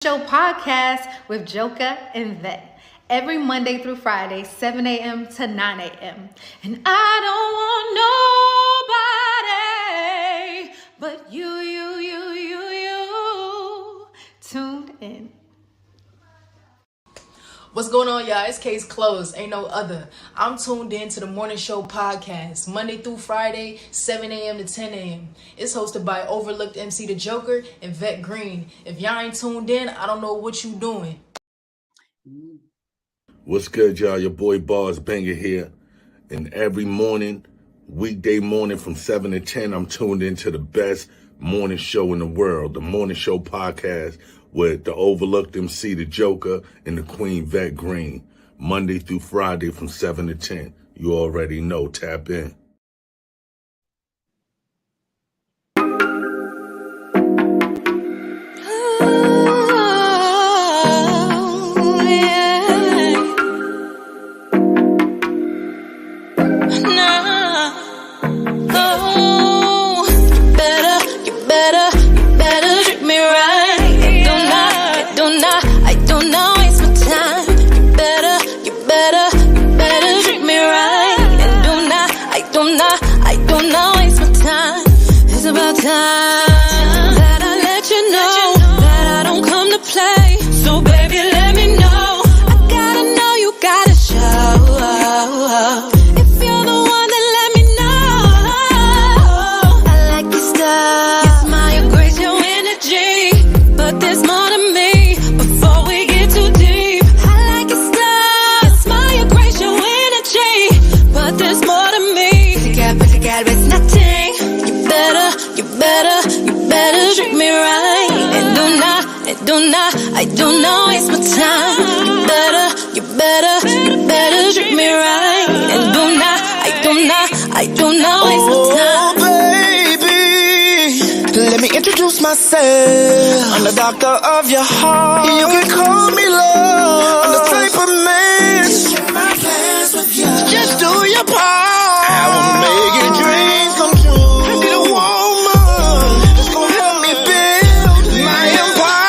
Show podcast with Joker and Vette every Monday through Friday, 7 a.m. to 9 a.m. And I don't want nobody but you tuned in. What's going on, y'all? It's Case Closed. Ain't no other. I'm tuned in to the Morning Show podcast, Monday through Friday, 7 a.m. to 10 a.m. It's hosted by Overlooked MC The Joker and Vettegreen. If y'all ain't tuned in, I don't know what you doing. What's good, y'all? Your boy Bars Banger here. And every morning, weekday morning from 7 to 10, I'm tuned into the best morning show in the world, the Morning Show podcast with the Overlooked MC The Joker and the Queen Vettegreen, Monday through Friday from 7 to 10. You already know. Tap in. I do not waste my time. You better treat me right. And do not waste my time. Oh, baby, let me introduce myself. I'm the doctor of your heart. You can call me love. I'm the type of man. Just share my plans with you. Just do your part. I will make your dreams come true. I be the woman that's gonna help me build my empire.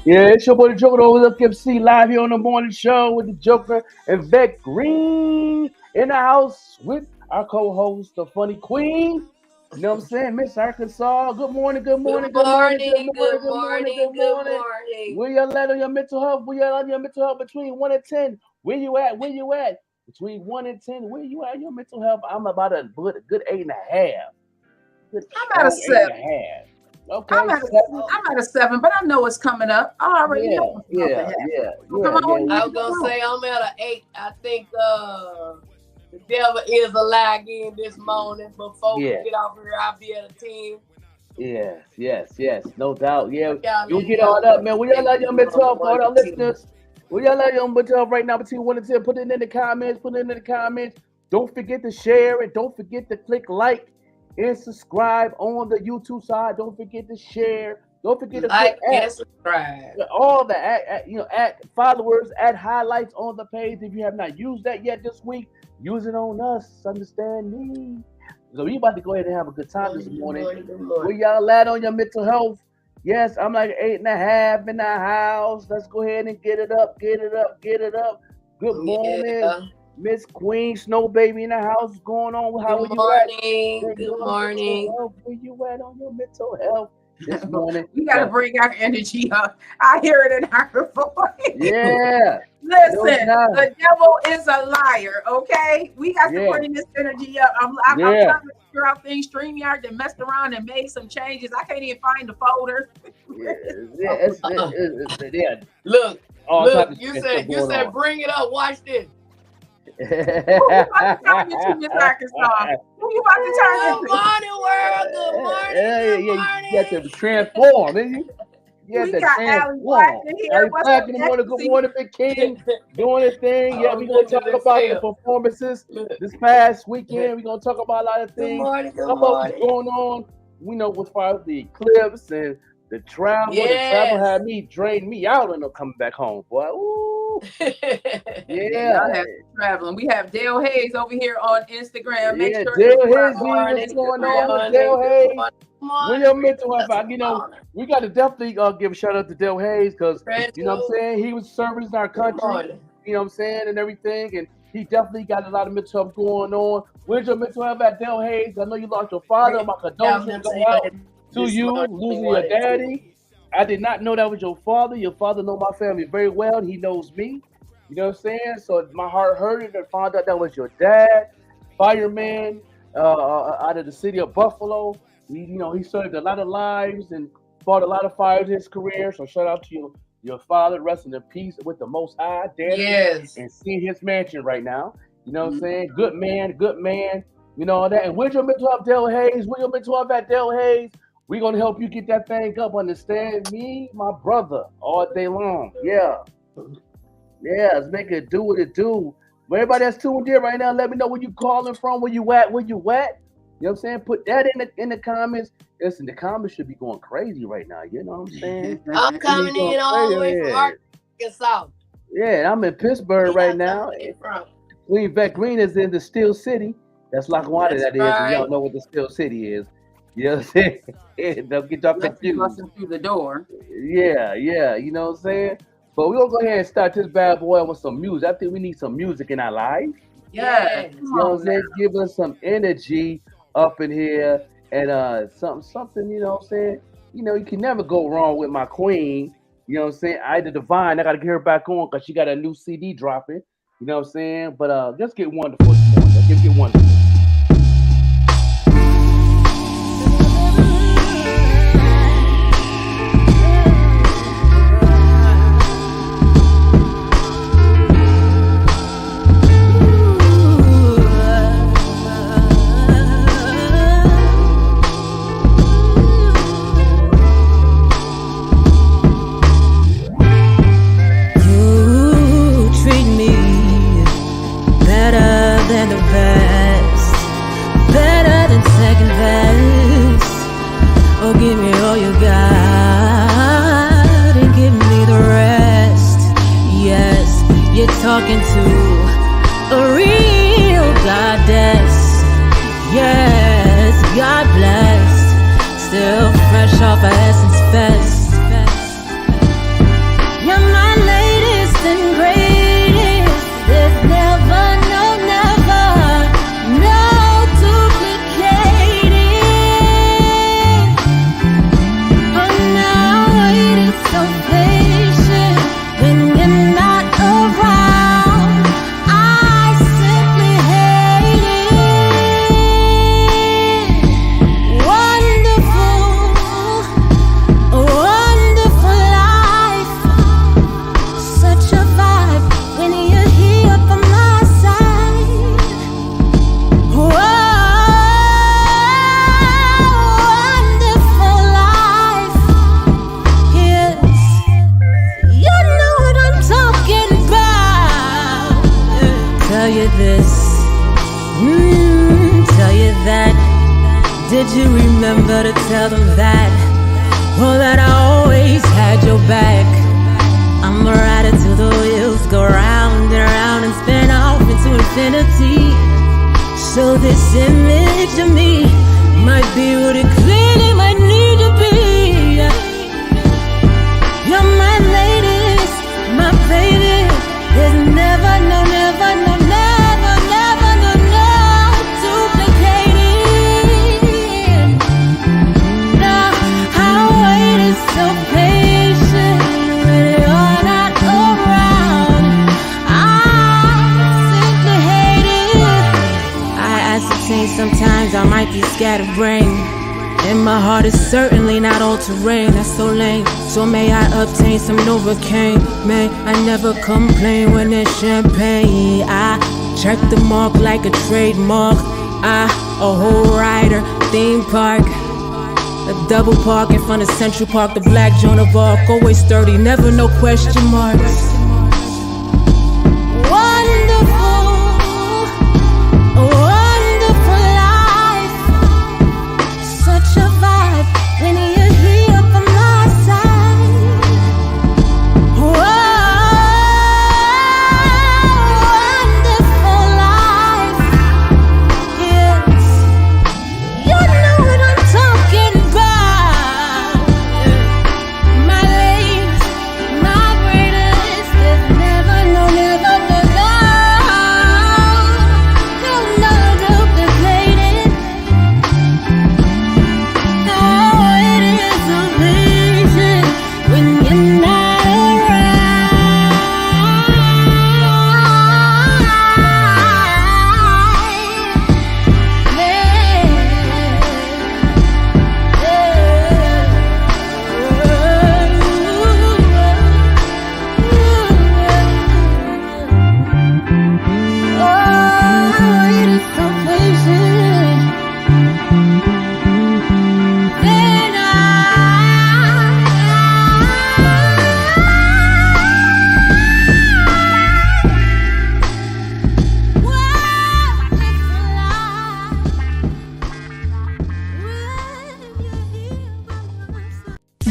Yeah, it's your boy the Joker, the Overlooked MC, live here on the morning show with the Joker and Vettegreen in the house with our co-host, the funny Queen. You know what I'm saying? Miss Arkansas. Good morning. Good morning. Where y'all at on your mental health? Where y'all at on your mental health between 1 and 10? Where you at? Between 1 and 10, where you at on your mental health? I'm about a good 8.5. I'm at a 7. Okay, I'm at a 7, but I know it's coming up. I already know. Yeah. I was gonna say I'm at an 8. I think the devil is a lie again this morning. Before we get off here, I'll be at a 10. Yes, no doubt. Yeah, you get all up, man. Where y'all at your mental health, all our listeners? Where y'all at your mental health right now between 1 and 10? Put it in the comments. Don't forget to share it. Don't forget to click like and subscribe on the YouTube side. Don't forget to share. Don't forget to like and subscribe. All the add followers, add highlights on the page. If you have not used that yet this week, use it on us. Understand me? So we about to go ahead and have a good time this morning. Where y'all at on your mental health? Yes, I'm like 8.5 in the house. Let's go ahead and get it up. Good morning. Miss Queen, Snow Baby in the house. What's going on? How are you at? Good morning. Where you at on your mental health? this morning. We got to bring our energy up. I hear it in our voice. Yeah. Listen, the devil is a liar, okay? We got to bring this energy up. I'm trying to figure out things. StreamYard that messed around and made some changes. I can't even find the folder. Look, you said bring it up. Watch this. Who you about to turn into, Miss Arkansas? Who you about to turn into? Good morning, world. Good morning. You got to transform, didn't you? Yeah, we got Allie Black in here. Allie Black in the morning. Good morning, Big King. Doing his thing. Yeah, we're going to talk about the performances this past weekend. We're going to talk about a lot of things. Good morning. What's going on. We know as far as the eclipse and the travel. The travel had drained me out and I'm coming back home, boy. Ooh. Yeah. Traveling. We have Dale Hayes over here on Instagram. Make sure Dale Hayes, what's going on? Dale Hayes. William Mental Health. You know, we got to definitely give a shout out to Dale Hayes because, you know what I'm saying, he was serving our country, you know what I'm saying, and everything, and he definitely got a lot of mental health going on. Where's your mental health at, Dale Hayes? I know you lost your father. My condolences go out to you, losing your daddy. I did not know that was your father. Your father knows my family very well. He knows me. You know what I'm saying? So my heart hurted and found out that was your dad, fireman out of the city of Buffalo. He served a lot of lives and fought a lot of fires in his career. So shout out to your father, rest in peace with the Most High, Daddy, and seeing his mansion right now. You know what I'm saying? Good man. You know all that. And where's your mental health, Dale Hayes? Where's your mental health at, Dale Hayes? We're going to help you get that thing up. Understand me, my brother, all day long. Yeah, let's make it do what it do. For everybody that's tuned in right now, let me know where you calling from, where you at. You know what I'm saying? Put that in the comments. Listen, the comments should be going crazy right now. You know what I'm saying? I'm coming in all the way from Arkansas. Yeah, I'm in Pittsburgh right now. Queen Vettegreen is in the Steel City. That's Lackawanna, that is. And y'all know what the Steel City is. You know what I'm saying? Don't get y'all confused. Through the door. Yeah. You know what I'm saying? But we're going to go ahead and start this bad boy with some music. I think we need some music in our life. Yeah. You know what I'm saying? Give us some energy up in here and something, you know what I'm saying? You know, you can never go wrong with my queen. You know what I'm saying? Ida Divine, I got to get her back on because she got a new CD dropping. You know what I'm saying? But let's get Wonderful this morning. Let's get Wonderful. Give me all you got and give me the rest. Yes, you're talking to a real goddess. Yes, God bless. Still fresh off of Essence Fest. You're my latest and greatest. There's never, no Did you remember to tell them that? Well, that I always had your back. I'm a rider till the wheels go round and round and spin off into infinity. So this image of me might be what it clearly might need to be. You're my latest, my baby. There's never, no, never, no, never, never, no, no duplicating. Now, how Sometimes I might be scatterbrained, and my heart is certainly not all terrain. That's so lame. So may I obtain some Novocaine. May I never complain when there's champagne. I check the mark like a trademark. A whole rider, theme park, a double park in front of Central Park. The black Joan of Arc, always sturdy, never no question marks. Wonderful, wonderful life. Such a vibe when you're here by my side. Wonderful life. Yes, you know what I'm talking about. My ladies, my greatest, there's never no duplicated. Oh, it is amazing when you're not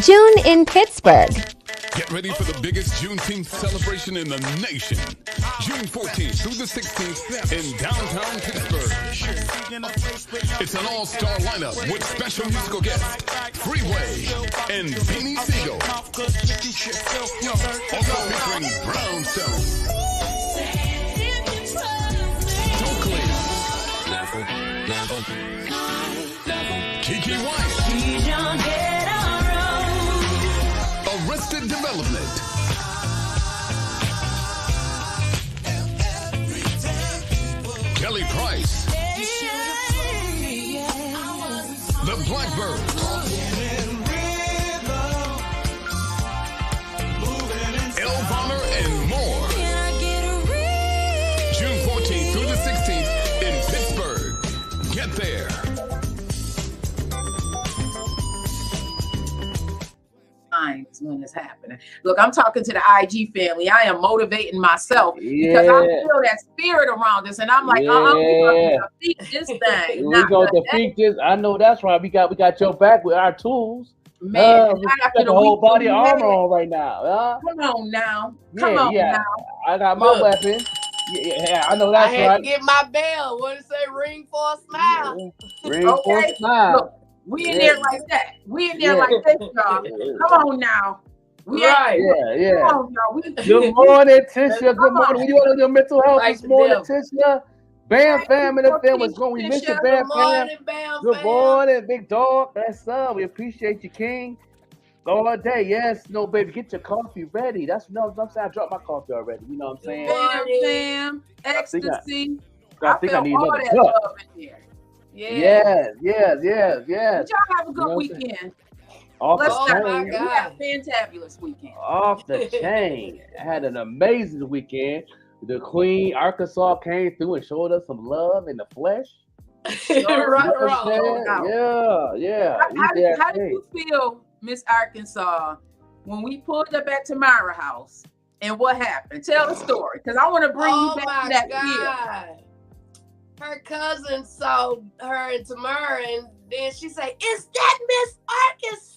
June in Pittsburgh. Get ready for the biggest Juneteenth celebration in the nation. June 14th through the 16th in downtown Pittsburgh. It's an all-star lineup with special musical guests, Freeway and Beanie Siegel. Also featuring Brownstone, Stokely, Kiki White, Arrested Development, Kelly Price, The Blackbirds, El Bonner, and more. June 14th through the 16th in Pittsburgh. Get there. When it's happening. Look, I'm talking to the IG family. I am motivating myself because I feel that spirit around us, and I'm like, we're gonna defeat this thing. We're gonna defeat this. I know that's right. We got your back with our tools. Man, we got the whole body armor on right now. Come on now. Come on now. I got my weapon. Yeah, I know that's right. I had to get my bell. What it say? Ring for a smile. Yeah. Ring for a smile. Look, we in there like that. We in there like this, y'all. Come on now. Right. Yeah. Come on, y'all. Good morning, Tisha. Good morning. You want to do mental health this morning, Tisha? Bam Fam in the film. What's going? We miss you, Bam Fam. Good morning, big dog. That's up. We appreciate you, King. All day. Yes. No, baby. Get your coffee ready. That's what I'm saying. I dropped my coffee already. You know what I'm saying? Bam Fam. Ecstasy. I think I need another cup. Love in here. Yes. Did y'all have a good weekend? Off Let's the start. chain. We had a fantabulous weekend. Off the chain. I had an amazing weekend. The Queen, Arkansas, came through and showed us some love in the flesh. Right. Yeah. How did you feel, Miss Arkansas, when we pulled up at Tamara house? And what happened? Tell the story, because I want to bring you back to that feel. Her cousin saw her and Tamara, and then she said, "Is that Miss Arkansas?"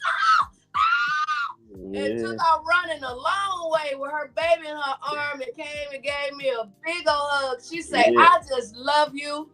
And took off running a long way with her baby in her arm and came and gave me a big old hug. She said, "I just love you."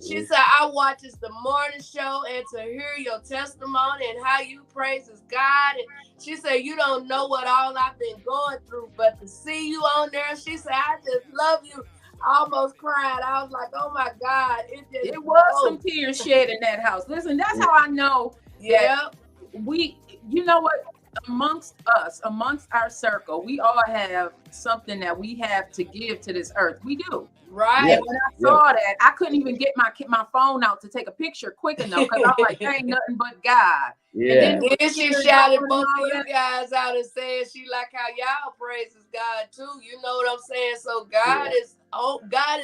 She said, "I watches the morning show, and to hear your testimony and how you praises God." And she said, "You don't know what all I've been going through, but to see you on there," she said, "I just love you." I almost cried. I was like, "Oh my God!" It was some tears shed in that house. Listen, that's how I know. Yeah, you know what? amongst us, amongst our circle, we all have something that we have to give to this earth. We do. Right. And when I saw that, I couldn't even get my phone out to take a picture quick enough because I'm like, there ain't nothing but God. Yeah. And then she shouted both of you guys out and said she like how y'all praises God too. You know what I'm saying? So God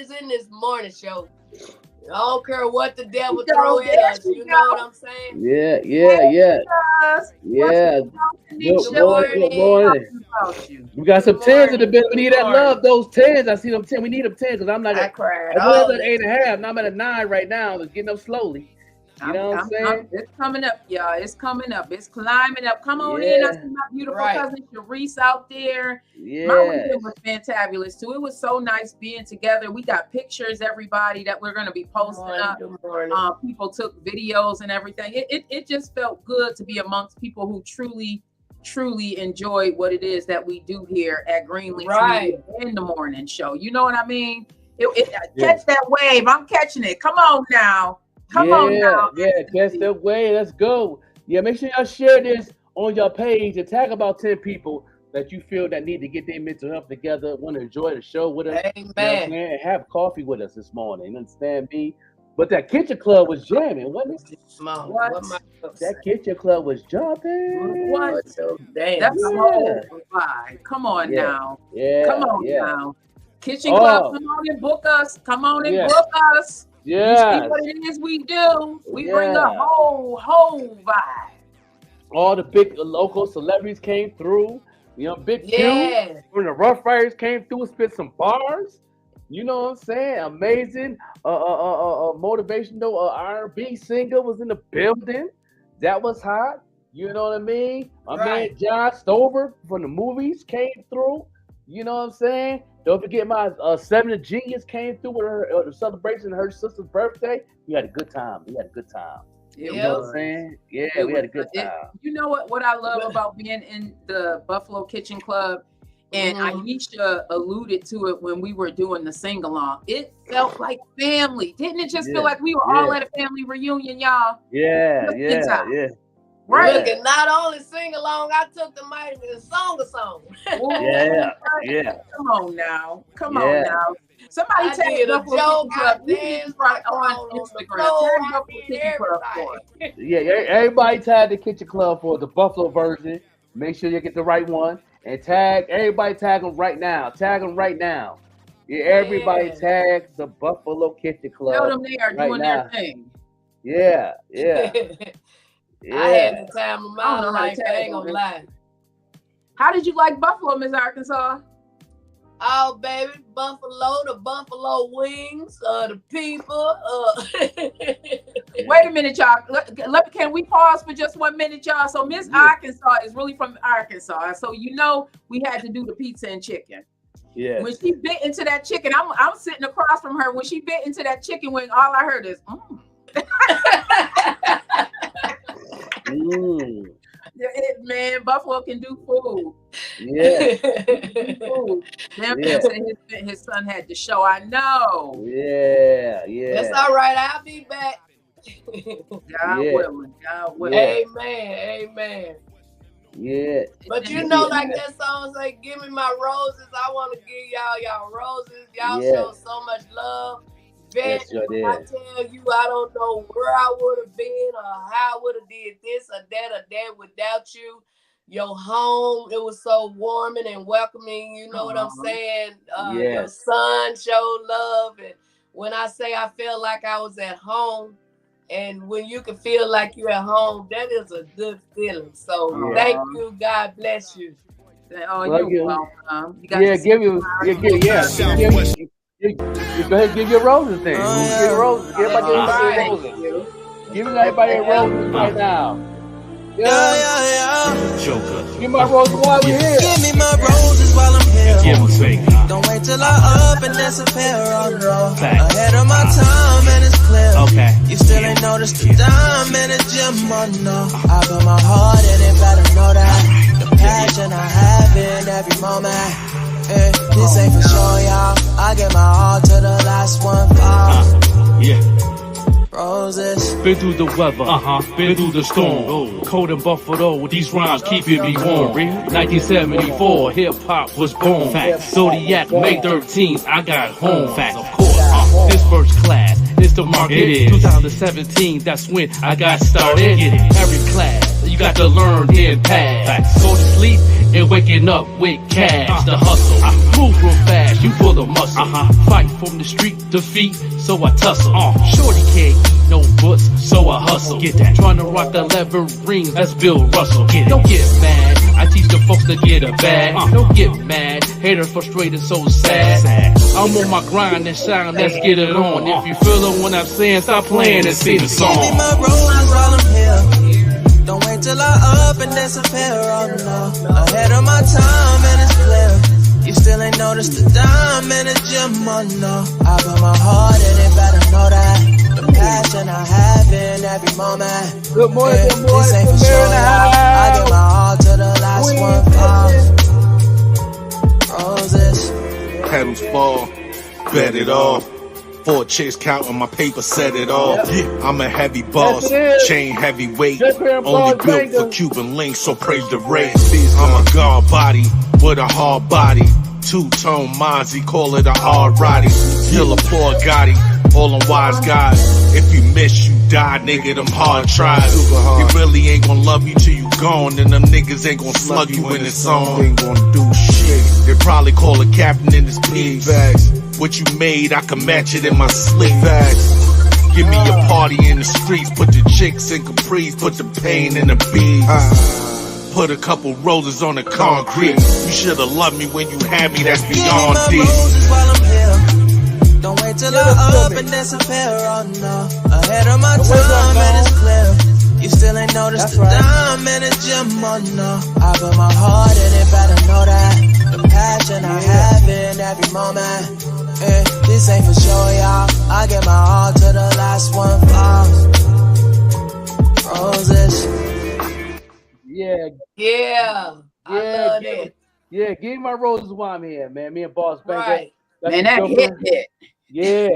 is in this morning show. I don't care what the devil throw at us. You know what I'm saying? Yeah. Good morning. We got some 10s in the bed. We need that love. Those 10s. I see them 10. We need them 10s because I'm like, I was at 8.5. Now I'm at a 9 right now. It's getting up slowly. You know what I'm saying? It's coming up, y'all. It's coming up. It's climbing up. Come on in. I see my beautiful cousin Sharice out there. Yeah. My weekend was fantabulous too. It was so nice being together. We got pictures, everybody, that we're going to be posting up. People took videos and everything. It just felt good to be amongst people who truly enjoy what it is that we do here at Green Lynx in the morning show. You know what I mean? Catch that wave. I'm catching it. Come on now. Come on now. Yeah, catch that wave. Let's go. Yeah, make sure y'all share this on your page and tag about 10 people that you feel that need to get their mental health together, want to enjoy the show with us. Amen. You know, and have coffee with us this morning. Understand me? But that kitchen club was jamming, wasn't it? That kitchen club was jumping. What? That's a whole vibe. Come on now. Yeah. Come on now. Kitchen club, come on and book us. Come on and book us. Yeah. You see what it is we do. We bring a whole vibe. All the big local celebrities came through. You know, Big Q when the Rough Riders came through and spit some bars. You know what I'm saying? Amazing. Motivational R&B singer was in the building. That was hot. You know what I mean? My man John Stover from the movies came through. You know what I'm saying? Don't forget my 7 Genius came through with her the celebration of her sister's birthday. We had a good time. You know what I'm saying? Yeah, we had a good time. You know what I love about being in the Buffalo Kitchen Club, and Aisha alluded to it when we were doing the sing-along. It felt like family. Didn't it just feel like we were all at a family reunion, y'all? Yeah. Right. Look, and not only sing along, I took the mic and song a song. Yeah. Come on now. Somebody take a joke out there on Instagram. Everybody tag the Kitchen Club for the Buffalo version. Make sure you get the right one. And everybody tag them right now. Yeah, everybody tag the Buffalo Kitchen Club. Tell them they are doing their thing. Yeah. I had the time of my life. I ain't gonna lie. How did you like Buffalo, Miss Arkansas? Oh, baby, the Buffalo wings, the people. Wait a minute, y'all. Can we pause for just 1 minute, y'all? So Miss Arkansas is really from Arkansas. So you know we had to do the pizza and chicken. Yeah. When she bit into that chicken, I'm sitting across from her. When she bit into that chicken wing, all I heard is, Man, Buffalo can do food. Yeah. His son had to show. I know. Yeah. That's all right. I'll be back. God willing. Amen. Yeah. But you know, like that song say, give me my roses. I want to give y'all roses. Y'all show so much love. Vette, I tell you, I don't know where I would have been or how I would have did this or that without you. Your home, it was so warming and welcoming. You know what I'm saying? Your son showed love. And when I say I felt like I was at home, and when you can feel like you're at home, that is a good feeling. So thank you. God bless you. Oh, you're welcome. Go ahead, give your roses then. Give roses. Give everybody roses. Give everybody roses right now. Joker. Give my roses while we're here. Give me my roses while I'm here. Don't wait till I up and disappear. Oh no. Ahead of my time and it's clear. Okay. You still ain't noticed the dime in the gym. Oh no. I put my heart in it, better know that. The passion I have in every moment. This ain't for sure, y'all. I get my all to the last one. Roses. Been through the weather, been through the storm. Cold in Buffalo, these rhymes keeping me warm. 1974, hip hop was born. Zodiac, May 13th, I got home. Facts, of course. This first class, it's the market. 2017, that's when I got started. Every class, you got to learn then pass. Go to sleep and waking up with cash. The hustle, move real fast, you pull the muscle. Fight from the street to feet, so I tussle. Shorty can't eat no butts, so I hustle. Get that. Trying to rock 11 rings, that's Bill Russell. Don't get mad, I teach the folks to get a bag. Don't get mad, haters frustrated, so sad. I'm on my grind and shine, let's get it on. If you feel it when I'm saying, stop playing and sing the song. Give me my roses while I'm here. Don't wait till I up and disappear, oh no. Ahead of my time and it's clear. You still ain't noticed the dime in the gym, oh no. I put my heart in it, better know that. The passion I have in every moment. Good morning, good morning. This ain't for sure, I give my all to the last one. Roses. Pedals fall, bet it off. 4 chicks counting my paper, set it off. I'm a heavy boss, chain heavyweight. Only built for Cuban links, so praise the race. I'm a guard body with a hard body. 2-tone Mozzie, call it a hard roddy. Still a poor Gotti, all them wise guys. If you miss, you die, nigga, them hard tries. He really ain't gonna love you till you gone, and them niggas ain't gonna slug you in the song. Ain't gonna do shit. They probably call a captain in his pigs. What you made, I can match it in my sleep. Give me a party in the streets, put the chicks in capris, put the pain in the beats. Put a couple roses on the concrete. You should've loved me when you had me, that's beyond deep. While I'm here. Don't wait till I up and disappear, oh no. Ahead of my time and it's clear. You still ain't noticed the dime in the gym, oh no. I put my heart in it, better know that. The passion I have in every moment. This ain't for sure, y'all. I give my all to the last one. Roses. Yeah. I love it. Yeah, give me my roses while I'm here, man. Me and Boss Banger. Right. Man, that hit it. Yeah.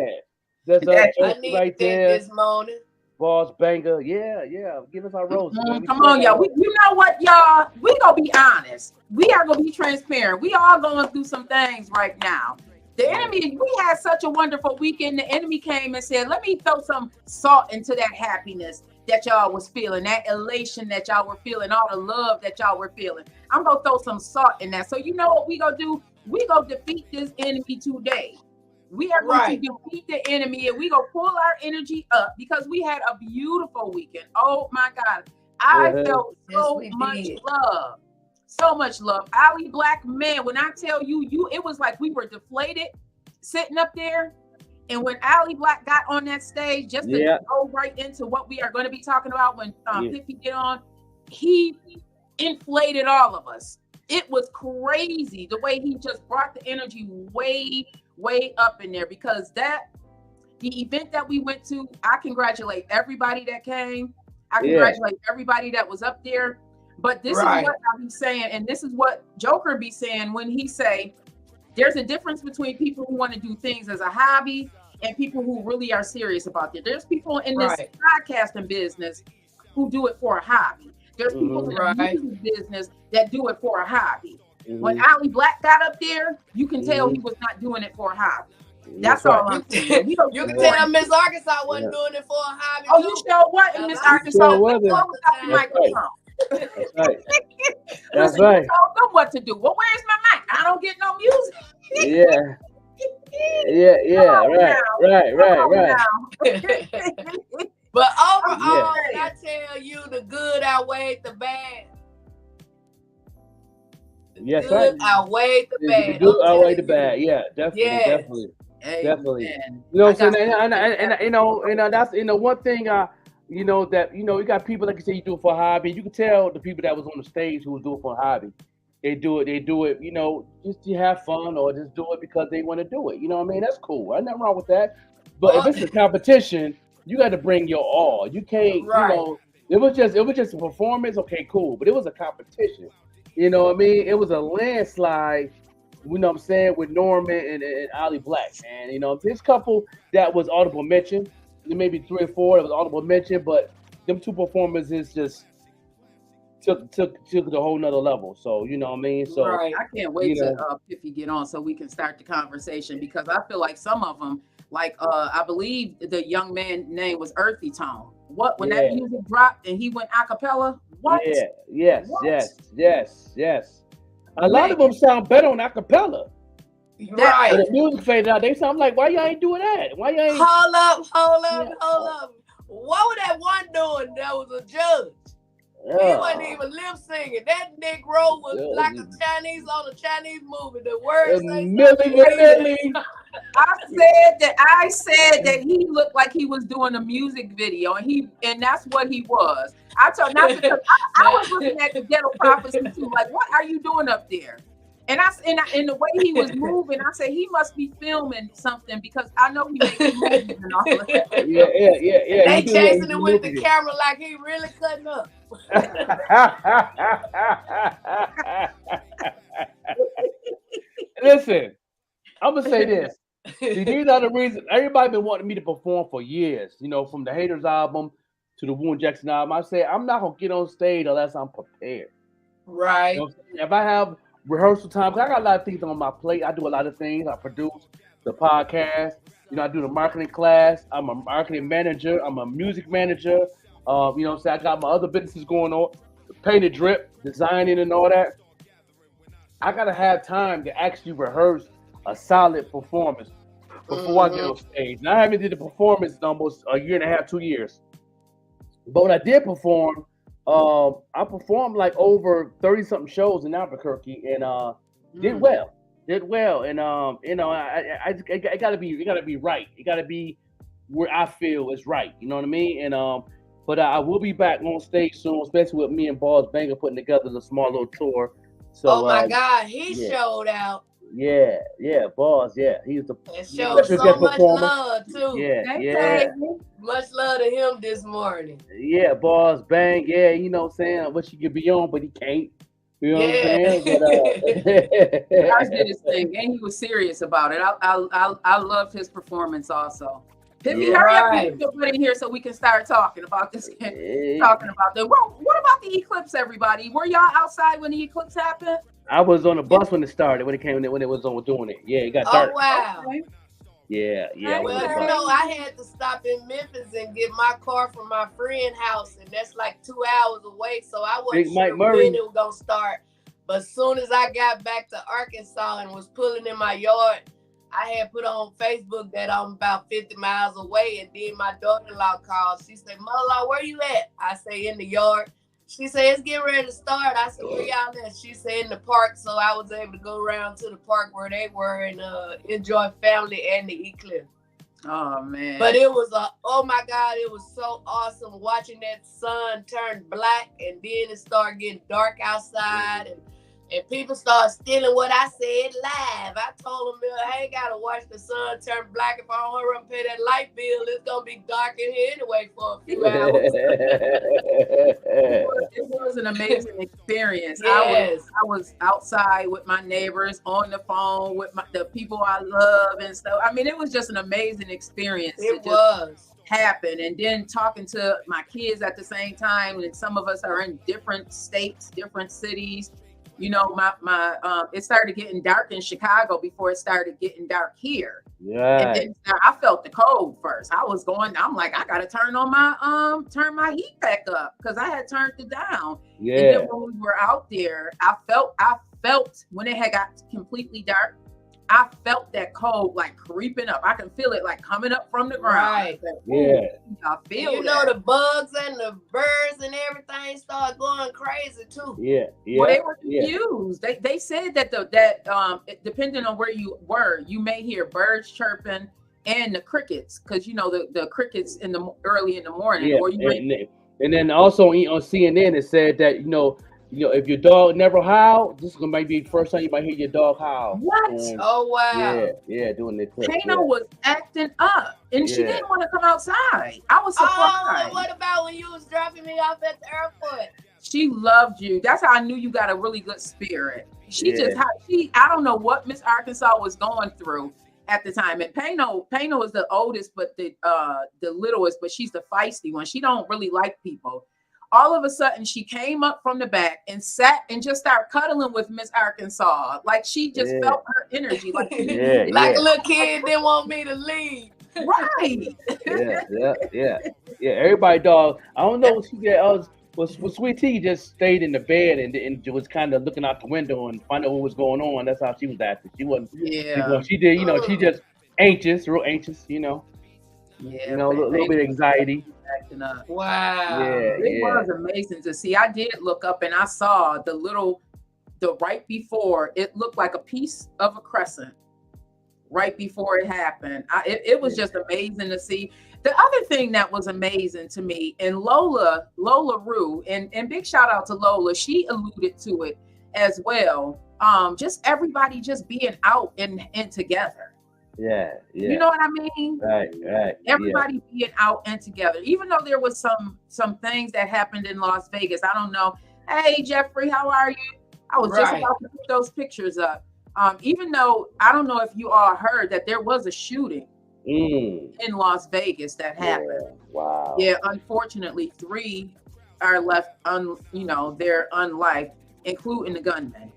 That's I need right to there. this morning. Boss Banger. Yeah. Give us our roses. Come on, y'all. You know what, y'all? We gonna be honest. We are gonna be transparent. We all going through some things right now. The enemy, we had such a wonderful weekend. The enemy came and said, let me throw some salt into that happiness that y'all was feeling, that elation that y'all were feeling, all the love that y'all were feeling. I'm gonna throw some salt in that. So you know what we gonna do? We gonna defeat this enemy today. We are going to defeat the enemy, and we gonna pull our energy up because we had a beautiful weekend. Oh my God. I felt so much love. So much love. Ali Black, man, when I tell you, it was like we were deflated sitting up there. And when Ali Black got on that stage, just to go right into what we are going to be talking about when PIFFY get on, he inflated all of us. It was crazy the way he just brought the energy way, way up in there, because the event that we went to, I congratulate everybody that came. I congratulate everybody that was up there. But this is what I be saying, and this is what Joker be saying when he say, there's a difference between people who want to do things as a hobby and people who really are serious about it. There's people in this podcasting business who do it for a hobby. There's people in the music business that do it for a hobby. When Ali Black got up there, you can tell he was not doing it for a hobby. That's all I'm saying. You can tell Miss Arkansas wasn't doing it for a hobby. Oh, you sure what? Miss Arkansas wasn't. That's right. That's right. I don't know what to do. Well, where's my mic? I don't get no music. Right. But overall, I tell you, the good outweighed the bad. Yes, good outweighed the bad. The good outweighed the bad. Yeah, definitely. You know what I'm saying? And that's one thing. You got people, like you say, you do it for a hobby. You can tell the people that was on the stage who was doing it for a hobby. They do it, just to have fun or just do it because they want to do it. You know what I mean? That's cool. There's nothing wrong with that. But if it's a competition, you got to bring your all. You can't, it was just a performance. Okay, cool. But it was a competition. You know what I mean? It was a landslide, you know what I'm saying, with Norman and Ali Black. And, this couple that was audible mention. maybe 3 or 4 that was honorable mention, but them 2 performances just took the whole nother level. So you know what I mean. So I can't wait to Piffy get on so we can start the conversation, because I feel like some of them, like I believe the young man name was Earthy Tone. What when that music dropped and he went a cappella? What? Yeah, yes. A lot of them sound better on a cappella. Right. When the music faded out, they sound like, why y'all ain't doing that? Why y'all ain't? Hold up. What was that one doing? That was a judge. He wasn't even lip singing. That Negro was like a Chinese on a Chinese movie. The words I said that he looked like he was doing a music video, and that's what he was. I told not because I was looking at the Ghetto Prophecy too, like, what are you doing up there? And in the way he was moving, I said he must be filming something, because I know he makes movies and all of that. Yeah. They chasing it with the camera like he really cutting up. Listen, I'm gonna say this. See, these are the reasons everybody been wanting me to perform for years. You know, from the Haters album to the Wu Jackson album. I say I'm not gonna get on stage unless I'm prepared. Right. You know, if I have rehearsal time, 'cause I got a lot of things on my plate. I do a lot of things. I produce the podcast. You know, I do the marketing class. I'm a marketing manager. I'm a music manager. You know what I'm saying? I got my other businesses going on, painted drip, designing and all that. I gotta have time to actually rehearse a solid performance before I get on stage. And I haven't did a performance in almost a year and a half, 2 years. But when I did perform, I performed like over 30-something shows in Albuquerque and did well. And you know, I gotta be right. It gotta be where I feel is right. You know what I mean? And but I will be back on stage soon, especially with me and Boss Banger putting together a small little tour. So oh my God, he showed out. Yeah, Boss, he's the showed so much love too. Yeah. Much love to him this morning. Yeah, Boss Bang, you know what I'm saying? I wish he could be on, but he can't. You know what I'm saying? But Guys did his thing, and he was serious about it. I loved his performance also. Piffy, hurry up and get in here so we can start talking about this. Talking about the what about the eclipse, everybody? Were y'all outside when the eclipse happened? I was on the bus when it started, when it was on doing it. Yeah, it got dark. Oh wow. Okay. Yeah. Well, you know, I had to stop in Memphis and get my car from my friend's house, and that's like 2 hours away. So I wasn't sure when it was gonna start. But as soon as I got back to Arkansas and was pulling in my yard, I had put on Facebook that I'm about 50 miles away, and then my daughter-in-law called. She said, "Mother-in-law, where you at?" I say, "In the yard." She said, "It's getting ready to start." I said, "Where y'all at?" She said, "In the park." So I was able to go around to the park where they were and enjoy family and the eclipse. Oh man! But it was oh my God, it was so awesome watching that sun turn black, and then it started getting dark outside, and people started stealing what I said live. I told them, I ain't gotta watch the sun turn black. If I don't hurry up and pay that light bill, it's gonna be dark in here anyway for a few hours. It was an amazing experience. Yes. I was outside with my neighbors, on the phone with the people I love and stuff. I mean, it was just an amazing experience. It was. Happen, and then talking to my kids at the same time, and some of us are in different states, different cities. You know, my it started getting dark in Chicago before it started getting dark here. Yeah. And then I felt the cold first. I'm like, I gotta turn my heat back up because I had turned it down. Yeah. And then when we were out there, I felt when it had got completely dark, I felt that cold like creeping up. I can feel it like coming up from the ground. Right. Yeah. I feel you know the bugs and the birds and everything start going crazy too. Yeah. Well, they were confused. They said that depending on where you were, you may hear birds chirping and the crickets, because you know the crickets early in the morning. Yeah. Or and then also on CNN it said that you know if your dog never howled, this is might be the first time you might hear your dog howl. What? Oh wow. Yeah, doing the clip. Kano was acting up, and she didn't want to come outside. I was surprised. Oh, what about when you was dropping me off at the airport? She loved you. That's how I knew you got a really good spirit. I don't know what Miss Arkansas was going through, at the time. And Pano is the oldest, but the littlest, but she's the feisty one. She don't really like people. All of a sudden, she came up from the back and sat and just started cuddling with Miss Arkansas. Like she just felt her energy. Like, like a little kid didn't want me to leave. Right. Yeah. Everybody, dog. I don't know what she did. Was Sweet Tea just stayed in the bed and was kind of looking out the window and find out what was going on. That's how she was acting. She wasn't. Yeah. She did. She just anxious, real anxious. Yeah. A little bit of anxiety. Acting up. Wow. It was amazing to see. I did look up and I saw the right before, it looked like a piece of a crescent right before it happened. It was just amazing to see. The other thing that was amazing to me, and Lola Rue, and big shout out to Lola, she alluded to it as well. Just everybody just being out and together. Yeah. You know what I mean? Right. Everybody being out and together, even though there was some things that happened in Las Vegas. I don't know. Hey, Jeffrey, how are you? I was just about to put those pictures up. Even though I don't know if you all heard that there was a shooting in Las Vegas that happened. Wow. Yeah, unfortunately, 3 are left they're unlived, including the gunman.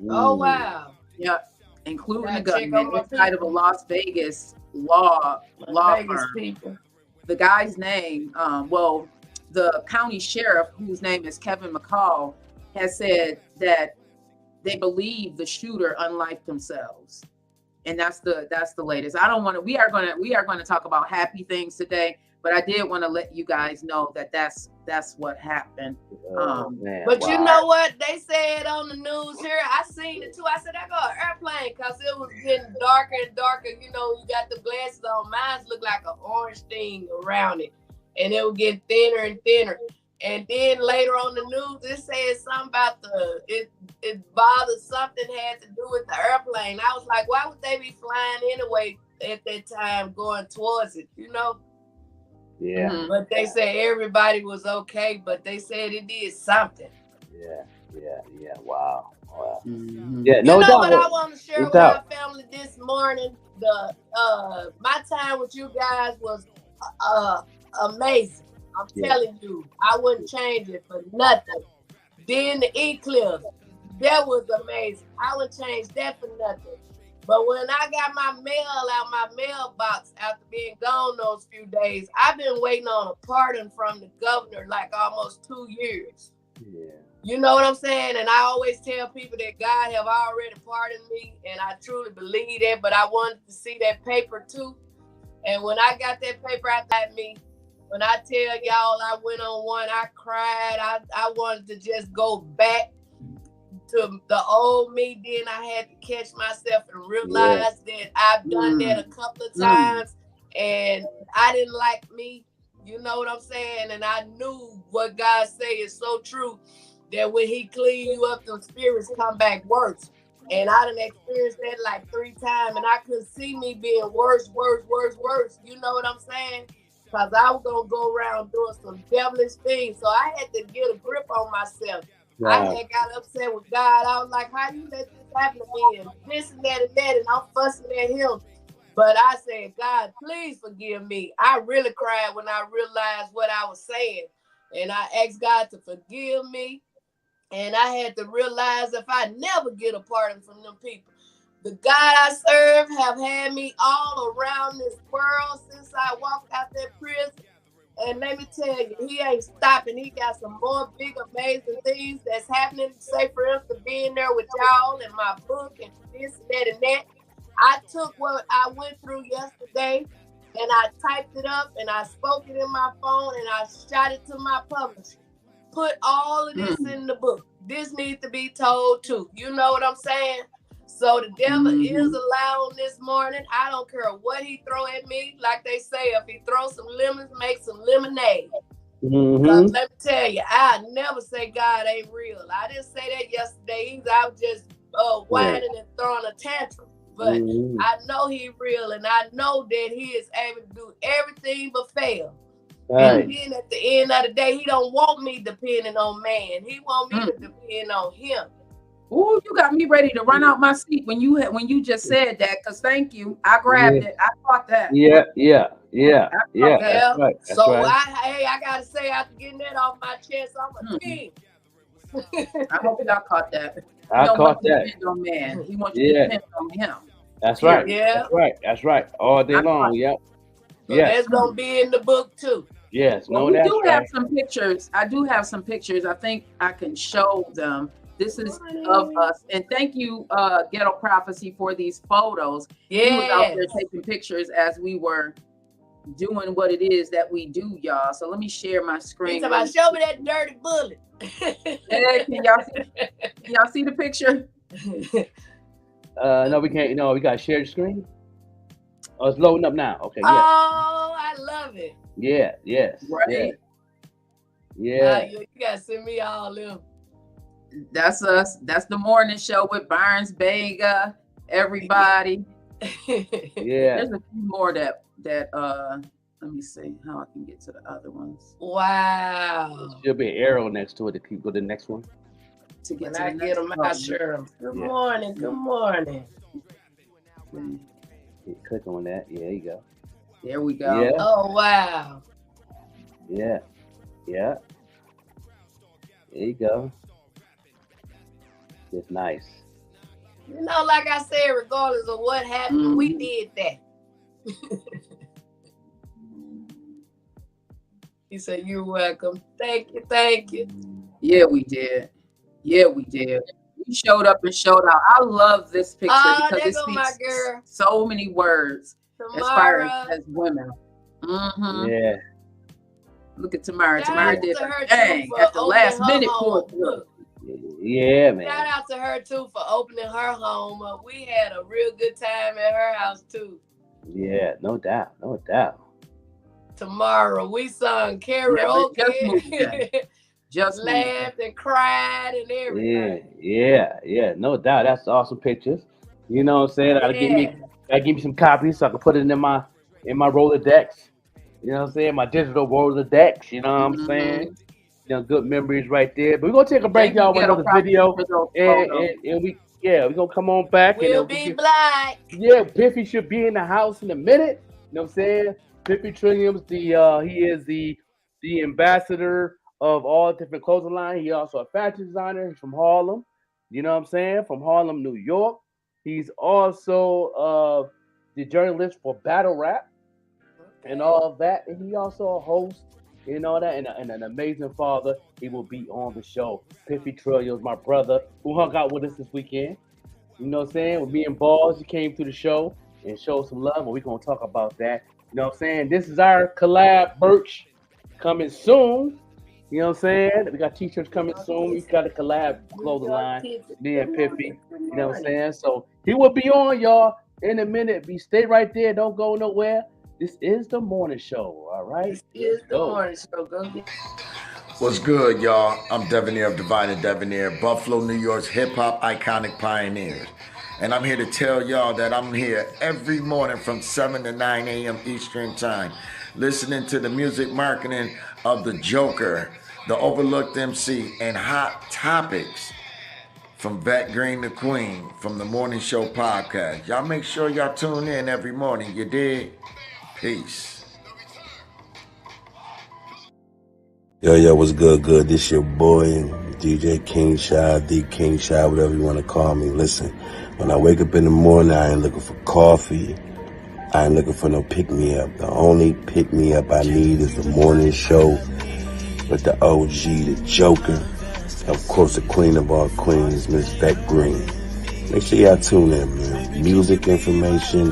Oh wow. Yeah. Including the gunman inside of a Las Vegas law firm. People. The guy's name, the county sheriff, whose name is Kevin McCall, has said that they believe the shooter unlived themselves, and that's the latest. We are going to talk about happy things today, but I did want to let you guys know that that's what happened. But you know what they said on the news here? I seen it too. I said, I got an airplane because it was getting darker and darker. You got the glasses on. Mine looked like an orange thing around it, and it would get thinner and thinner. And then later on the news, it said something about it bothered, something had to do with the airplane. I was like, why would they be flying anyway at that time going towards it, Yeah. But they said everybody was okay, but they said it did something. Yeah. Wow. Mm-hmm. Yeah, no doubt. What I want to share with our family this morning, my time with you guys was amazing. I'm telling you, I wouldn't change it for nothing. Then the eclipse, that was amazing. I wouldn't change that for nothing. But when I got my mail out my mailbox after being gone those few days, I've been waiting on a pardon from the governor like almost 2 years. Yeah. You know what I'm saying? And I always tell people that God have already pardoned me, and I truly believe that, but I wanted to see that paper too. And when I got that paper out at me, when I tell y'all I went on one, I cried. I wanted to just go back to the old me. Then I had to catch myself and realize that I've done that a couple of times, and I didn't like me. You know what I'm saying? And I knew what God say is so true, that when he clean you up, those spirits come back worse. And I done experienced that like 3 times, and I could see me being worse. You know what I'm saying? Because I was going to go around doing some devilish things. So I had to get a grip on myself. Wow. I had got upset with God. I was like, how you let this happen to me? And this and that, and I'm fussing at him. But I said, God, please forgive me. I really cried when I realized what I was saying. And I asked God to forgive me. And I had to realize if I never get a pardon from them people, the God I serve have had me all around this world since I walked out that prison. And let me tell you, he ain't stopping. He got some more big, amazing things that's happening. Say, for instance, being there with y'all and my book and this and that and that. I took what I went through yesterday and I typed it up and I spoke it in my phone and I shot it to my publisher. Put all of this in the book. This needs to be told too. You know what I'm saying? So the devil is allowing this morning. I don't care what he throw at me. Like they say, if he throws some lemons, make some lemonade. Let me tell you, I never say God ain't real. I didn't say that yesterday either. I was just whining and throwing a tantrum. But I know he real, and I know that he is able to do everything but fail. Right. And then at the end of the day, he don't want me depending on man. He want me to depend on him. Oh, you got me ready to run out my seat when you just said that. Cause thank you, I grabbed it. I caught that. Yeah. That's right. That's So right. I gotta say, after getting that off my chest, I'm a king. I hope y'all caught that. I caught that. Depend on man. He wants you to depend on him. That's right. Yeah. That's right. All day long. Yep. So that's gonna be in the book too. Yes. Well, we do have some pictures. I do have some pictures. I think I can show them. This is of us. And thank you, Ghetto Prophecy, for these photos. Yeah. He was out there taking pictures as we were doing what it is that we do, y'all. So let me share my screen. Show me that dirty bullet. Hey, can y'all see the picture? No, we can't. No, we got to share the screen. Oh, it's loading up now. Okay. Yeah. Oh, I love it. Yeah. Yes. Right. Yeah. You gotta send me all them. That's us. That's the morning show with Barnes Vega. Everybody. Yeah. There's a few more that let me see how I can get to the other ones. Wow. There should be an arrow next to it to keep go to the next one. To get when to I the get them, I share them. Good morning. Good morning. Click on that. Yeah, there you go. There we go. Yeah. Oh wow. Yeah. There you go. It's nice. You know, like I said, regardless of what happened, we did that. He said, "You're welcome. Thank you. Yeah, we did. We showed up and showed out. I love this picture because it speaks so many words as far as women. Mm-hmm. Yeah. Look at Tamara. Tamara did a thing at the last minute. Yeah, man. Shout out to her too for opening her home up. We had a real good time at her house too. Yeah, no doubt. Tomorrow we sung karaoke, just laughed and cried and everything. Yeah, no doubt. That's awesome pictures. You know what I'm saying? Gotta give me some copies so I can put it in my Rolodex. You know what I'm saying? My digital Rolodex. You know what I'm saying? You know, good memories right there. But we're gonna take a break, y'all, with another video, and we're gonna come on back. We'll be black. Yeah, Piffy should be in the house in a minute. You know what I'm saying? Piffy Trilliums, he is the ambassador of all different clothing lines. He's also a fashion designer. He's from Harlem. You know what I'm saying? From Harlem, New York. He's also the journalist for Battle Rap and all of that. And he also a host and all that, and an amazing father. He will be on the show. Piffy Trilliums, my brother, who hung out with us this weekend. You know what I'm saying? With me and Balls, he came to the show and showed some love, and we're going to talk about that. You know what I'm saying? This is our collab merch coming soon. You know what I'm saying? We got t-shirts coming soon. We got a collab clothing line, me and Piffy. You know what I'm saying? So he will be on, y'all, in a minute. Stay right there. Don't go nowhere. This is the morning show, all right? This is the morning show. Go get What's good, y'all? I'm Devonair of Divine and Devonair, Buffalo, New York's hip-hop iconic pioneers. And I'm here to tell y'all that I'm here every morning from 7 to 9 a.m. Eastern Time, listening to the music marketing of the Joker, the Overlooked MC, and hot topics from Vettegreen the Queen from the Morning Show podcast. Y'all make sure y'all tune in every morning. You dig? Peace. Yo, what's good? This your boy, DJ King Shy, D King Shy, whatever you want to call me. Listen, when I wake up in the morning, I ain't looking for coffee. I ain't looking for no pick-me-up. The only pick-me-up I need is the morning show with the OG, the Joker. Of course, the queen of all queens, Miss Vettegreen. Make sure y'all tune in, man. Music information,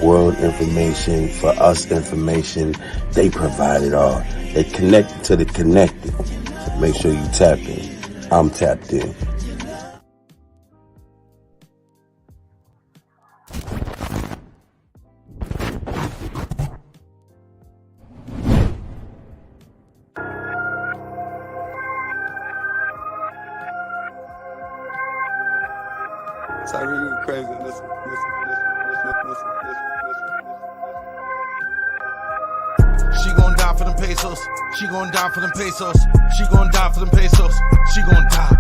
world information, for us information. They provide it all. They connected to the connected. So make sure you tap in. I'm tapped in. Crazy. Listen. She gon' die for them pesos. She gon' die for them pesos. She gon' die for them pesos. She gon' die.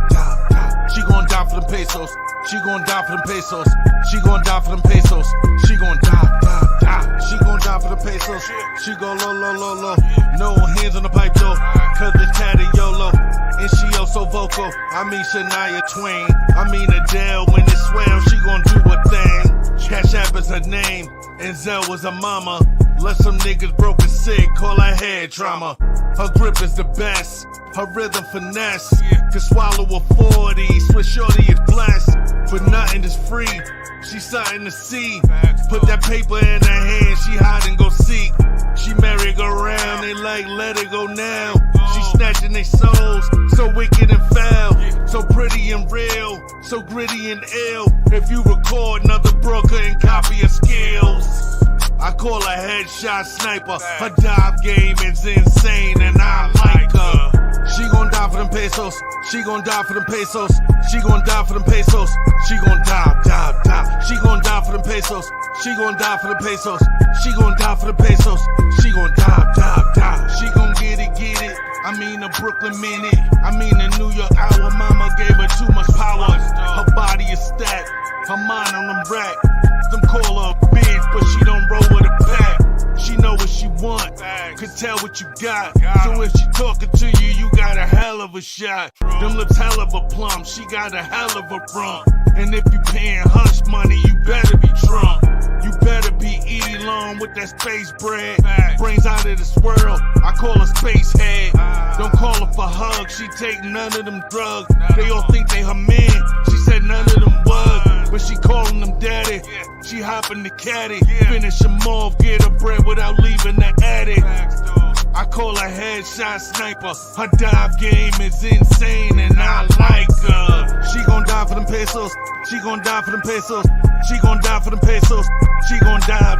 She gon' die for them pesos. She gon' die for them pesos. She gon' die for them pesos. She gon' die. She gon' die for the pesos. She go low. No hands on the pipe though, cause the tatty YOLO. And she also vocal. I mean Shania Twain. I mean Adele when it swell. She gon' do a thing. Cash App is her name, and Zell was her mama. Let some niggas broke and sick, call her head trauma. Her grip is the best, her rhythm finesse. Can swallow a 40, Swiss shorty is blessed. But nothing is free, she's something to see. Put that paper in her hand, she hide and go seek. She merry-go-round, they like let it go now. She snatching their souls, so wicked and foul. So pretty and real, so gritty and ill. If you record another broker and copy her skills, I call her headshot sniper. Her dive game is insane and I like her. She gon' die for them pesos. She gon' die for them pesos. She gon' die for them pesos. She gon' die. She gon' die for them pesos. She gon' die for the pesos. She gon' die for the pesos. She gon' die. She gon' get it. I mean a Brooklyn minute. I mean a New York hour. Mama gave her too much power. Her body is stacked. Her mind on them rack. Them call her a bitch, but she don't roll with a pack. She know what she want, could tell what you got. So if she talking to you, you got a hell of a shot. Them lips hell of a plum, she got a hell of a rump. And if you paying hush money, you better be drunk. You better be eating long with that space bread. Brains out of this world, I call her space head. Don't call her for hugs, she take none of them drugs. They all think they her man, she said none of them was. But she calling them daddy, she hopping the caddy. Finish him off, get her bread without leaving the attic. I call her headshot sniper. Her dive game is insane and I like her. She gon' die for them pesos. She gon' die for them pesos. She gon' die for them pesos. She gon' dive.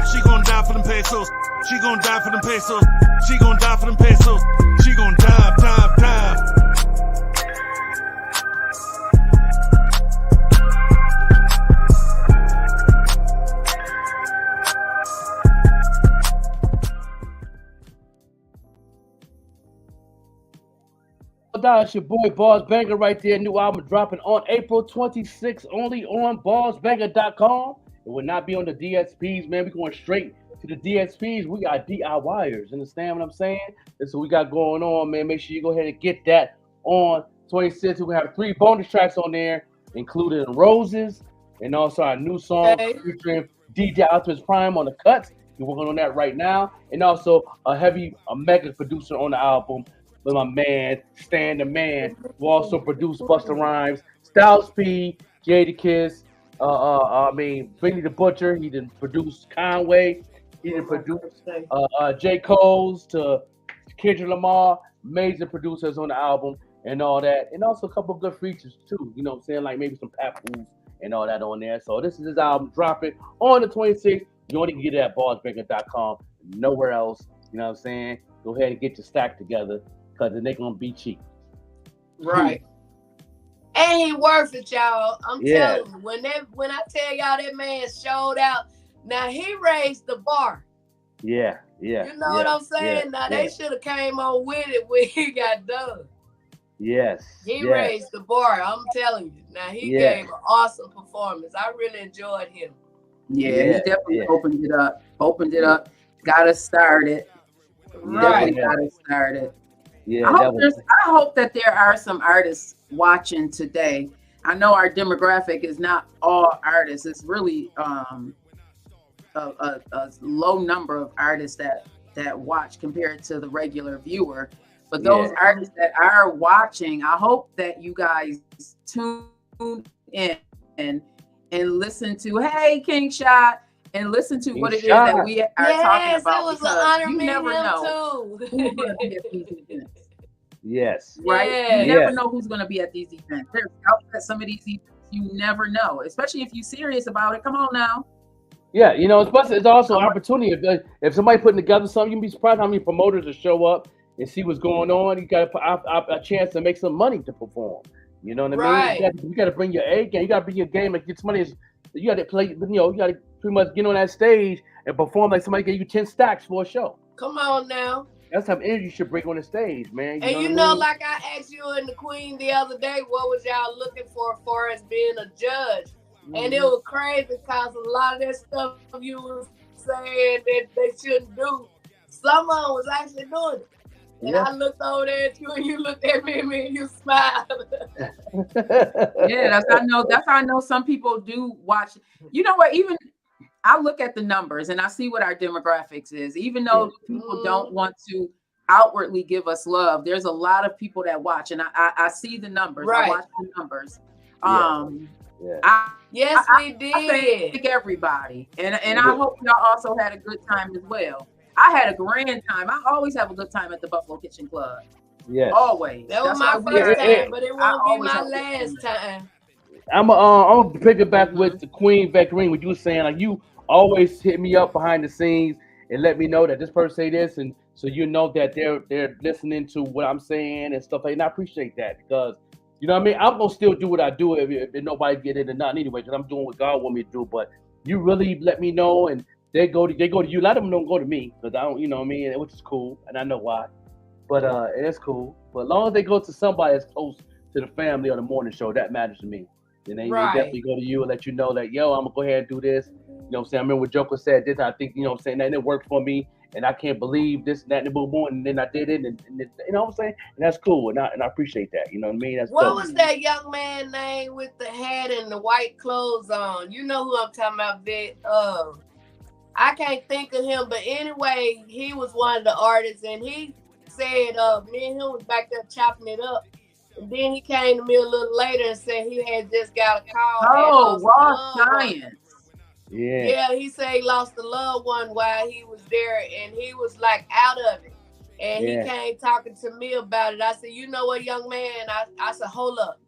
She gon' die for them pesos. She gon' die for them pesos. She gon' die for them pesos. She gon' dive. It's your boy Boss Banger right there. New album dropping on April 26th, only on bossbanger.com. It will not be on the DSPs, man. We're going straight to the DSPs. We got DIYers. Understand what I'm saying? That's what we got going on, man. Make sure you go ahead and get that on 26th. We're going to have 3 bonus tracks on there, including Roses, and also our new song featuring DJ Optimus Prime on the cuts. We're working on that right now. And also a mega producer on the album, with my man, Stan the Man, who also produced Busta Rhymes, Styles P, Jadakiss, Benny the Butcher. He didn't produce Conway. He didn't produce J. Cole's to Kendrick Lamar. Major producers on the album and all that. And also a couple of good features too. You know what I'm saying? Like maybe some Papoose and all that on there. So this is his album dropping on the 26th. You only can get it at bossbanger.com. Nowhere else. You know what I'm saying? Go ahead and get your stack together, because then they're going to be cheap. Right. And he worth it, y'all. I'm telling you. When I tell y'all that man showed out, now he raised the bar. Yeah. You know what I'm saying? They should have came on with it when he got done. Yes. He raised the bar. I'm telling you. Now he gave an awesome performance. I really enjoyed him. Yeah, he definitely opened it up. Got us started. Right. Definitely got us started. Yeah, I hope that there are some artists watching today. I know our demographic is not all artists. It's really a low number of artists that watch compared to the regular viewer. But those artists that are watching, I hope that you guys tune in and listen to Hey King Shot and listen to what it is that we are talking about. It was an honor you meeting never him know too. who's going to be at these events. Yes. Right? Yeah. You never know who's going to be at these events. There's at some of these events, you never know, especially if you're serious about it. Come on now. Yeah, you know, it's also an opportunity. If somebody putting together something, you can be surprised how many promoters will show up and see what's going on. You got a chance to make some money to perform. You know what I mean? You got to bring your A game. You got to bring your game and get some money. You got to play. You know, you got to pretty much get on that stage and perform like somebody gave you 10 stacks for a show. Come on now. That's how energy you should bring on the stage, man. And you know, like I asked you and the Queen the other day, what was y'all looking for far as being a judge? And it was crazy because a lot of that stuff you was saying that they shouldn't do, someone was actually doing it. And I looked over there at you and you looked at me and you smiled. Yeah, that's how I know some people do watch. You know what, even I look at the numbers and I see what our demographics is. Even though people don't want to outwardly give us love, there's a lot of people that watch, and I see the numbers. Right. I watch the numbers. We did. I thank everybody, and I hope y'all also had a good time as well. I had a grand time. I always have a good time at the Buffalo Kitchen Club. Yes, always. That was my first time, but it won't be my last time. I'm gonna pick it back with the Queen Vette Green. What you were saying, like you always hit me up behind the scenes and let me know that this person say this, and so you know that they're listening to what I'm saying and stuff like that. And I appreciate that because you know what I mean. I'm gonna still do what I do if nobody get it or not anyway, because I'm doing what God want me to do. But you really let me know, and they go to you. A lot of them don't go to me because I don't, you know what I mean, which is cool, and I know why. But it's cool. But as long as they go to somebody that's close to the family or the morning show, that matters to me. And then they definitely go to you and let you know that, yo, I'm gonna go ahead and do this. You know what I'm saying? I remember when Joker said this, I think, you know what I'm saying, that it worked for me, and I can't believe this, and that, and boom, boom, and then I did it, and you know what I'm saying? And that's cool, and I appreciate that, you know what I mean? That's what dope. was that young man name with the hat and the white clothes on? You know who I'm talking about, Vic. I can't think of him, but anyway, he was one of the artists, and he said, me and him was back there chopping it up. And then he came to me a little later and said he had just got a call. Oh, Raw Science. Yeah, he said he lost a loved one while he was there, and he was like out of it. And he came talking to me about it. I said, you know what, young man? I said, hold up.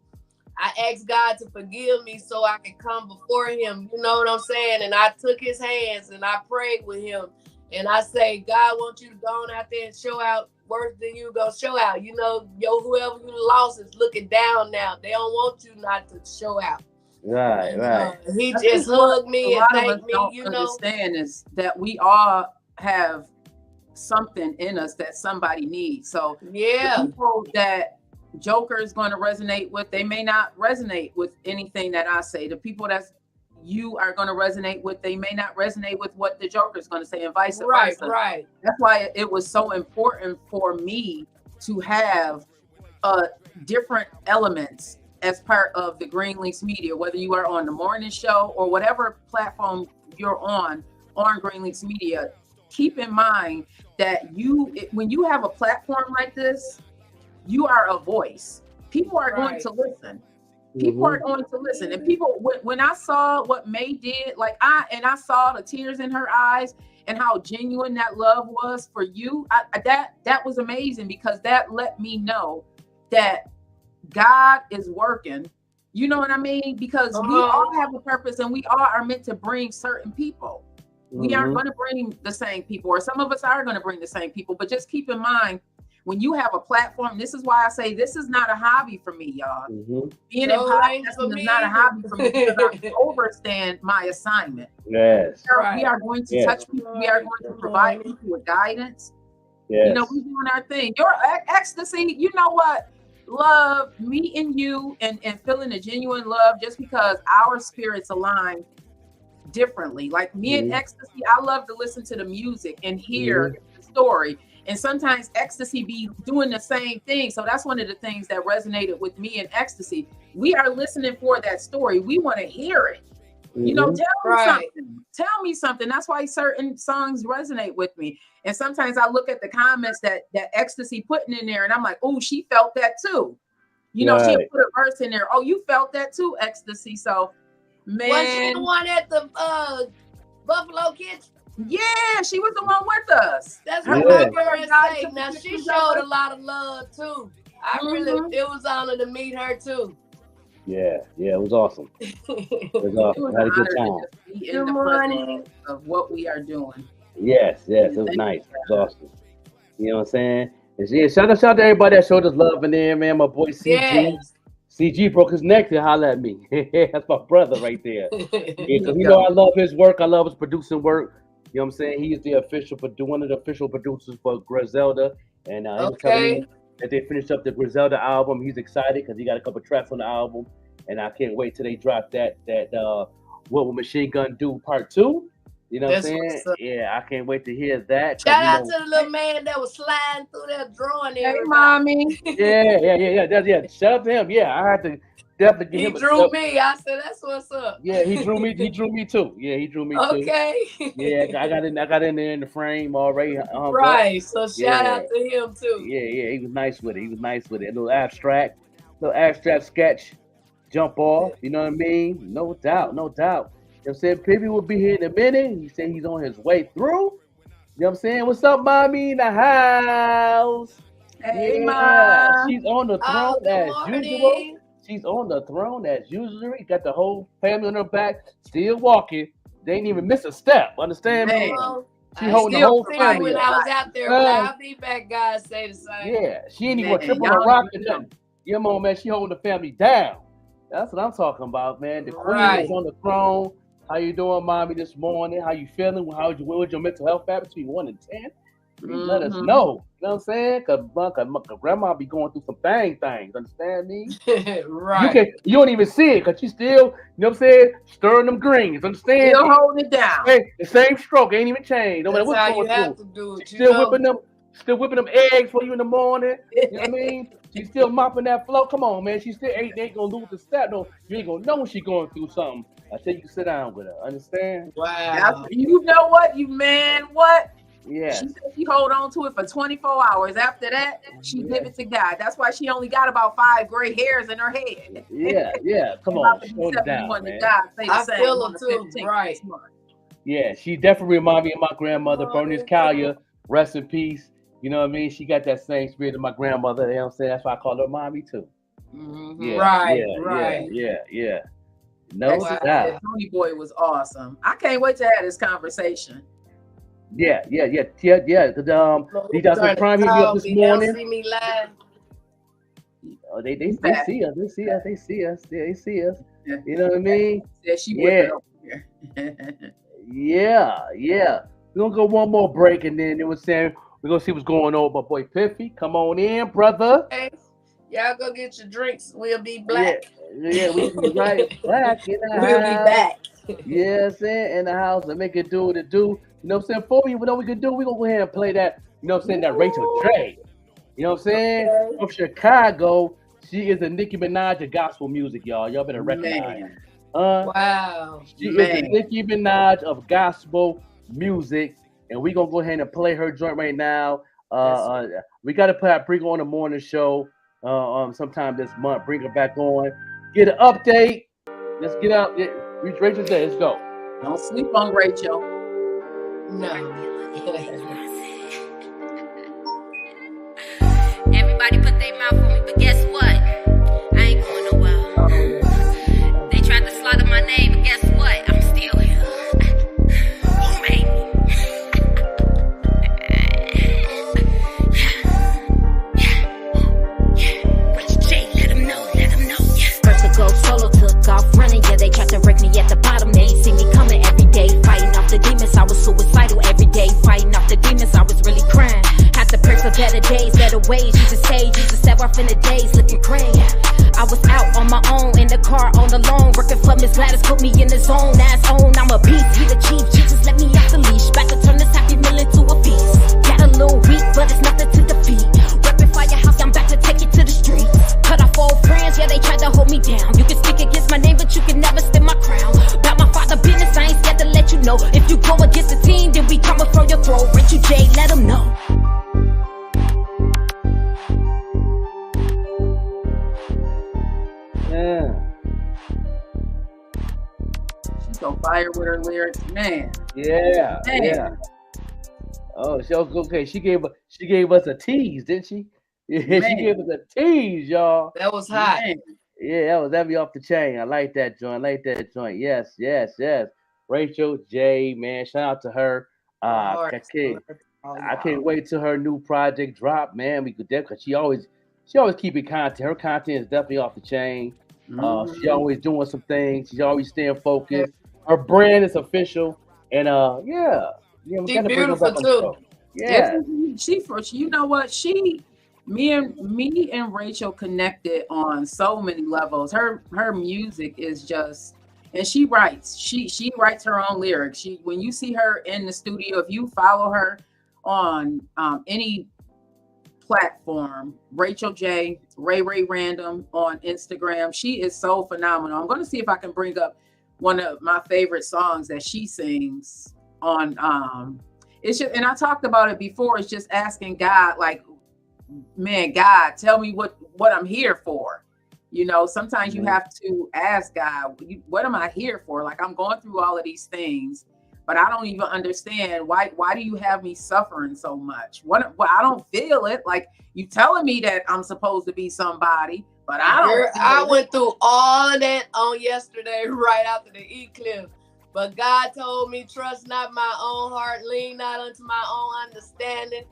I asked God to forgive me so I could come before him. You know what I'm saying? And I took his hands and I prayed with him. And I say, God wants you to go on out there and show out worse than you gonna show out. You know, whoever you lost is looking down now. They don't want you not to show out. Right. He just hugged me and thanked me. You know, understand is that we all have something in us that somebody needs. So the people that Joker is going to resonate with, they may not resonate with anything that I say. The people that you are going to resonate with, they may not resonate with what the Joker is going to say, and vice versa. Right. That's why it was so important for me to have different elements as part of the Green Lynx Media, whether you are on the morning show or whatever platform you're on Green Lynx Media. Keep in mind that when you have a platform like this, you are a voice. People are going to listen. People are going to listen. And people, when I saw what May did, I saw the tears in her eyes and how genuine that love was for you, that was amazing, because that let me know that God is working. You know what I mean? Because we all have a purpose, and we all are meant to bring certain people. We aren't going to bring the same people, or some of us are going to bring the same people, but just keep in mind, when you have a platform, this is why I say this is not a hobby for me, y'all. Being in podcasting is not a hobby for me, because I understand my assignment. Yes. We are going to touch people. We are going to provide people with guidance. Yes. You know, we're doing our thing. Your ecstasy, you know what? Love, meeting you and feeling a genuine love just because our spirits align differently. Like me and Ecstasy, I love to listen to the music and hear the story. And sometimes Ecstasy be doing the same thing. So that's one of the things that resonated with me and Ecstasy. We are listening for that story. We want to hear it. You know, tell me something. That's why certain songs resonate with me. And sometimes I look at the comments that Ecstasy putting in there, and I'm like, oh, she felt that too. You know, she put a verse in there. Oh, you felt that too, Ecstasy. So, man. Was she the one at the Buffalo Kitchen? Yeah, she was the one with us. That's what my girl say. Now, she showed a lot of love too. It was an honor to meet her too. Yeah, it was awesome. It was awesome. I had a good time. Good morning. Of what we are doing. Yes, it was nice. It was awesome. You know what I'm saying? And shout out to everybody that showed us love in there, man. My boy CG. Yes. CG broke his neck to holler at me. That's my brother right there. So you know I love his work. I love his producing work. You know what I'm saying? He's the one of the official producers for Griselda, and he was telling Okay. me that they finished up the Griselda album. He's excited because he got a couple tracks on the album, and I can't wait till they drop that What Will Machine Gun Do Part 2. You know what I'm That's saying? what's up. Yeah, I can't wait to hear that. Shout out to the little man that was sliding through that drawing. Hey, mommy. Yeah. Shout out to him. Yeah, I had to definitely give He him a drew me. I said, that's what's up. Yeah, he drew me. He drew me too. Yeah, he drew me too. Okay. Yeah, I got in there in the frame already. Right. So shout out to him too. Yeah. He was nice with it. A little abstract sketch, jump off. You know what I mean? No doubt. You know what I'm saying? Pippy will be here in a minute. He said he's on his way through. You know what I'm saying? What's up, mommy in the house? Hey, yeah, Mom. She's on the throne as usual. She's on the throne as usual. Got the whole family on her back, still walking. They ain't even miss a step. Understand me? She holding the whole family. When I was out there, but I'll be back. God say the same. Yeah, she ain't even tripping on a rock or nothing. Yeah, mom, man, she holding the family down. That's what I'm talking about, man. The queen is on the throne. How you doing, mommy, this morning? How you feeling? What was your mental health at between 1 and 10? Please let us know. You know what I'm saying? Because grandma be going through some things. Understand me? Right. You don't even see it because she still, you know what I'm saying, stirring them greens. Understand? Still holding it down. The same stroke ain't even changed. No matter what's going through. Still whipping them eggs for you in the morning. You know what I mean? She's still mopping that floor. Come on, man. She still ain't gonna lose the step. No, you ain't gonna know when she going through something. I tell you to sit down with her. Understand? Wow. You know what, what? Yeah. She said she hold on to it for 24 hours. After that, she give it to God. That's why she only got about 5 gray hairs in her head. Yeah. Come on. Hold it down, man. I feel it too. Right. Yeah, she definitely remind me of my grandmother, Bernice Collier. Rest in peace. You know what I mean? She got that same spirit of my grandmother. You know what I'm saying? That's why I call her mommy too. Mm-hmm. Yeah. No doubt. Tony Boy was awesome. I can't wait to have this conversation. Yeah. These got some prime hit me up this morning. See me live. Oh, they see us. They see us. You know what I mean? Yeah, she over here. Yeah. We're gonna go one more break and then it was saying we're gonna see what's going on with my boy Piffy. Come on in, brother. Hey, y'all go get your drinks. We'll be black. Yeah, we'll be right back in the house. We'll be back. Yeah, in the house and make it do what it do. You know what I'm saying? For you, what we can do, we're gonna go ahead and play that, you know what I'm saying, that Rachel J. You know what I'm saying? From Chicago. She is a Nicki Minaj of gospel music, y'all. Y'all better recognize. Wow. She is the Nicki Minaj of gospel music. And we're gonna go ahead and play her joint right now. We gotta bring her on the morning show sometime this month. Bring her back on. Get an update. Let's get up. Reach Rachel J. Let's go. Don't sleep on Rachel. No. Everybody put their mouth on me, but guess what? I ain't going nowhere. They tried to slaughter my name, but guess what? I'm still here. Who made me? Rich J, let them know. First to go solo, took off running. Yeah, they tried to wreck me at the bottom. They ain't see me coming every day. Fighting off the demons, I was suicidal every day. Fighting off the demons, I was really crying. Had to pray for better days, better ways. Used to say, used to step off in the days, looking crazy. I was out on my own, in the car, on the loan. Working for Miss Gladys, put me in the zone. Ass on, I'm a beast, he the chief. Jesus let me off the leash. About to turn this happy meal into a feast. Got a little weak, but it's nothing to defeat. Reppin' Firehouse, I'm back to take it to the street. Cut off old friends, yeah, they tried to hold me down. You can speak against my name, but you can never steal my crown. About my father business, I ain't scared to let you know. If you go against the team, then we coming from your throat. Rachel J, let them know. Yeah. She's on fire with her lyrics, man. Yeah. Oh, okay. She gave us a tease, didn't she? Yeah, she gave us a tease, y'all. That was hot. Man. Yeah, that was off the chain. I like that joint. Yes. Rachel J, man, shout out to her. I can't wait till her new project drop, man. We could because she always keeping content. Her content is definitely off the chain. She always doing some things. She's always staying focused. Her brand is official, and Yeah, we She gotta bring her beautiful back on the too. show. Yeah. You know what? Me and Rachel connected on so many levels. Her music is just, and she writes. She writes her own lyrics. When you see her in the studio, if you follow her on any platform, Rachel J, Ray Random on Instagram, she is so phenomenal. I'm going to see if I can bring up one of my favorite songs that she sings on. It's just, and I talked about it before. It's just asking God, like, man, God, tell me what I'm here for. You know, sometimes you have to ask God, what am I here for? Like, I'm going through all of these things, but I don't even understand why do you have me suffering so much? Well, I don't feel it. Like, you telling me that I'm supposed to be somebody, but I don't. I went through all of that on yesterday, right after the eclipse. But God told me, trust not my own heart, lean not unto my own understanding.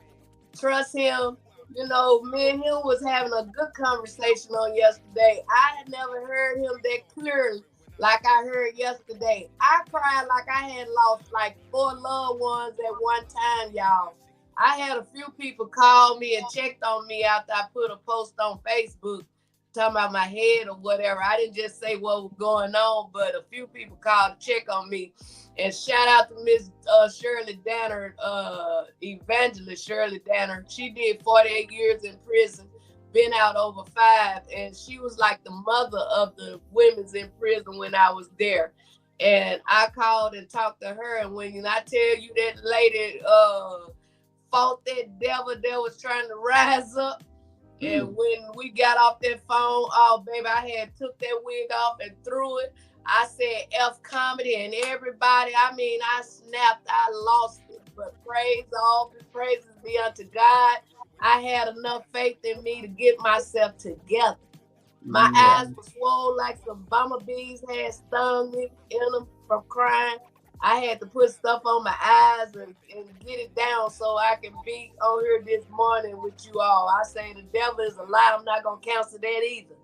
Trust him. You know, me and him was having a good conversation on yesterday. I had never heard him that clearly like I heard yesterday. I cried like I had lost like 4 loved ones at one time, y'all. I had a few people call me and checked on me after I put a post on Facebook talking about my head or whatever. I didn't just say what was going on, but a few people called to check on me. And shout out to Miss Shirley Danner, evangelist Shirley Danner. She did 48 years in prison, been out over 5, and she was like the mother of the women's in prison when I was there. And I called and talked to her, and when I tell you that lady fought that devil that was trying to rise up, and when we got off that phone, oh baby, I had took that wig off and threw it. I said F comedy and everybody. I mean, I snapped, I lost it. But praises be unto God. I had enough faith in me to get myself together. My eyes were swollen like some bumblebees had stung me in them from crying. I had to put stuff on my eyes and get it down so I can be on here this morning with you all. I say the devil is a lie. I'm not going to cancel that either.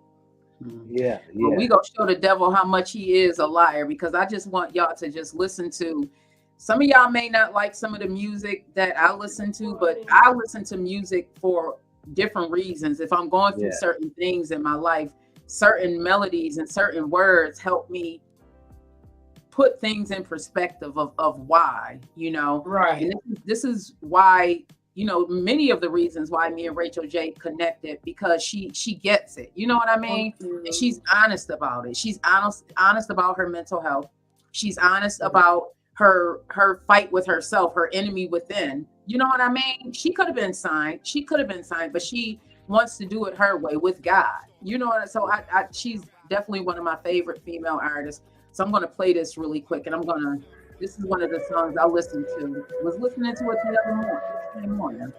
Yeah. Well, we gonna show the devil how much he is a liar, because I just want y'all to just listen to. Some of y'all may not like some of the music that I listen to, but I listen to music for different reasons. If I'm going through certain things in my life, certain melodies and certain words help me put things in perspective of why, you know. Right. And this is why, you know, many of the reasons why me and Rachel J connected, because she gets it. You know what I mean? And she's honest about it. She's honest about her mental health. She's honest about her fight with herself, her enemy within. You know what I mean? She could have been signed. But she wants to do it her way with God. You know what? So she's definitely one of my favorite female artists. So I'm going to play this really quick, and this is one of the songs I listened to. I was listening to it the other morning.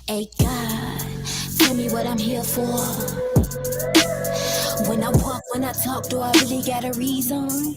Hey God, tell me what I'm here for. When I walk, when I talk, do I really got a reason?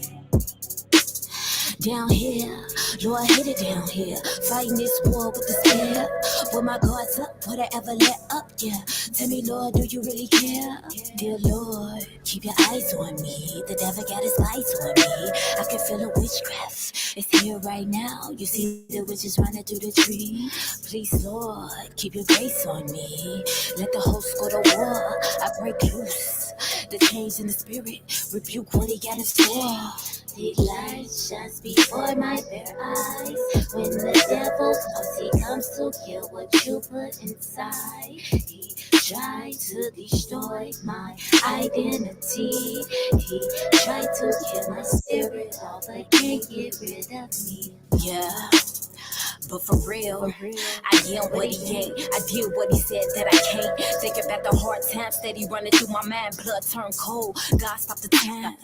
Down here, Lord, hit it down here. Fighting this war with the spear. With my guards up, would I ever let up? Yeah. Tell me, Lord, do you really care? Dear Lord, keep your eyes on me. The devil got his lights on me. I can feel a witchcraft. It's here right now. You see the witches running through the tree. Please, Lord, keep your grace on me. Let the host go to war. I break loose the chains in the spirit. Rebuke what he got in store. The light shines before my bare eyes. When the devil comes, he comes to kill what you put inside. He tried to destroy my identity. He tried to kill my spirit, all but can't get rid of me. Yeah. but for real, I am what he ain't. I did what he said that I can't. Thinking about the hard times steady running through my mind. Blood turned cold. God, stop the time.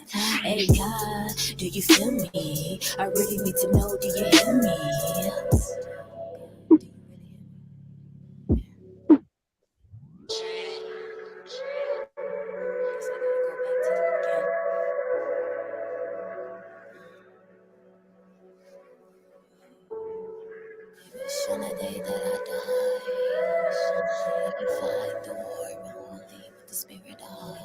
Hey God, do you feel me? I really need to know, do you hear me? On the day that I die, fight the war, but only with the spirit of.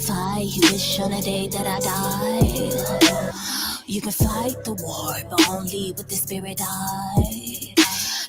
Fight, you wish on the day that I die. You can fight the war, but only with the spirit I.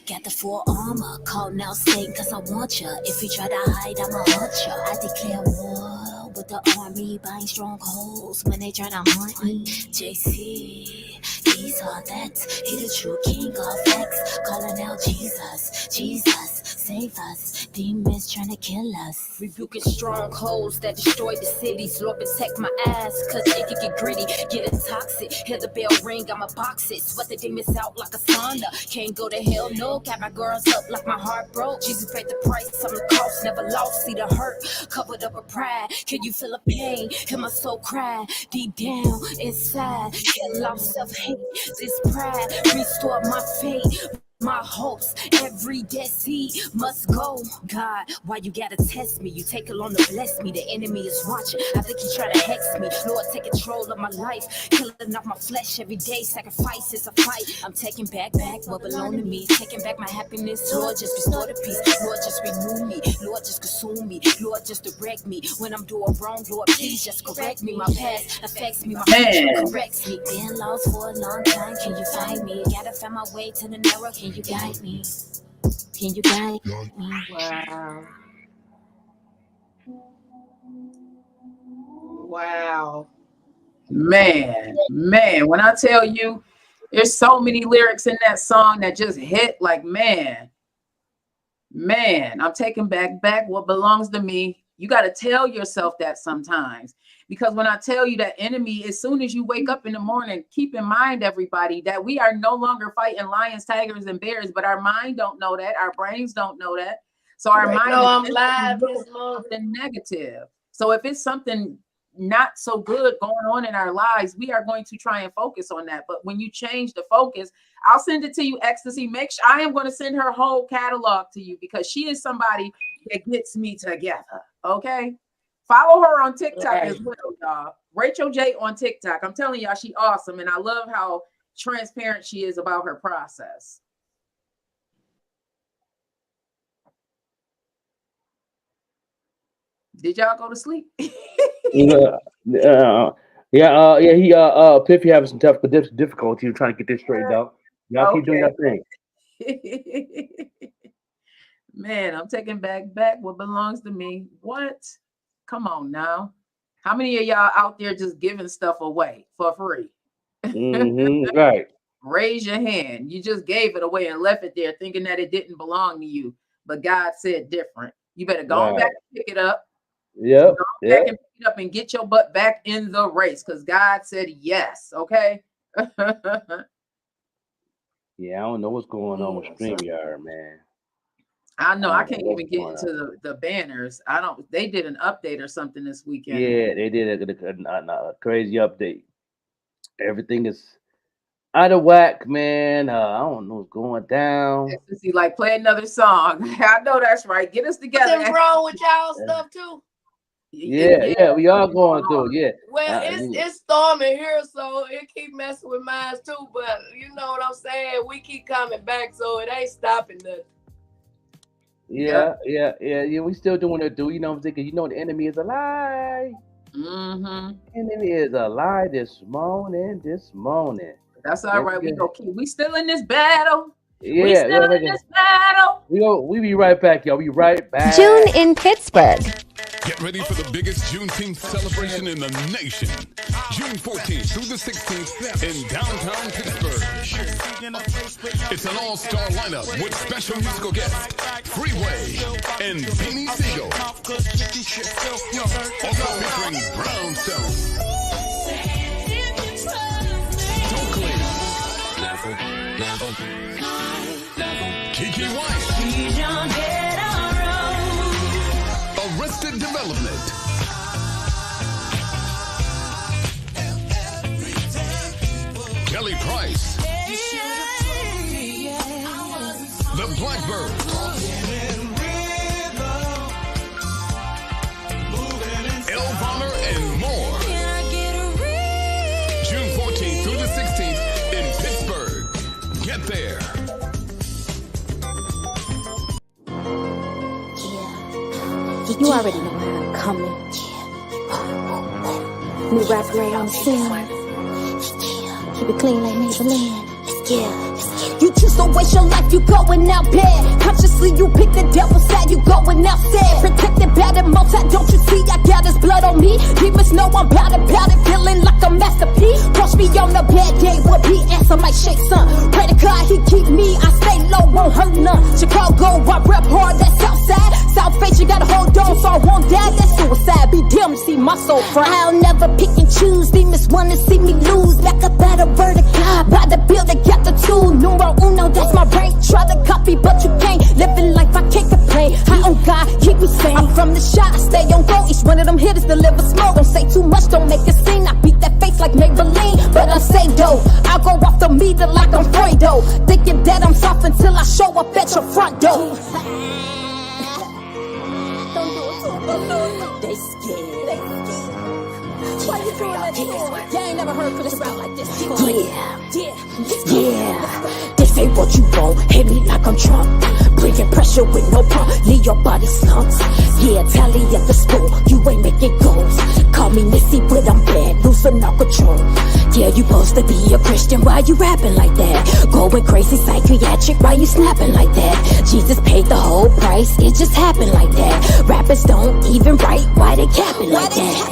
Got the full armor, call now Satan, cause I want ya. If you try to hide, I'ma hunt ya. I declare war with the army, buying strongholds when they try to hunt me. JC, he's all that. He the true king of X, calling out Jesus, Jesus, save us. Demons trying to kill us. Rebuking strongholds that destroy the cities. Lord, protect my ass, cause it can get gritty, getting toxic. Hear the bell ring, I'ma box it. Sweat the demons out like a sauna. Can't go to hell, no. Got my girls up like my heart broke. Jesus paid the price, I'm the cost, never lost. See the hurt, covered up with pride. Can you feel the pain? Hear my soul cry. Deep down inside, get lost self-hate. This pride, restore my faith. My hopes, every dead seed must go. God, why you gotta test me? You take it long to bless me. The enemy is watching. I think he try to hex me. Lord, take control of my life. Killing off my flesh every day. Sacrifice is a fight. I'm taking back what belong to me. Taking back my happiness. Lord, just restore the peace. Lord, just renew me. Lord, just consume me. Lord, just direct me. When I'm doing wrong, Lord, please just correct me. My past affects me. My future corrects me. Been lost for a long time. Can you find me? Gotta find my way to the narrow. Can you guide me? Can you guide me? Wow. Wow. Man, when I tell you, there's so many lyrics in that song that just hit like, man, I'm taking back what belongs to me. You got to tell yourself that sometimes. Because when I tell you that enemy, as soon as you wake up in the morning, keep in mind, everybody, that we are no longer fighting lions, tigers, and bears, but our mind don't know that. Our brains don't know that. So our mind is something negative. So if it's something not so good going on in our lives, we are going to try and focus on that. But when you change the focus, I'll send it to you, Ecstasy. Make sure I am going to send her whole catalog to you because she is somebody that gets me together. Okay. Follow her on TikTok as well, y'all. Rachel J on TikTok. I'm telling y'all, she awesome. And I love how transparent she is about her process. Did y'all go to sleep? He Piffy having some difficulty trying to get this straightened out. Y'all keep doing that thing. Man, I'm taking back what belongs to me. What? Come on now. How many of y'all out there just giving stuff away for free? Right. Raise your hand. You just gave it away and left it there thinking that it didn't belong to you. But God said different. You better go back and pick it up. Yep. Go back and pick it up and get your butt back in the race because God said yes. Okay. Yeah, I don't know what's going on with StreamYard, man. I know I can't even get into the banners. They did an update or something this weekend. Yeah, they did a crazy update. Everything is out of whack, man. I don't know what's going down. See, like play another song. I know that's right. Get us together. What's wrong with y'all stuff too? Yeah, we are going through. Yeah. Well, it's storming here, so it keep messing with mine too. But you know what I'm saying? We keep coming back, so it ain't stopping nothing. Yeah. We still doing it, you know what I'm saying? You know the enemy is a lie. Enemy is a lie this morning. That's all right. We still in this battle. Yeah, we still in this battle. We be right back, y'all. We right back. June in Pittsburgh. Get ready for the biggest Juneteenth celebration in the nation. June 14th through the 16th in downtown Pittsburgh. It's an all-star lineup with special musical guests, Freeway and Beanie Siegel. Also featuring Brownstone, Arrested Development. Kelly Price. The Blackbirds. Elvonner and more. June 14th through the 16th in Pittsburgh. Get there. You already know how I'm coming. New rapper right on the scene. Keep it clean like Maybelline. You choose to waste your life, you going out bad. Consciously you pick the devil's side, you going out sad. Protected bad and multi, don't you see I got his blood on me? Demons know I'm bout it, feeling like a masterpiece. Cross me on a bad day, will be answer might shake some. Pray to God he keep me, I stay low, won't hurt none. Chicago, I rep hard, that's Southside. South face, you gotta hold on, so I won't die, that's suicide. Be dim, see my soul friend. I'll never pick and choose, demons wanna see me lose. Back up at a word of God, by the building, got the tool. Numero uno, that's my brain. Try to copy, but you can't. Living life, I can't complain. High on God, keep me sane. I'm from the shot, stay on go. Each one of them hitters deliver smoke. Don't say too much, don't make a scene. I beat that face like Maybelline, but I say though, I'll go off the meter like I'm Fredo. Thinking that I'm soft until I show up at your front door. They scared. Why you doing that to me? Yeah, I ain't never heard Chris rap like this. Yeah. They say what you want, hit me like I'm Trump. Bringing pressure with no pump, leave your body slumps. Yeah, tally at the school, you ain't making goals. Call me Missy, but I'm bad, losing all control. Yeah, you supposed to be a Christian, why you rapping like that? Going crazy psychiatric, why you snapping like that? Jesus paid the whole price, it just happened like that. Rappers don't even write, why they capping like that?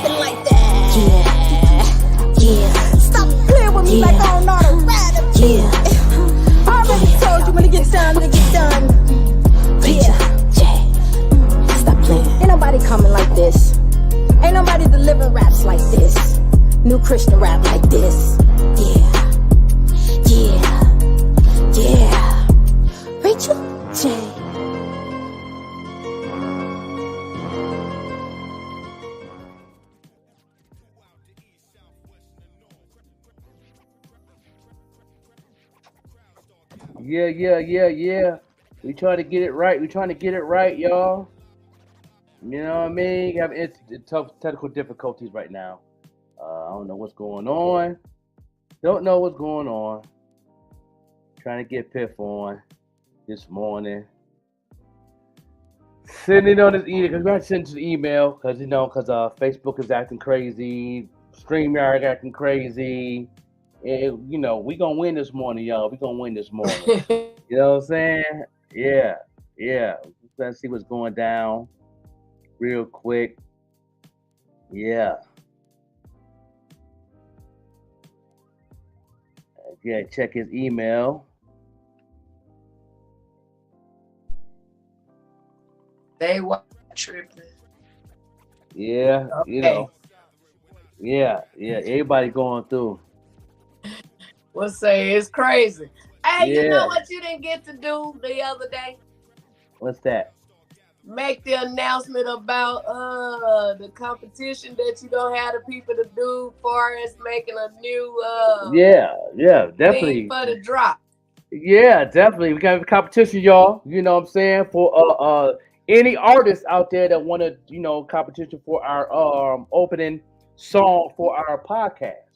Yeah. Stop playing with me like I don't know how to rap. Yeah. I already told you when it gets done, it gets done. Yeah. Stop playing. Ain't nobody coming like this. Ain't nobody delivering raps like this. New Christian rap like this. Yeah. Rachel J. Yeah. We trying to get it right. Y'all. You know what I mean? Having tough technical difficulties right now. I don't know what's going on. Trying to get Piff on this morning. Sending on his email, because we have to send to the email, because Facebook is acting crazy, StreamYard acting crazy. And, we gonna win this morning, y'all. We gonna win this morning. You know what I'm saying? Yeah. Let's see what's going down real quick. Yeah. Yeah, check his email. They were tripping. Yeah, okay. Yeah. Everybody going through. We'll say it's crazy. Hey, You know what you didn't get to do the other day? What's that? Make the announcement about the competition that you don't have the people to do far as making a new yeah, definitely for the drop. Yeah, definitely. We got a competition, y'all. You know what I'm saying? For any artists out there that want to, competition for our opening song for our podcast.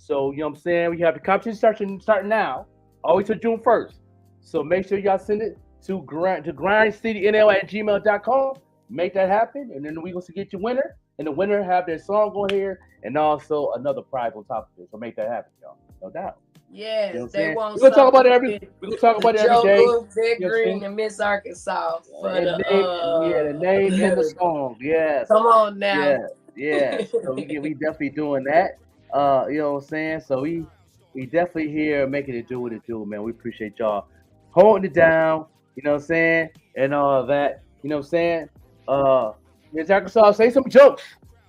So, you know what I'm saying? We have the competition starting now, always till June 1st. So make sure y'all send it to grindcitynl@gmail.com. Make that happen, and then we're going to get your winner. And the winner have their song on here, and also another prize on top of it. So make that happen, y'all. No doubt. Yes, you know they won't. We're gonna talk about it every day. Vettegreen and Miss Arkansas for the name and the song. Yes. Come on now. Yeah. So we definitely doing that. You know what I'm saying? So we definitely here making it do what it do, man. We appreciate y'all holding it down. You know what I'm saying? And all that. You know what I'm saying? Miss Arkansas, say some jokes.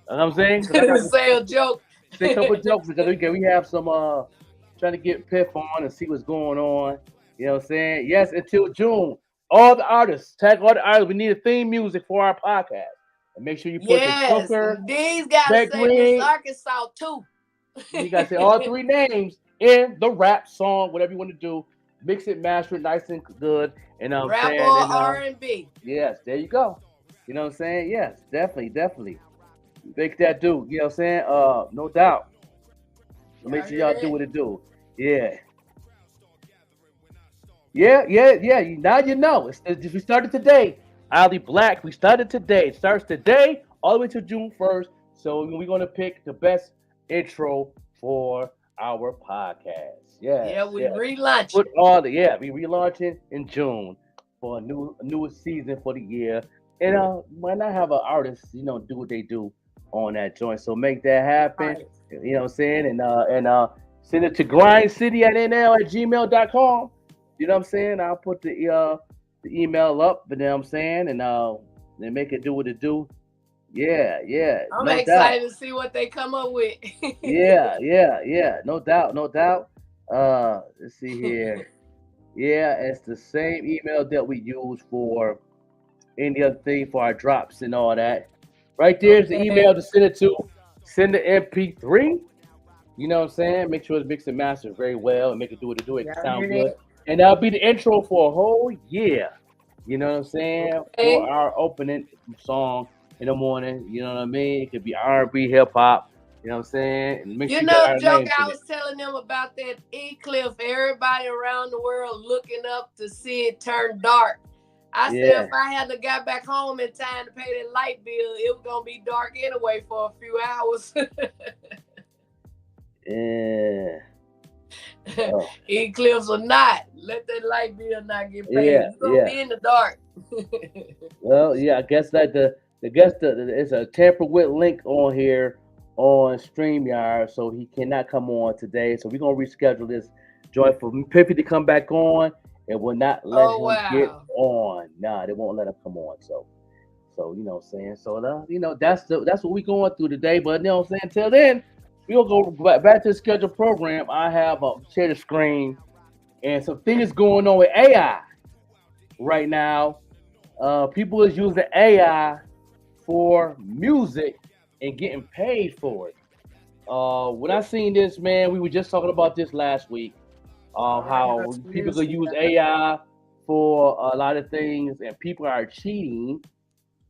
You know what I'm saying? Say a joke. Say a couple of jokes because we have some trying to get Piff on and see what's going on. You know what I'm saying? Yes, until June. All the artists, tag all the artists. We need a theme music for our podcast. And make sure you put yes, the Joker. These gotta Vette say Miss Arkansas too. You gotta say all 3 names in the rap song, whatever you want to do. Mix it, master it, nice and good. And rap or R&B. Yes, there you go. You know what I'm saying? Yes, definitely. Make that do. You know what I'm saying? No doubt. Make sure y'all do what it do. Yeah. Now you know. We started today. Ali Black, we started today. It starts today all the way to June 1st. So we're going to pick the best intro for our podcast. Yeah, we relaunching. We relaunching in June for a newest season for the year. And why not have an artist, do what they do on that joint. So make that happen. Right. You know what I'm saying? And send it to grindcity@nl@gmail.com. You know what I'm saying? I'll put the email up, you know what I'm saying? And then make it do what it do. Yeah. I'm excited to see what they come up with. Yeah. No doubt. Let's see here. Yeah, it's the same email that we use for any other thing for our drops and all that. Right there's the email to send it to. Send the MP3. You know what I'm saying? Make sure it's mixed and mastered very well and make it do what it do. It sound good. And that'll be the intro for a whole year. You know what I'm saying? For our opening song in the morning. You know what I mean? It could be R&B, hip hop. You know what I'm saying? And make sure Joker, I was telling them about that eclipse. Everybody around the world looking up to see it turn dark. I said if I had to get back home in time to pay that light bill, it was gonna be dark anyway for a few hours. Eclipse or not, let that light bill not get paid. It's gonna be in the dark. Well, I guess that it's a tamper with link on here on StreamYard, so he cannot come on today. So we're gonna reschedule this joint for Piffy to come back on. It will not let him get on. Nah, they won't let him come on. So you know what I'm saying. So that's what we're going through today. But you know what I'm saying. Until then, we'll go back to the scheduled program. I have share the screen and some things going on with AI right now. People is using AI for music and getting paid for it. When I seen this, man, we were just talking about this last week. How people can use AI for a lot of things and people are cheating,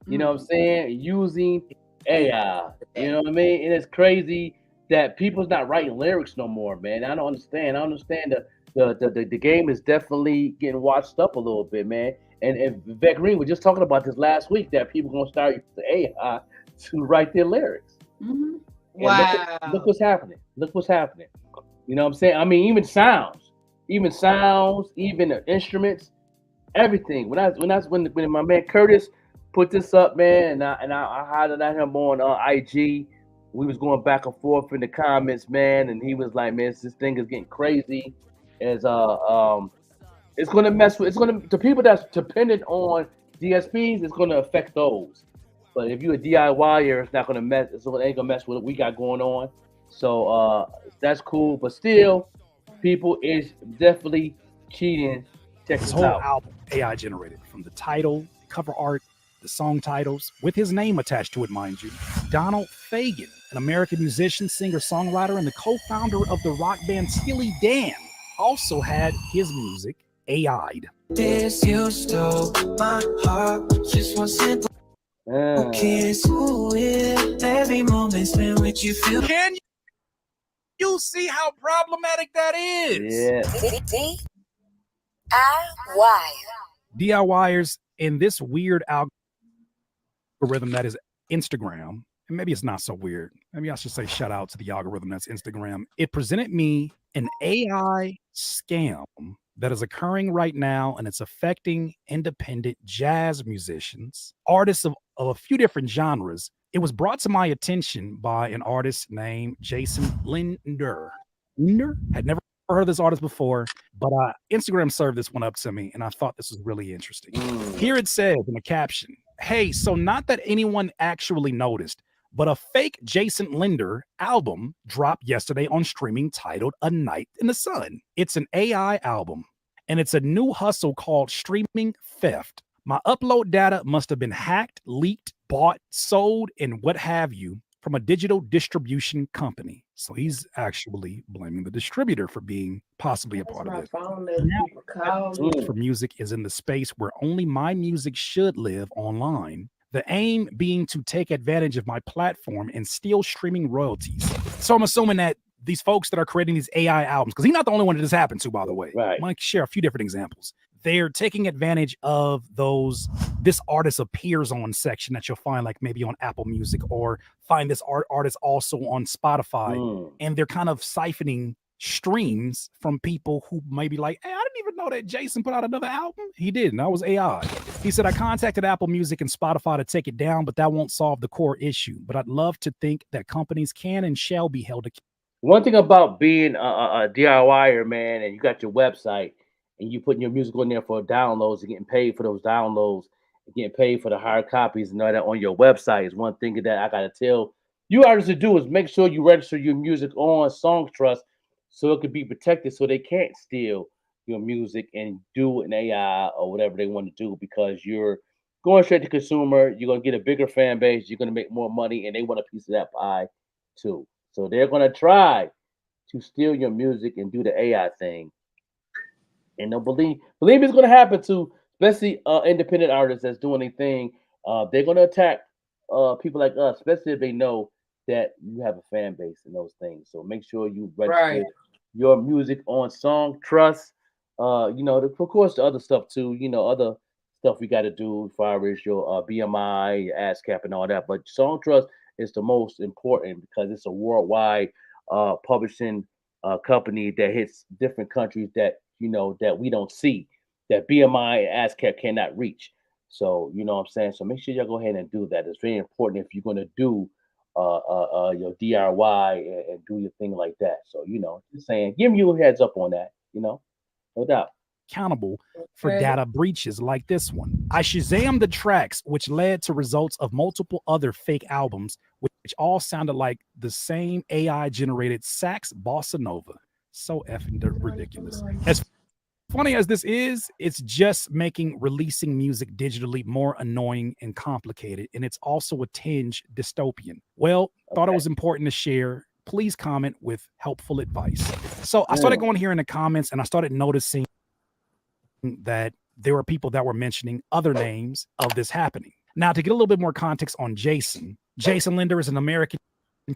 you know what I'm saying, using AI. You know what I mean? And it's crazy that people's not writing lyrics no more, man. I don't understand. The game is definitely getting watched up a little bit, man. And Vette Green was just talking about this last week that people are gonna start using AI to write their lyrics. Mm-hmm. Wow. Look what's happening. You know what I'm saying? I mean, even sounds, even the instruments, everything. When my man Curtis put this up, man, and I hollered at him on IG. We was going back and forth in the comments, man, and he was like, "Man, this thing is getting crazy." It's gonna the people that's dependent on DSPs, it's gonna affect those. But if you're a DIYer, it's not gonna mess. It ain't gonna mess with what we got going on. So that's cool, but still, people is definitely cheating. Check this whole album AI generated from the title, cover art, the song titles, with his name attached to it, mind you. Donald Fagen, an American musician, singer, songwriter, and the co-founder of the rock band Steely Dan, also had his music AI'd. This you stole my heart, just one simple kiss. Ooh, yeah. Every moment spent with you feel. Can you see how problematic that is? Yeah. DIYers in this weird algorithm that is Instagram, and maybe it's not so weird. Maybe I should say shout out to the algorithm that's Instagram. It presented me an AI scam that is occurring right now, and it's affecting independent jazz musicians, artists of a few different genres. It was brought to my attention by an artist named Jason Linder. Had never heard of this artist before, but Instagram served this one up to me, and I thought this was really interesting. Here it says in the caption, "Hey, so not that anyone actually noticed, but a fake Jason Linder album dropped yesterday on streaming titled A Night in the Sun. It's an AI album, and it's a new hustle called streaming theft. My upload data must have been hacked, leaked, bought, sold, and what have you from a digital distribution company. So he's actually blaming the distributor for being possibly a part of it. For music is in the space where only my music should live online. The aim being to take advantage of my platform and steal streaming royalties. So I'm assuming that these folks that are creating these AI albums, because he's not the only one that this happened to, by the way. Right. I might share a few different examples. They're taking advantage of this artist appears on section that you'll find like maybe on Apple Music, or find this artist also on Spotify. And they're kind of siphoning streams from people who may be like, hey, I didn't even know that Jason put out another album. He didn't. That was AI. He said, I contacted Apple Music and Spotify to take it down, but that won't solve the core issue. But I'd love to think that companies can and shall be held accountable. One thing about being a DIYer, man, and you got your website and you putting your music on there for downloads and getting paid for those downloads and getting paid for the hard copies and all that on your website is one thing that I got to tell you artists to do is make sure you register your music on Songtrust so it could be protected so they can't steal your music and do an AI or whatever they want to do, because you're going straight to consumer. You're going to get a bigger fan base. You're going to make more money, and they want a piece of that pie too. So they're going to try to steal your music and do the AI thing. And they'll believe it's going to happen to, especially independent artists that's doing a thing. They're going to attack people like us, especially if they know that you have a fan base and those things. So make sure you register your music on Songtrust. Of course, the other stuff too, other stuff we got to do as far as your BMI, your ASCAP and all that. But Songtrust is the most important because it's a worldwide publishing company that hits different countries that that we don't see, that BMI and ASCAP cannot reach. So you know what I'm saying. So make sure y'all go ahead and do that. It's very important if you're going to do your DIY and do your thing like that. So just saying, give you a heads up on that. No doubt. Accountable for data breaches like this one. I Shazammed the tracks, which led to results of multiple other fake albums, which all sounded like the same AI generated sax bossa nova. So effing ridiculous. As funny as this is, it's just making releasing music digitally more annoying and complicated, and it's also a tinge dystopian. Well, thought it was important to share. Please comment with helpful advice. So I started going here in the comments, and I started noticing that there were people that were mentioning other names of this happening. Now, to get a little bit more context on Jason Linder is an American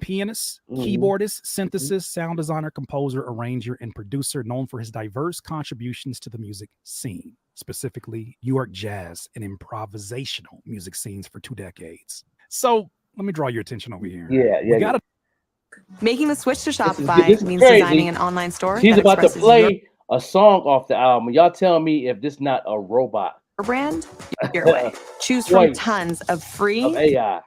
pianist, keyboardist, synthesist, sound designer, composer, arranger, and producer known for his diverse contributions to the music scene, specifically New York jazz and improvisational music scenes for 2 decades. So let me draw your attention over here. Making the switch to Shopify means designing an online store. She's about to play a song off the album. Y'all tell me if this not a robot. Brand your way. Choose from tons of free AI.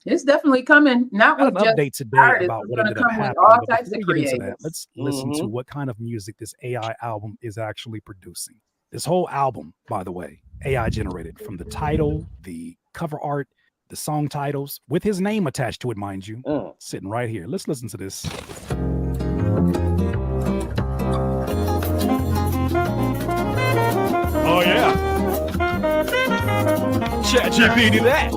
It's definitely coming. Not with an update today artists. about what It's ended gonna up come with happening. all But types before of we get into creators. that, let's listen to what kind of music this AI album is actually producing. This whole album, by the way, AI generated, from the title, the cover art, the song titles, with his name attached to it, mind you, sitting right here. Let's listen to this. Oh yeah, ChatGPT that.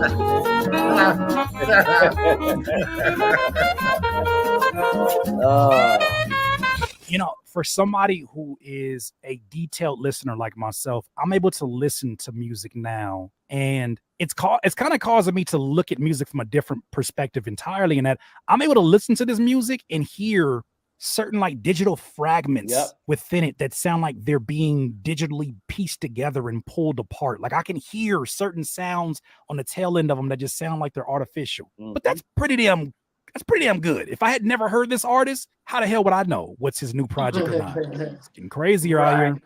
For somebody who is a detailed listener like myself, I'm able to listen to music now, and it's kind of causing me to look at music from a different perspective entirely, in that I'm able to listen to this music and hear certain like digital fragments within it that sound like they're being digitally pieced together and pulled apart. Like I can hear certain sounds on the tail end of them that just sound like they're artificial. But that's pretty damn good. If I had never heard this artist, how the hell would I know what's his new project or not? It's getting crazier out here.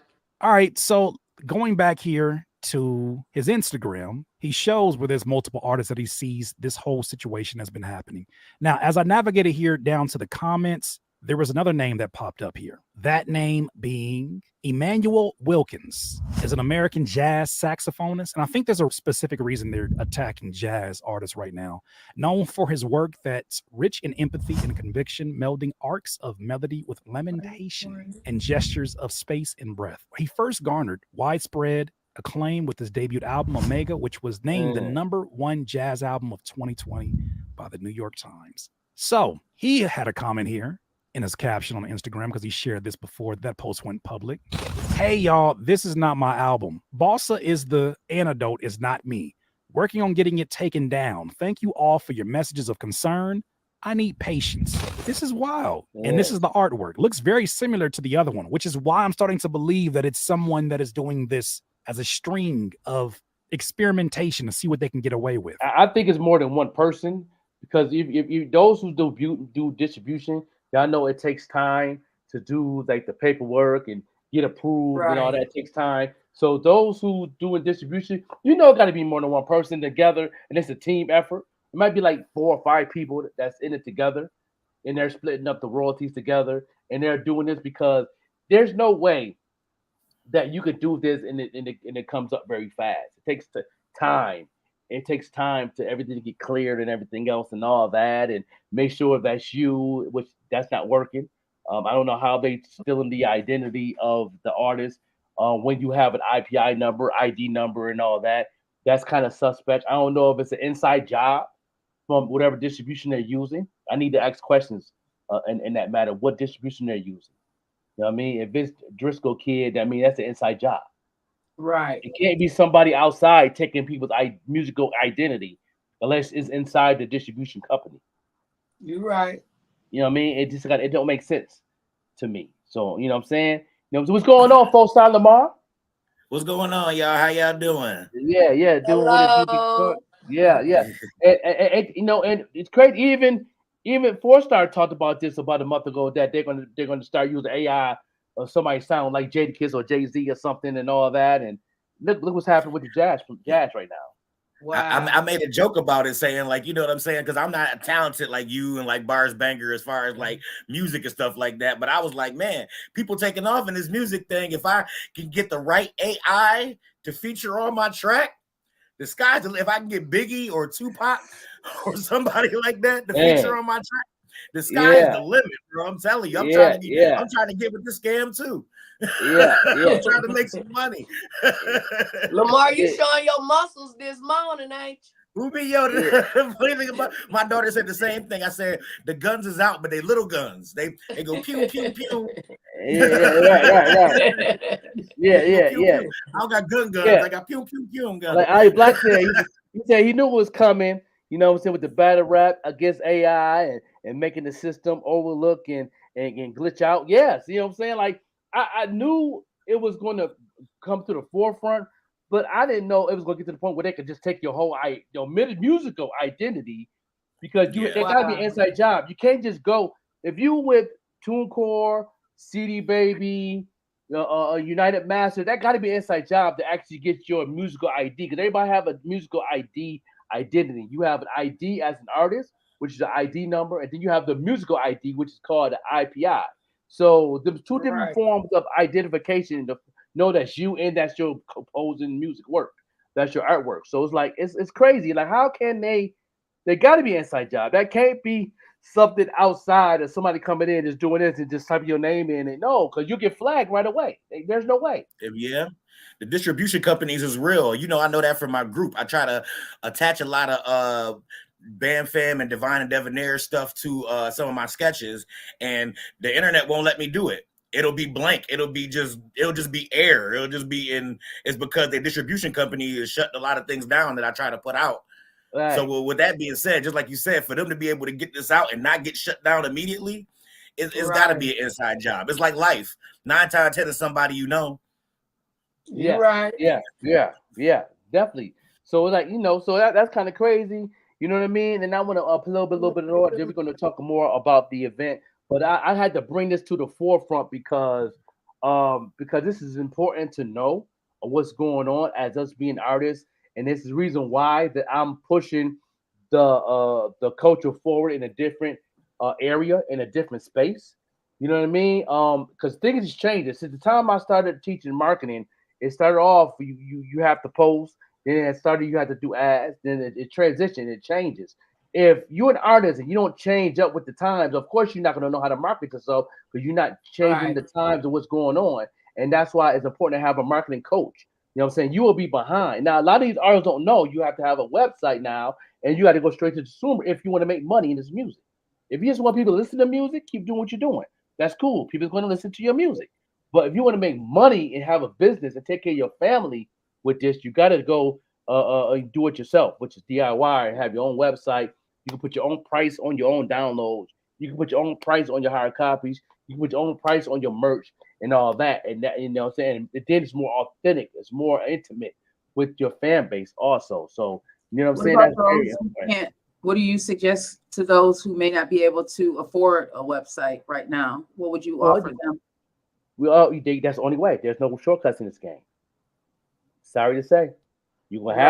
All right, so going back here to his Instagram, he shows where there's multiple artists that he sees this whole situation has been happening. Now, as I navigated here down to the comments, there was another name that popped up here. That name being Emmanuel Wilkins, is an American jazz saxophonist. And I think there's a specific reason they're attacking jazz artists right now. Known for his work that's rich in empathy and conviction, melding arcs of melody with lamentation and gestures of space and breath. He first garnered widespread acclaim with his debut album, Omega, which was named the #1 jazz album of 2020 by the New York Times. So he had a comment here in his caption on Instagram because he shared this before that post went public. Hey, y'all, this is not my album. Bossa is the antidote, is not me. Working on getting it taken down. Thank you all for your messages of concern. I need patience. This is wild. And this is the artwork. Looks very similar to the other one, which is why I'm starting to believe that it's someone that is doing this as a string of experimentation to see what they can get away with. I think it's more than one person, because if those who do distribution, y'all know it takes time to do like the paperwork and get approved and all that. It takes time. So those who doing distribution, you know, it got to be more than one person together, and it's a team effort. It might be like 4 or 5 people that's in it together, and they're splitting up the royalties together, and they're doing this because there's no way that you could do this and it comes up very fast. It takes time. It takes time to everything to get cleared and everything else and all that, and make sure that's you, which that's not working. I don't know how they stealing the identity of the artist when you have an IPI number, ID number, and all that. That's kind of suspect. I don't know if it's an inside job from whatever distribution they're using. I need to ask questions in that matter. What distribution they're using? You know what I mean? If it's Driscoll Kid, I mean, that's an inside job. Right. It can't be somebody outside taking people's musical identity unless it's inside the distribution company. You're right. You know what I mean? It don't make sense to me. So, you know what I'm saying? You know, so what's going on, folks? Lamar? What's going on, y'all? How y'all doing? Yeah, doing what it do. Yeah. And you know, and it's crazy. Even 4-Star talked about this about a month ago, that they're gonna start using AI or somebody sound like Jadakiss or Jay-Z or something and all that. And look what's happening with the jazz right now. Wow. I made a joke about it, saying, like, you know what I'm saying, because I'm not talented like you and like Bars Banger as far as like music and stuff like that. But I was like, man, people taking off in this music thing. If I can get the right AI to feature on my track, the sky's the limit. If I can get Biggie or Tupac or somebody like that to feature on my track, the sky is the limit, bro. I'm telling you, I'm trying to get with this scam too. I'm trying to make some money. Lamar, you showing your muscles this morning, ain't you? Who be yo? Funny thing about my daughter said the same thing. I said the guns is out, but they little guns. They go pew pew pew. Yeah. I don't got guns. I got pew pew pew guns. Like Ali Black said, he said he knew it was coming. You know what I'm saying, with the battle rap against AI and making the system overlook and glitch out. Yes, you know what I'm saying? Like I knew it was going to come to the forefront, but I didn't know it was going to get to the point where they could just take your whole musical identity, because it got to be an inside job. You can't just go if you with TuneCore, CD Baby, United Master. That got to be an inside job to actually get your musical ID, because everybody have a musical ID identity. You have an ID as an artist, which is the ID number, and then you have the musical ID, which is called the IPI. So there's 2 different forms of identification to know that's you and that's your composing music work. That's your artwork. So it's like it's crazy. Like, how can they got to be an inside job. That can't be something outside of somebody coming in just doing this and just typing your name in. And no, because you get flagged right away. There's no way. Yeah. The distribution companies is real. You know, I know that from my group. I try to attach a lot of Bam Fam and Divine and Debonair stuff to some of my sketches, and the internet won't let me do it. It'll be blank. It'll just be air. It'll just be it's because the distribution company is shutting a lot of things down that I try to put out. Right. So with that being said, just like you said, for them to be able to get this out and not get shut down immediately, it's got to be an inside job. It's like life. 9 times out of 10 is somebody you know. Yeah, right. Yeah, definitely. So like, you know, so that's kind of crazy. You know what I mean? And I want to up a little bit more. Then we're going to talk more about the event. But I had to bring this to the forefront because this is important to know what's going on as us being artists, and this is the reason why that I'm pushing the culture forward in a different area, in a different space. You know what I mean? Because things has changed. Since the time I started teaching marketing, it started off you have to post, then it started you have to do ads, then it transitioned, it changes. If you're an artist and you don't change up with the times, of course you're not going to know how to market yourself, because you're not changing the times of what's going on. And that's why it's important to have a marketing coach. You know what I'm saying? You will be behind. Now, a lot of these artists don't know you have to have a website now, and you got to go straight to the consumer if you want to make money in this music. If you just want people to listen to music, keep doing what you're doing. That's cool. People are going to listen to your music. But if you want to make money and have a business and take care of your family with this, you got to go do it yourself, which is DIY, and have your own website. You can put your own price on your own downloads. You can put your own price on your hard copies. You can put your own price on your merch and all that. And that, you know what I'm saying? And then it's more authentic. It's more intimate with your fan base also. So, you know what I'm saying? That's very important. What do you suggest to those who may not be able to afford a website right now? What would you offer them? That's the only way. There's no shortcuts in this game. Sorry to say. You're going to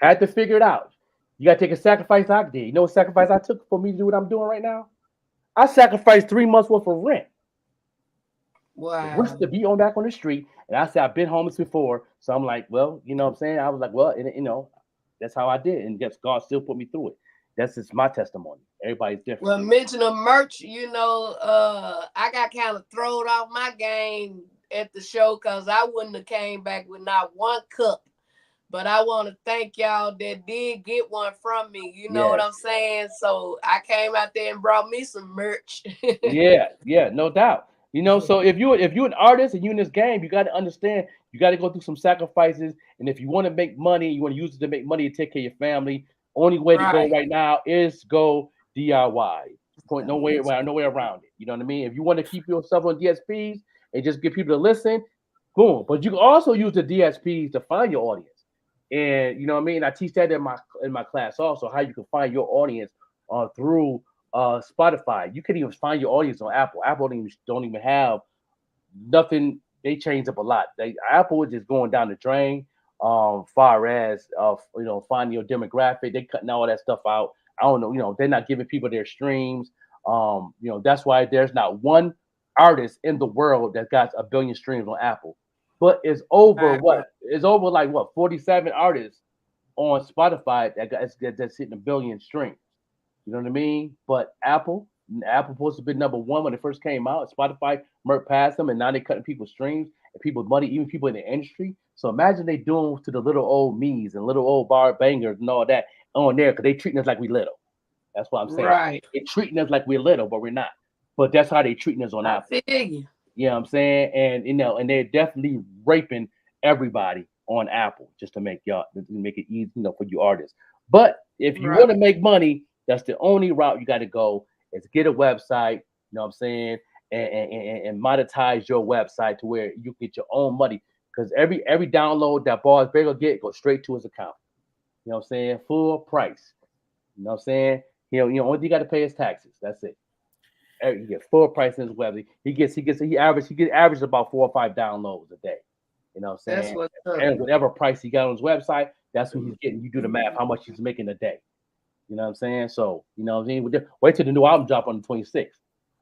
have to figure it out. You got to take a sacrifice I did. You know what sacrifice I took for me to do what I'm doing right now? I sacrificed 3 months worth of rent. Wow. Just to be back on the street. And I said, I've been homeless before. So I'm like, well, you know what I'm saying? I was like, well, you know, that's how I did. And guess God still put me through it. That's just my testimony. Everybody's different. Well, mention of merch, you know, I got kind of thrown off my game at the show because I wouldn't have came back with not one cup. But I want to thank y'all that did get one from me. You know what I'm saying? So I came out there and brought me some merch. yeah, no doubt. You know, so if you're an artist and you're in this game, you got to understand you got to go through some sacrifices. And if you want to make money, you want to use it to make money to take care of your family. Only way to go right now is go DIY. Point no way around it. You know what I mean? If you want to keep yourself on DSPs and just get people to listen, boom. But you can also use the DSPs to find your audience. And you know what I mean? I teach that in my class also, how you can find your audience through Spotify. You can even find your audience on Apple. Apple don't even have nothing. They changed up a lot. Apple is just going down the drain far as you know, finding your demographic. They cutting all that stuff out. I don't know, you know, they're not giving people their streams. You know, that's why there's not one artist in the world that got 1 billion streams on Apple. But it's over It's over like 47 artists on Spotify that's hitting 1 billion streams. You know what I mean? But Apple supposed to be number one when it first came out. Spotify passed them, and now they're cutting people's streams and people's money, even people in the industry. So imagine they doing to the little old me's and little old bar bangers and all that on there because they treating us like we little. That's what I'm saying. Right. They treating us like we're little, but we're not. But that's how they treating us on Apple. You know what I'm saying? And you know, and they're definitely raping everybody on Apple just to make it easy, you know, for you artists. But if you want to make money, that's the only route you got to go is get a website, you know what I'm saying, and monetize your website to where you get your own money. Because every download that Boss Bagel get goes straight to his account. You know what I'm saying? Full price. You know what I'm saying? You know, only thing you got to pay is taxes. That's it. You get full price in his website. He averages about 4 or 5 downloads a day. You know what I'm saying? That's what's up. And whatever price he got on his website, that's what he's getting. You do the math, how much he's making a day. You know what I'm saying? So, you know what I'm saying? Wait till the new album drop on the 26th.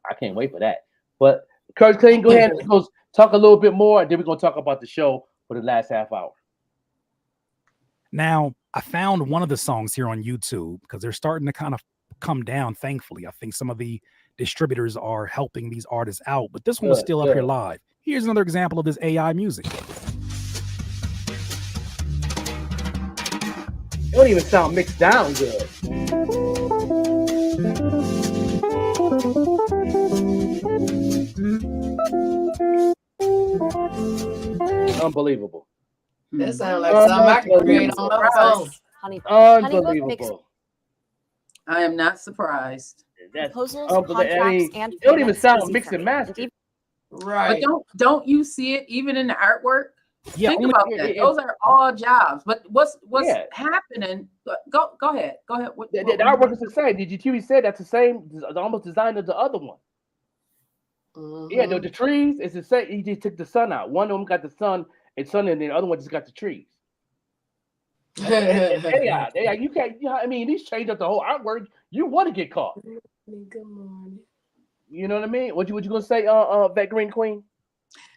I can't wait for that. But Coach Clayton, go ahead and talk a little bit more, and then we're gonna talk about the show for the last half hour. Now, I found one of the songs here on YouTube because they're starting to kind of come down, thankfully. I think some of the distributors are helping these artists out, but this one was still up here live. Here's another example of this AI music. It don't even sound mixed down good. Unbelievable. That sounds like something I can create on my phone. Unbelievable. I am not surprised. That's contracts, and it don't even sound mixed and matched. Right. But don't you see it even in the artwork? Yeah, think about that. Those are all jobs. But what's happening? Go ahead. What the artwork is the same. Did you said that's the same, almost designed as the other one. Mm-hmm. Yeah, the trees is the same. He just took the sun out. One of them got the sun, and the other one just got the trees. They are. You can't. You know, I mean, these change up the whole artwork. You want to get caught. Good morning. You know what I mean? What you gonna say, Vettegreen Queen?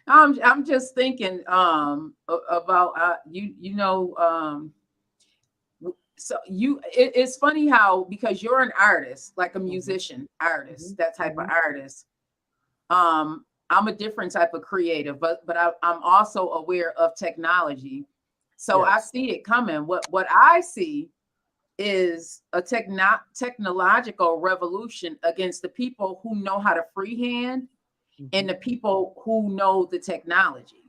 I'm just thinking about you know so it's funny how, because you're an artist, like a musician artist, that type of artist. I'm a different type of creative, but I'm also aware of technology. So I see it coming. What I see is a technological revolution against the people who know how to freehand and the people who know the technology.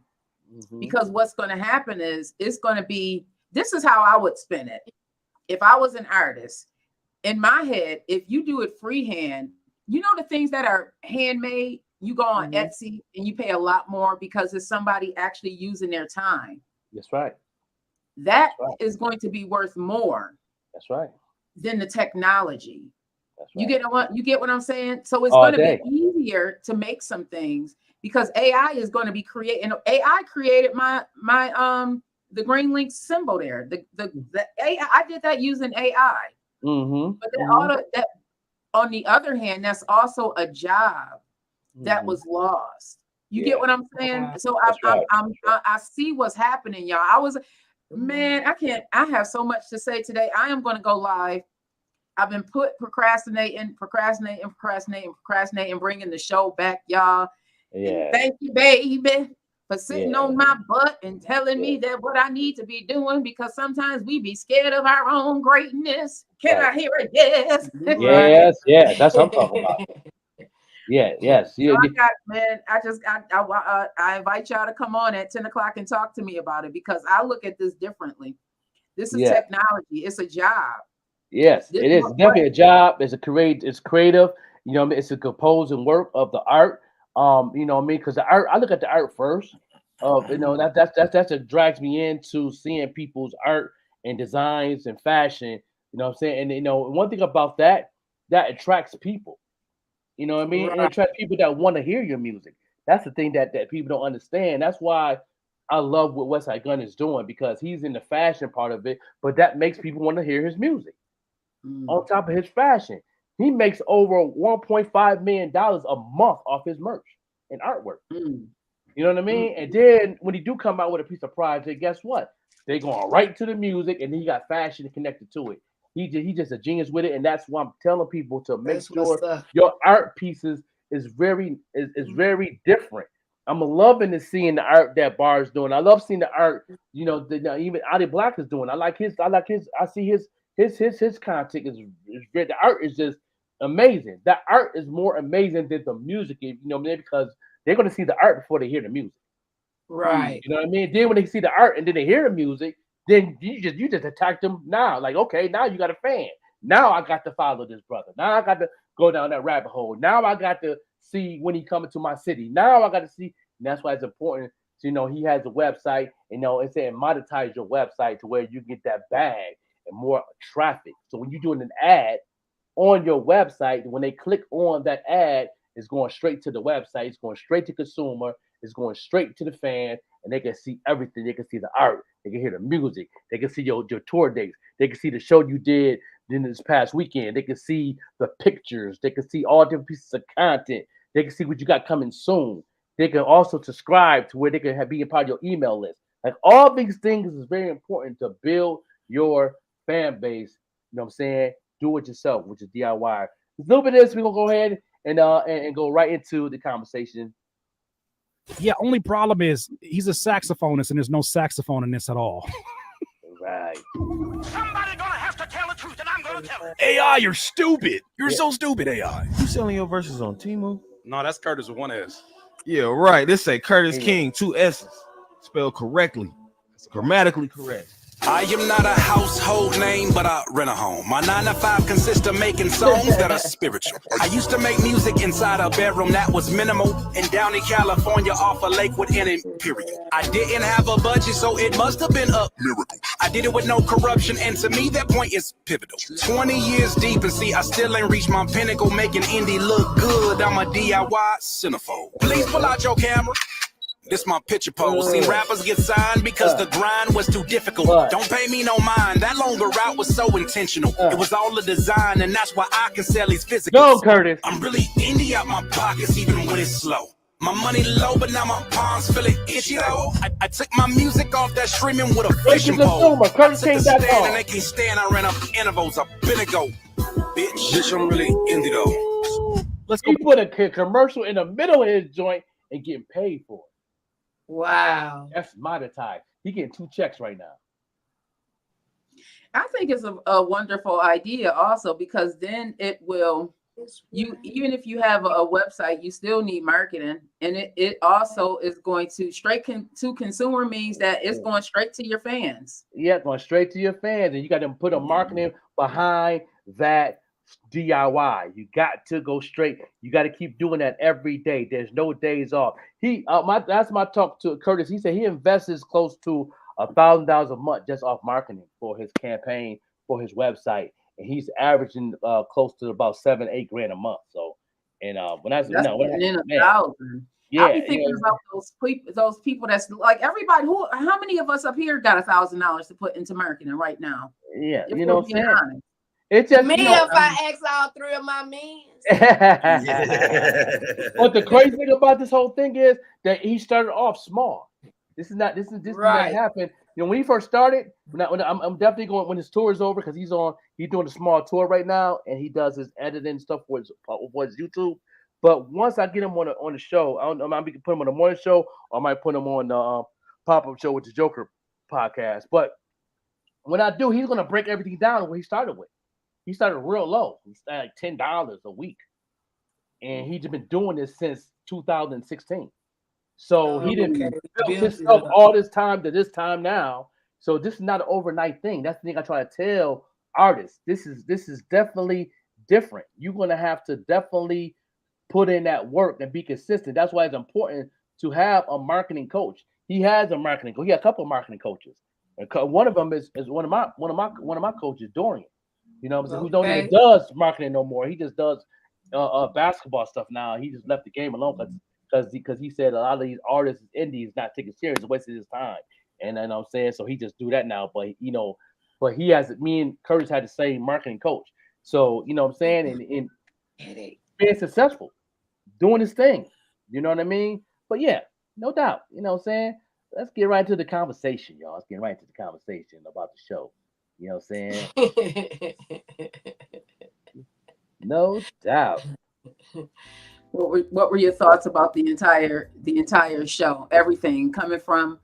Because what's going to happen is it's going to be, this is how I would spin it. If I was an artist, in my head, if you do it freehand, you know, the things that are handmade, you go on Etsy and you pay a lot more because it's somebody actually using their time. That's right. That is going to be worth more. That's right. Than the technology. That's right. You get what I'm saying? So it's going to be easier to make some things because AI is going to be creating. AI created my the green Lynx symbol there. The AI, I did that using AI. But that on the other hand, that's also a job that was lost. You get what I'm saying? So I see what's happening, y'all. Man, I have so much to say today. I am going to go live. I've been procrastinating, bringing the show back, y'all. Yeah. And thank you, baby, for sitting on my butt and telling me that what I need to be doing, because sometimes we be scared of our own greatness. Can I hear it? Yes. Yes. That's what I'm talking about. Yes. So I invite y'all to come on at 10 o'clock and talk to me about it, because I look at this differently. This is technology. It's a job. Yes, it is definitely a job. It's creative. You know, it's a composing work of the art. You know what I mean? Because the art, I look at the art first. You know, that's what drags me into seeing people's art and designs and fashion. You know what I'm saying? And you know, one thing about that attracts people. You know what I mean? Right. And it attracts people that want to hear your music. That's the thing that people don't understand. That's why I love what Westside Gunn is doing, because he's in the fashion part of it, but that makes people want to hear his music. On top of his fashion, he makes over $1.5 million a month off his merch and artwork. You know what I mean? And then when he do come out with a piece of project, guess what? They're going right to the music, and he got fashion connected to it. He just a genius with it, and that's why I'm telling people to make sure your art pieces is very different. I'm loving to seeing the art that Bar's doing. I love seeing the art, you know, even Adi Black is doing. I see his content is great. The art is just amazing. That art is more amazing than the music, you know, because they're going to see the art before they hear the music. Right. You know what I mean? Then when they see the art and then they hear the music, then you just attack them now. Like, okay, now you got a fan. Now I got to follow this brother. Now I got to go down that rabbit hole. Now I got to see when he coming to my city. Now I got to see. And that's why it's important. So, you know, he has a website. You know, it's saying monetize your website to where you get that bag and more traffic. So when you're doing an ad on your website, when they click on that ad, it's going straight to the website. It's going straight to consumer. It's going straight to the fan, and they can see everything. They can see the art. They can hear the music. They can see your tour dates. They can see the show you did in this past weekend. They can see the pictures. They can see all different pieces of content. They can see what you got coming soon. They can also subscribe to where they can be a part of your email list. Like, all these things is very important to build your fan base. You know what I'm saying? Do it yourself, which is DIY. A little bit of this, we're gonna go ahead and go right into the conversation. Yeah, only problem is he's a saxophonist and there's no saxophone in this at all. Right. Somebody gonna have to tell the truth, and I'm gonna tell it. AI, you're stupid. You're so stupid, AI. You selling your verses on Temu? No, that's Curtis with one S. Yeah, right. This say Curtis King, 2 S's. Spelled correctly. Grammatically correct. I am not a household name, but I rent a home. My 9 to 5 consists of making songs that are spiritual. I used to make music inside a bedroom that was minimal, and down in California off a Lakewood in Imperial. I didn't have a budget, so it must have been a miracle. I did it with no corruption, and to me that point is pivotal. 20 years deep, and see I still ain't reached my pinnacle, making indie look good. I'm a DIY centerfold. Please pull out your camera. This my picture pose. Seen rappers get signed because the grind was too difficult. Don't pay me no mind. That longer route was so intentional. It was all a design, and that's why I can sell these physicals. Go, Curtis. I'm really indie out my pockets, even when it's slow. My money low, but now my palms feeling itchy though. I took my music off that streaming with a fishing pole. Curtis came back on. And they can't stand. I ran up intervals. I've been a go. Bitch, I'm really indie though. Let's go. He put a commercial in the middle of his joint. and getting paid for it. Wow. That's monetized. He getting 2 checks right now. I think it's a wonderful idea also, because then it will, even if you have a website, you still need marketing, and it also is going to to consumer, means that it's going straight to your fans. Yeah, going straight to your fans, and you got to put a marketing behind that DIY. You got to go straight. You got to keep doing that every day. There's no days off. That's my talk to Curtis. He said he invests close to $1,000 a month just off marketing for his campaign, for his website, and he's averaging close to about $7-8 grand a month. So, and when I that's $1,000. Yeah, I be thinking about those people that's like everybody. How many of us up here got $1,000 to put into marketing right now? Yeah, if you know we're what I'm being saying. honest. It's just Me, if I ask all 3 of my men. But the crazy thing about this whole thing is that he started off small. This is not Right. happened. You know, when he first started, I'm definitely going when his tour is over, because he's doing a small tour right now, and he does his editing stuff for his YouTube. But once I get him on the show, I might put him on the morning show, or I might put him on the pop-up show with the Joker podcast. But when I do, he's gonna break everything down what he started with. He started real low. He started like $10 a week, and he's been doing this since 2016. So he didn't build himself all this time to this time now. So this is not an overnight thing. That's the thing I try to tell artists. This is definitely different. You're gonna have to definitely put in that work and be consistent. That's why it's important to have a marketing coach. He has a marketing coach. He has a couple of marketing coaches. And one of them is one of my coaches, Dorian. You know, who don't even does marketing no more. He just does basketball stuff now. He just left the game alone because he said a lot of these artists, indies, not taking serious, wasting his time. And then I'm saying, so he just do that now. But but he has, me and Curtis had the same marketing coach. So you know what I'm saying, and being successful, doing his thing. You know what I mean? But yeah, no doubt. You know what I'm saying? Let's get right into the conversation, y'all. Let's get right into the conversation about the show. You know what I'm saying? No doubt. What were your thoughts about the entire show? Everything coming from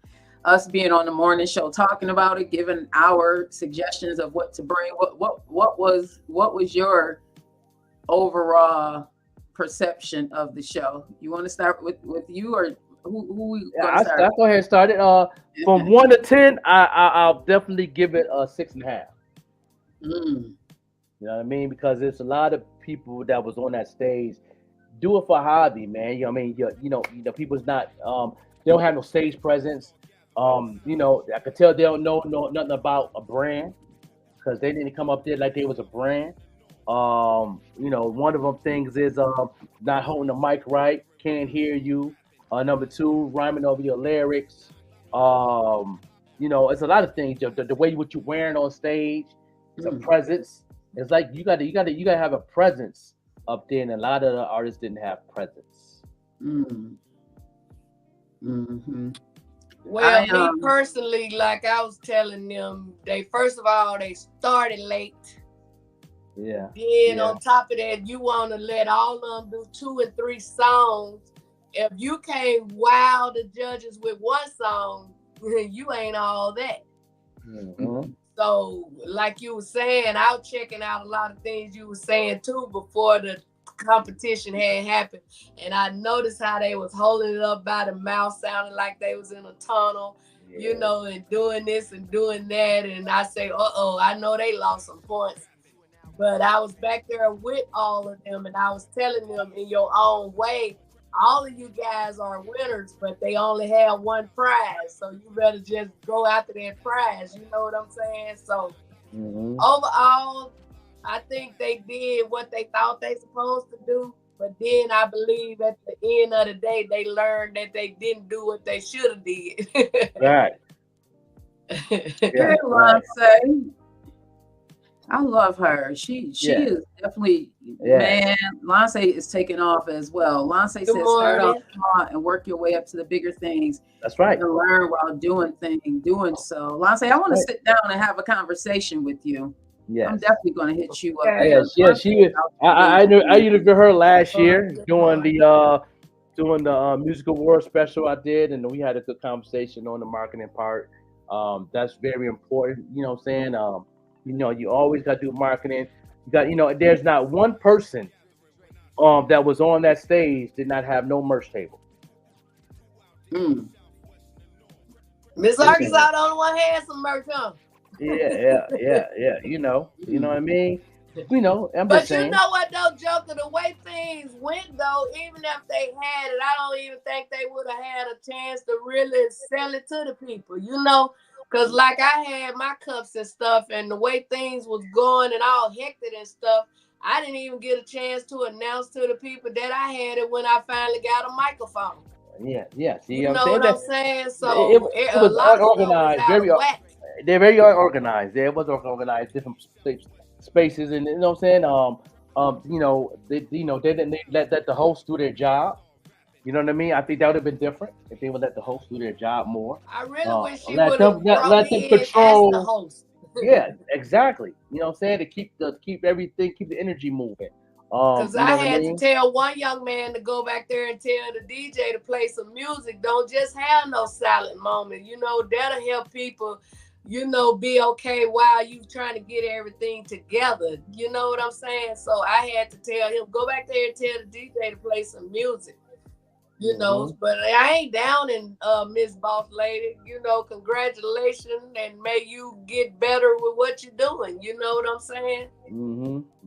us being on the morning show, talking about it, giving our suggestions of what to bring. What was your overall perception of the show? You want to start with you, or who I'll go ahead and start it. From 1 to 10, I'll definitely give it a 6.5. You know what I mean? Because there's a lot of people that was on that stage do it for hobby, man. You know what I mean? You know, people's not they don't have no stage presence. You know, I could tell they don't know nothing about a brand, because they didn't come up there like they was a brand. You know, one of them things is not holding the mic right, can't hear you. Number 2, rhyming over your lyrics. You know, it's a lot of things. The way what you're wearing on stage, it's a presence. It's like you gotta have a presence up there, and a lot of the artists didn't have presence. Well, me personally, like I was telling them, first of all, they started late. Yeah. Then on top of that, you want to let all of them do 2 and 3 songs. If you can't wow the judges with one song, you ain't all that. So, like you were saying, I was checking out a lot of things you were saying too before the competition had happened, and I noticed how they was holding it up by the mouth, sounding like they was in a tunnel, you know, and doing this and doing that. And I say, I know they lost some points, but I was back there with all of them, and I was telling them, in your own way, all of you guys are winners, but they only have one prize. So you better just go after that prize. You know what I'm saying? So overall, I think they did what they thought they supposed to do. But then I believe at the end of the day, they learned that they didn't do what they should have did. Right. I love her. She is definitely, man. Lance is taking off as well. Lance says start off small and work your way up to the bigger things. That's right. And learn while doing so. Lance, I want to sit down and have a conversation with you. Yes. I'm definitely going to hit you up. Yes, she is. I interviewed her last year doing the doing the music award special I did, and we had a good conversation on the marketing part. That's very important. You know what I'm saying? You always got to do marketing. You got, there's not one person that was on that stage did not have no merch table. Miss Arkansas, the only one had some merch, huh? Yeah. You know what I mean? I'm But just saying. You know what though, Joker, the way things went though, even if they had it, I don't even think they would have had a chance to really sell it to the people, because like I had my cups and stuff, and the way things was going and all hectic and stuff, I didn't even get a chance to announce to the people that I had it when I finally got a microphone. Yeah. See, you know saying what that, I'm saying? So it was unorganized, they're very unorganized. There was unorganized, different spaces, and you know what I'm saying. They didn't let the host do their job. You know what I mean? I think that would have been different if they would let the host do their job more. I really wish she let would them have brought me in as the host. Yeah, exactly. You know what I'm saying? To keep everything, keep the energy moving. Because I had to tell one young man to go back there and tell the DJ to play some music. Don't just have no silent moment. That'll help people, be okay while you trying to get everything together. You know what I'm saying? So I had to tell him, go back there and tell the DJ to play some music. But I ain't down in Miss Boss Lady. Congratulations, and may you get better with what you're doing. You know what I'm saying?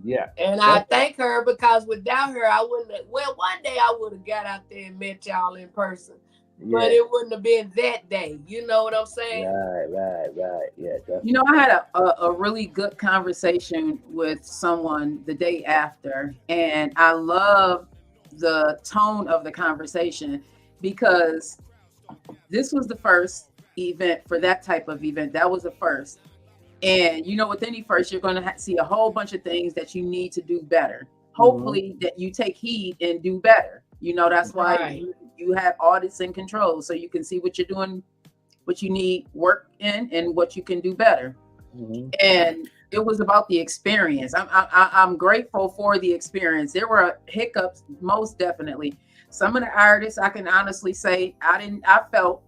Yeah. And I thank her, because without her, I wouldn't have, one day I would have got out there and met y'all in person. Yeah. But it wouldn't have been that day. You know what I'm saying? Right. Yeah, definitely. I had a really good conversation with someone the day after, and I love the tone of the conversation, because this was the first event for that type of event. That was the first. And with any first, you're going to see a whole bunch of things that you need to do better. Hopefully that you take heed and do better. That's why you have audits and controls, so you can see what you're doing, what you need work in, and what you can do better. And it was about the experience. I'm grateful for the experience. There were hiccups, most definitely. Some of the artists, I can honestly say, I felt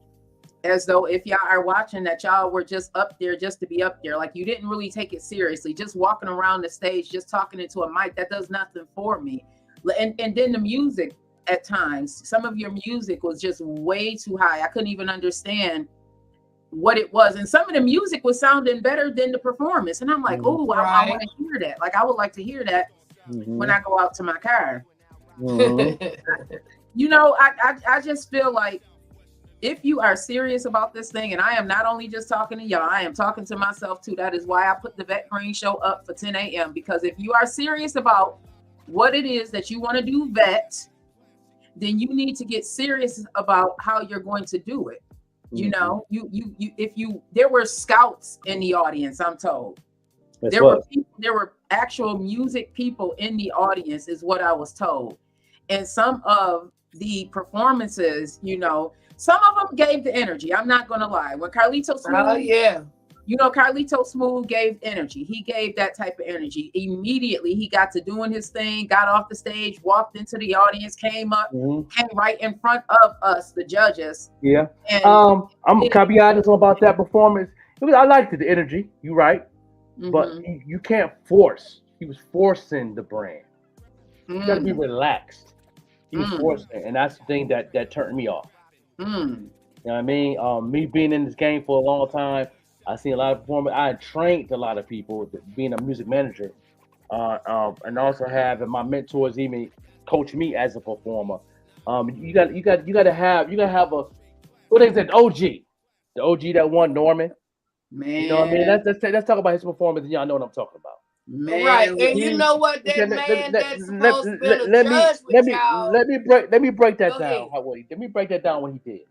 as though, if y'all are watching, that y'all were just up there just to be up there. Like, you didn't really take it seriously. Just walking around the stage, just talking into a mic, that does nothing for me. And then the music, at times, some of your music was just way too high. I couldn't even understand what it was, and some of the music was sounding better than the performance, and I'm like, oh, I want to hear that. Like, I would like to hear that when I go out to my car. I just feel like, if you are serious about this thing, and I am not only just talking to y'all, I am talking to myself too. That is why I put the Vette Green show up for 10 a.m. because if you are serious about what it is that you want to do, vet, then you need to get serious about how you're going to do it. There were scouts in the audience, I'm told. There were actual music people in the audience, is what I was told. And some of the performances, some of them gave the energy. I'm not gonna lie. When Carlito Smooth, Carlito Smooth gave energy. He gave that type of energy. Immediately, he got to doing his thing, got off the stage, walked into the audience, came up, came right in front of us, the judges. Yeah. Can I be honest about that performance? I liked the energy. You're right. But you can't force. He was forcing the brand. You got to be relaxed. He was forcing, and that's the thing that turned me off. You know what I mean? Me being in this game for a long time, I've seen a lot of performers. I trained a lot of people being a music manager, and also having my mentors even coach me as a performer. You got to have a what is it? The OG that won Norman. Man, you know what I mean? Let's talk about his performance, and y'all know what I'm talking about. Man, right, and you know what, that man that's supposed to be a judge with y'all. Let me break that down. Let me break that down what he did.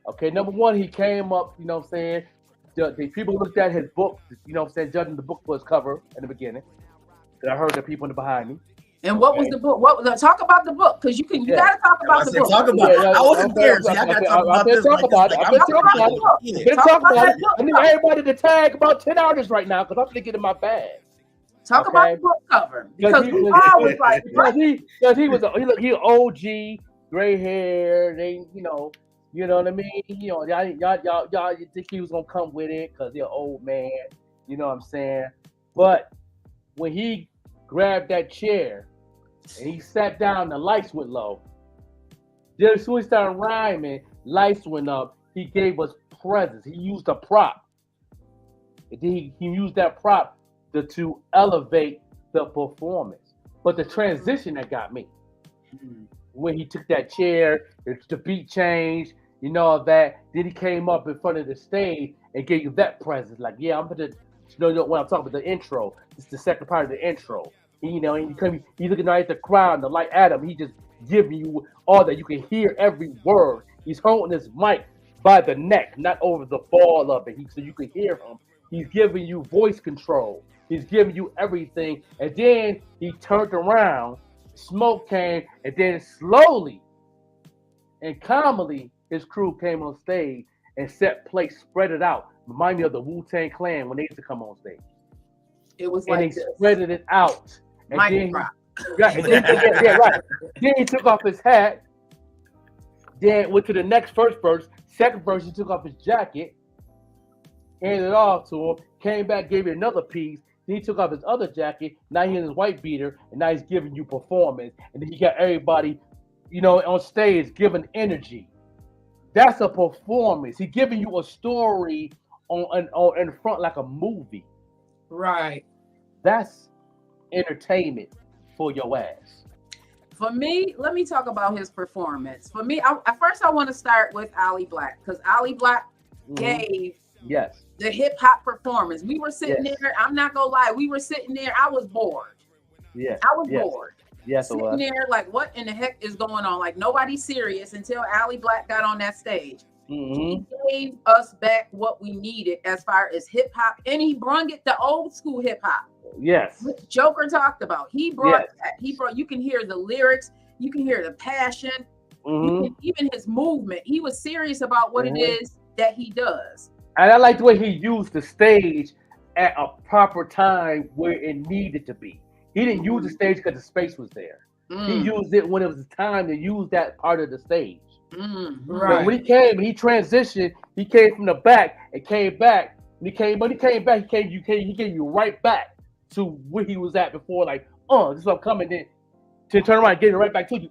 Okay, number one, he came up, you know what I'm saying? The people looked at his book, you know what I'm saying, judging the book for his cover in the beginning. And I heard the people in the behind me. And what was the book? Talk about the book, because you gotta talk about the book. Talk about it. I wasn't there, so I gotta talk about this. Talk about it. I need everybody to tag about 10 artists right now, because I'm gonna get in my bag. Talk about the book cover, because he was OG, gray hair. They, you know what I mean. You know, y'all think he was gonna come with it because he's an old man. You know what I'm saying? But when he grabbed that chair and he sat down, the lights went low. Then as soon as he started rhyming, lights went up. He gave us presents. He used a prop. And then he used that prop to elevate the performance. But the transition that got me, when he took that chair, the beat changed, you know that. Then he came up in front of the stage and gave you that presence. Like, yeah, I'm gonna, you know when I'm talking about the intro. It's the second part of the intro. You know, and he's looking right at the crowd and the light at him. He just giving you all that. You can hear every word. He's holding his mic by the neck, not over the ball of it, so you can hear him. He's giving you voice control. He's giving you everything. And then he turned around, smoke came, and then slowly and calmly, his crew came on stage and set place, spread it out. Remind me of the Wu-Tang Clan when they used to come on stage. It was and like they spread it out. And then, right. Then he took off his hat. Then went to the next first verse. Second verse, he took off his jacket, handed it off to him, came back, gave you another piece. Then he took off his other jacket. Now he's in his white beater, and now he's giving you performance. And then he got everybody, you know, on stage giving energy. That's a performance. He's giving you a story on in front like a movie. Right. That's entertainment for your ass. For me, let me talk about his performance. For me, at first I want to start with Ali Black, because Ali Black gave the hip hop performance. We were sitting there. I'm not gonna lie, we were sitting there. I was bored. Yeah, I was bored. Yes, sitting there like, what in the heck is going on? Like nobody's serious until Ali Black got on that stage. He gave us back what we needed as far as hip hop, and he brought it the old school hip hop. Yes. Which Joker talked about. He brought that. You can hear the lyrics, you can hear the passion, even his movement. He was serious about what it is that he does. And I like the way he used the stage at a proper time where it needed to be. He didn't use the stage because the space was there. He used it when it was time to use that part of the stage. Right. When he came, he transitioned. He came from the back and came back. He gave you right back to where he was at before. Like, this is what I'm coming in to turn around and get it right back to you.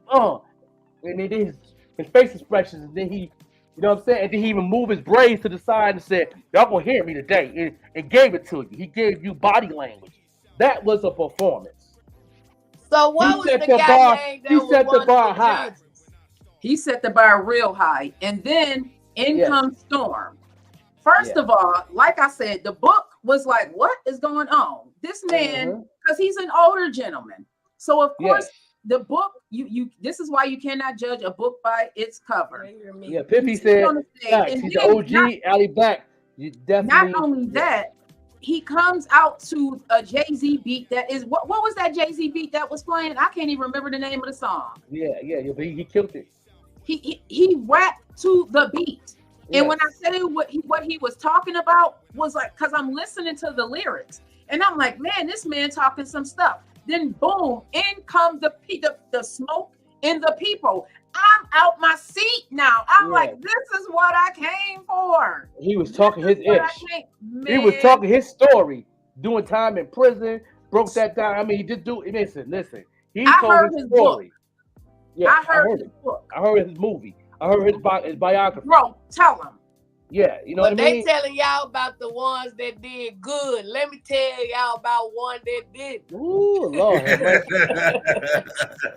And then his face expressions, and then he, you know what I'm saying? And then he even moved his braids to the side and said, "Y'all gonna hear me today," and gave it to you. He gave you body language. That was a performance. So what was the guy He set the bar high. He set the bar real high. And then in comes Storm. First of all, like I said, the book was like, what is going on? This man, because he's an older gentleman. So of course, the book, you this is why you cannot judge a book by its cover. Yeah, Piffy said, he's the OG, Ali Black. You definitely. Not only that, he comes out to a Jay-Z beat that is, what was that Jay-Z beat that was playing? I can't even remember the name of the song. Yeah, but he killed it. He rapped to the beat. And when I said what he was talking about was like, because I'm listening to the lyrics and I'm like, man, this man talking some stuff. Then boom, in come the smoke and the people. I'm out my seat now. I'm like, this is what I came for. He was talking his ish. He was talking his story, doing time in prison, broke that down. I mean, he just listen. He told his story. Yeah, I heard his book. I heard his movie. I heard his biography. Bro, tell him. Yeah, you know what I mean? They telling y'all about the ones that did good. Let me tell y'all about one that didn't. Ooh, Lord.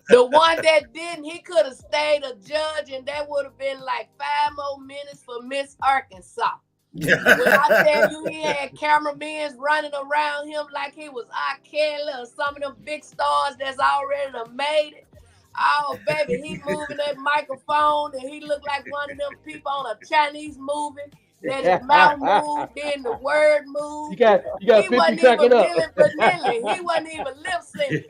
The one that didn't, he could have stayed a judge, and that would have been like 5 more minutes for Miss Arkansas. When I tell you he had cameramen running around him like he was R. Kelly or some of them big stars that's already done made it. Oh, baby, he moving that microphone and he looked like one of them people on a Chinese movie. That his mouth moved, then the word moved. You got he 50 wasn't track even it up. feeling vanilla. He wasn't even lip syncing.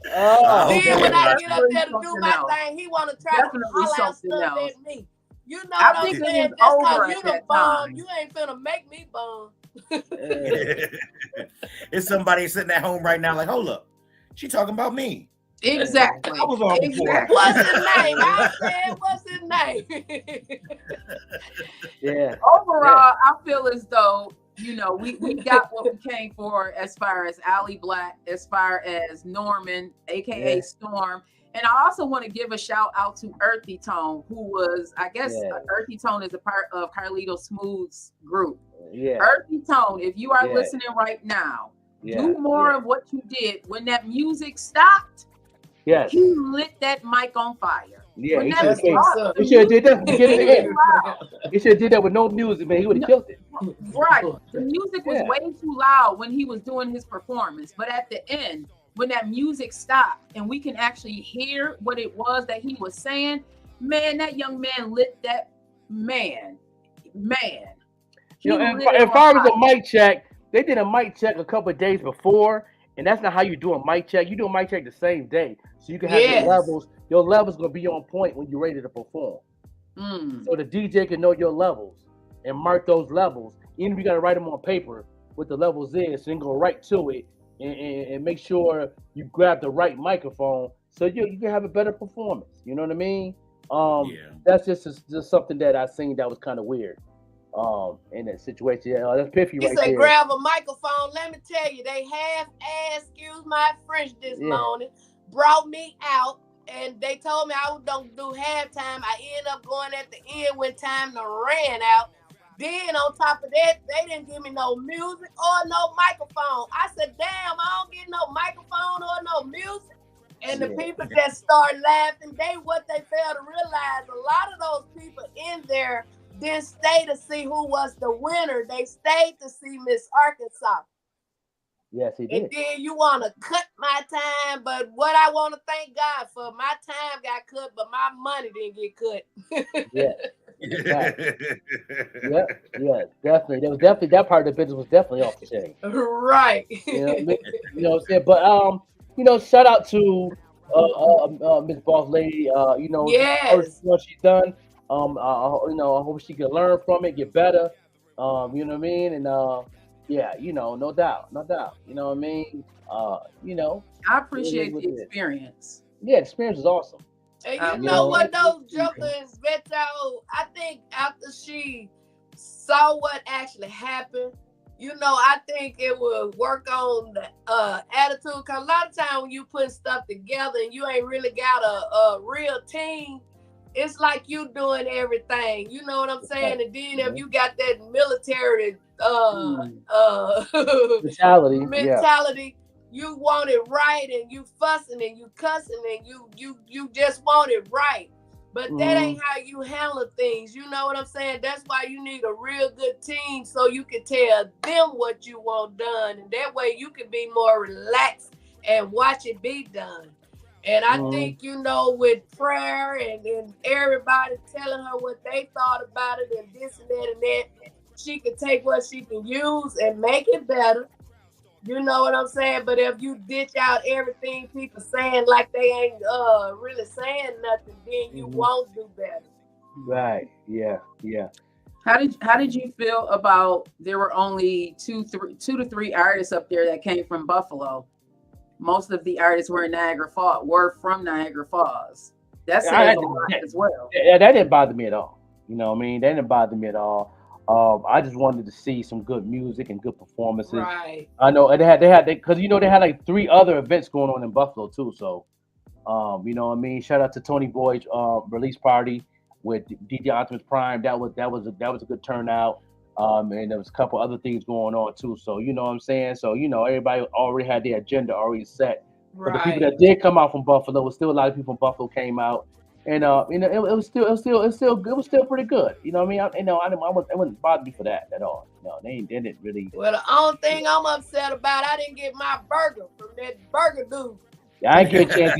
Then when I get up there to do my thing, he want to try to holler out stuff at me. You know what I'm saying? Just because you the bum, you ain't finna make me bum. It's somebody sitting at home right now like, hold up. She talking about me. Exactly. I was on before. What's his name? I said, what's his name? Yeah. Overall, I feel as though, you know, we got what we came for as far as Ali Black, as far as Norman, aka Storm. And I also want to give a shout out to Earthy Tone, who was, I guess, Earthy Tone is a part of Carlito Smooth's group. Yeah. Earthy Tone, if you are listening right now, do more of what you did. When that music stopped, he lit that mic on fire. Yeah, when he that should have did that from beginning to end. He should have did that with no music, man. He would have killed it. Right. The music was way too loud when he was doing his performance. But at the end, when that music stopped and we can actually hear what it was that he was saying, man, that young man lit that man. You know, and as far as the mic check, they did a mic check a couple of days before, and that's not how you do a mic check. You do a mic check the same day, so you can have your levels. Your levels gonna be on point when you're ready to perform. So the DJ can know your levels and mark those levels. Even if you gotta write them on paper, what the levels is, so then go right to it and make sure you grab the right microphone so you can have a better performance. You know what I mean? That's just something that I seen that was kind of weird. In that situation. That's Piffy right there. He said, grab a microphone. Let me tell you, they half-ass, excuse my French this morning, brought me out, and they told me I don't do halftime. I ended up going at the end when time ran out. Then on top of that, they didn't give me no music or no microphone. I said, damn, I don't get no microphone or no music. And the people that start laughing, what they fail to realize, a lot of those people in there didn't stay to see who was the winner. They stayed to see Miss Arkansas. Yes, he did. And then you want to cut my time, but what I want to thank God for, my time got cut, but my money didn't get cut. Definitely. There was definitely that part of the business was definitely off the chain. Right. You know what I'm saying? But shout out to Miss Boss Lady. What she's done. I hope she can learn from it, get better. You know what I mean? And no doubt. You know what I mean? I appreciate the experience. Yeah, the experience is awesome. And you know what though, Joker is Vette, I think after she saw what actually happened, I think it will work on the attitude. Cause a lot of times when you put stuff together and you ain't really got a real team, it's like you doing everything. You know what I'm saying? And then if you got that military mentality, you want it right, and you fussing and you cussing and you just want it right. But that ain't how you handle things. You know what I'm saying? That's why you need a real good team so you can tell them what you want done. And that way you can be more relaxed and watch it be done. And I think, with prayer and everybody telling her what they thought about it and this and that and that, she can take what she can use and make it better. You know what I'm saying? But if you ditch out everything people saying like they ain't really saying nothing, then you won't do better. Right. Yeah. How did you feel about there were only two to three artists up there that came from Buffalo? Most of the artists were from Niagara Falls. That's a lot as well. Yeah, that didn't bother me at all. You know what I mean? That didn't bother me at all. I just wanted to see some good music and good performances. Right. I know, and they had because they had like 3 other events going on in Buffalo too. So, you know what I mean? Shout out to Tony Boyd's release party with DJ Optimus Prime. That was a good turnout. And there was a couple other things going on too. So you know what I'm saying? So everybody already had their agenda already set. But the people that did come out from Buffalo, was still a lot of people from Buffalo came out. And it was still pretty good. You know what I mean? It wouldn't bother me for that at all. No, they didn't really. Well, the only thing I'm upset about, I didn't get my burger from that burger dude. Yeah, I didn't get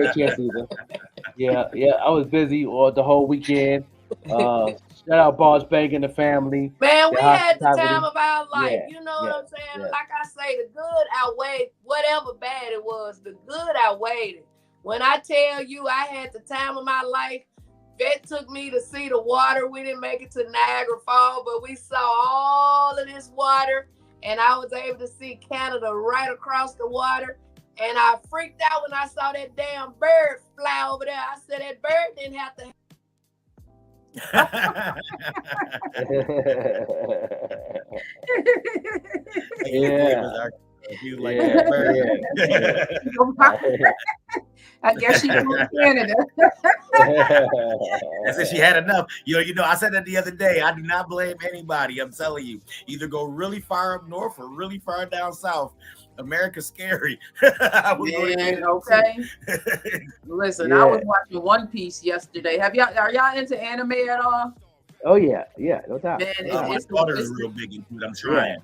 a chance either. Yeah, I was busy the whole weekend. Shout out Boss Bank and the family. Man, we had the time of our life. You know what I'm saying? Yeah. Like I say, the good outweighed whatever bad it was. The good outweighed it. When I tell you I had the time of my life, Vette took me to see the water. We didn't make it to Niagara Falls, but we saw all of this water, and I was able to see Canada right across the water. And I freaked out when I saw that damn bird fly over there. I said that bird didn't have to. Yeah. You like that bird. I guess she's from Canada. I said she had enough. You know, I said that the other day. I do not blame anybody. I'm telling you, either go really far up north or really far down south. America's scary. Man, okay. Listen, I was watching One Piece yesterday. Are y'all into anime at all? Oh yeah, no doubt. Man, my daughter's real big into it. I'm trying.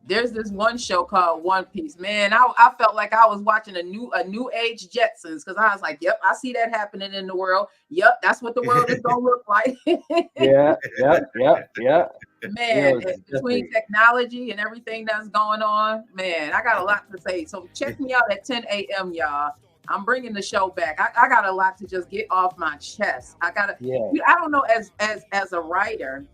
There's this one show called One Piece. Man, I felt like I was watching a new age Jetsons, because I was like, yep, I see that happening in the world. Yep, that's what the world is gonna look like. Yeah. Man, between technology and everything that's going on, man, I got a lot to say. So check me out at 10 a.m., y'all. I'm bringing the show back. I got a lot to just get off my chest. I don't know, as a writer,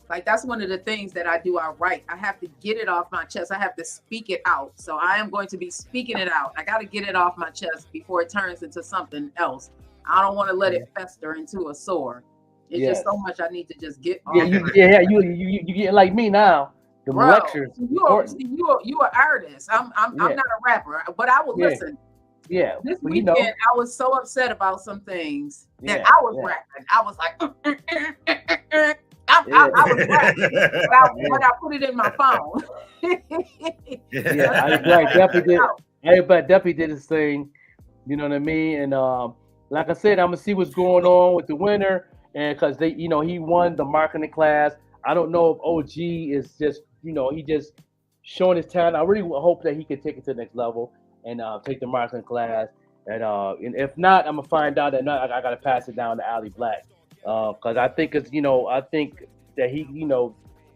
like that's one of the things that I do. I write. I have to get it off my chest. I have to speak it out. So I am going to be speaking it out. I got to get it off my chest before it turns into something else. I don't want to let it fester into a sore. It's just so much I need to just get off. You get like me now. The lectures. You an artist. I'm not a rapper, but I will listen. Yeah. This weekend I was so upset about some things that I was rapping. I was like, I was rapping, but I put it in my phone. Everybody definitely did his thing. You know what I mean? And like I said, I'm gonna see what's going on with the winner, and because they, he won the marketing class. I don't know if OG is just, he just showing his talent. I really hope that he can take it to the next level and take the marketing class. And if not, I'm gonna find out that I gotta pass it down to Ali Black, because I think I think that he,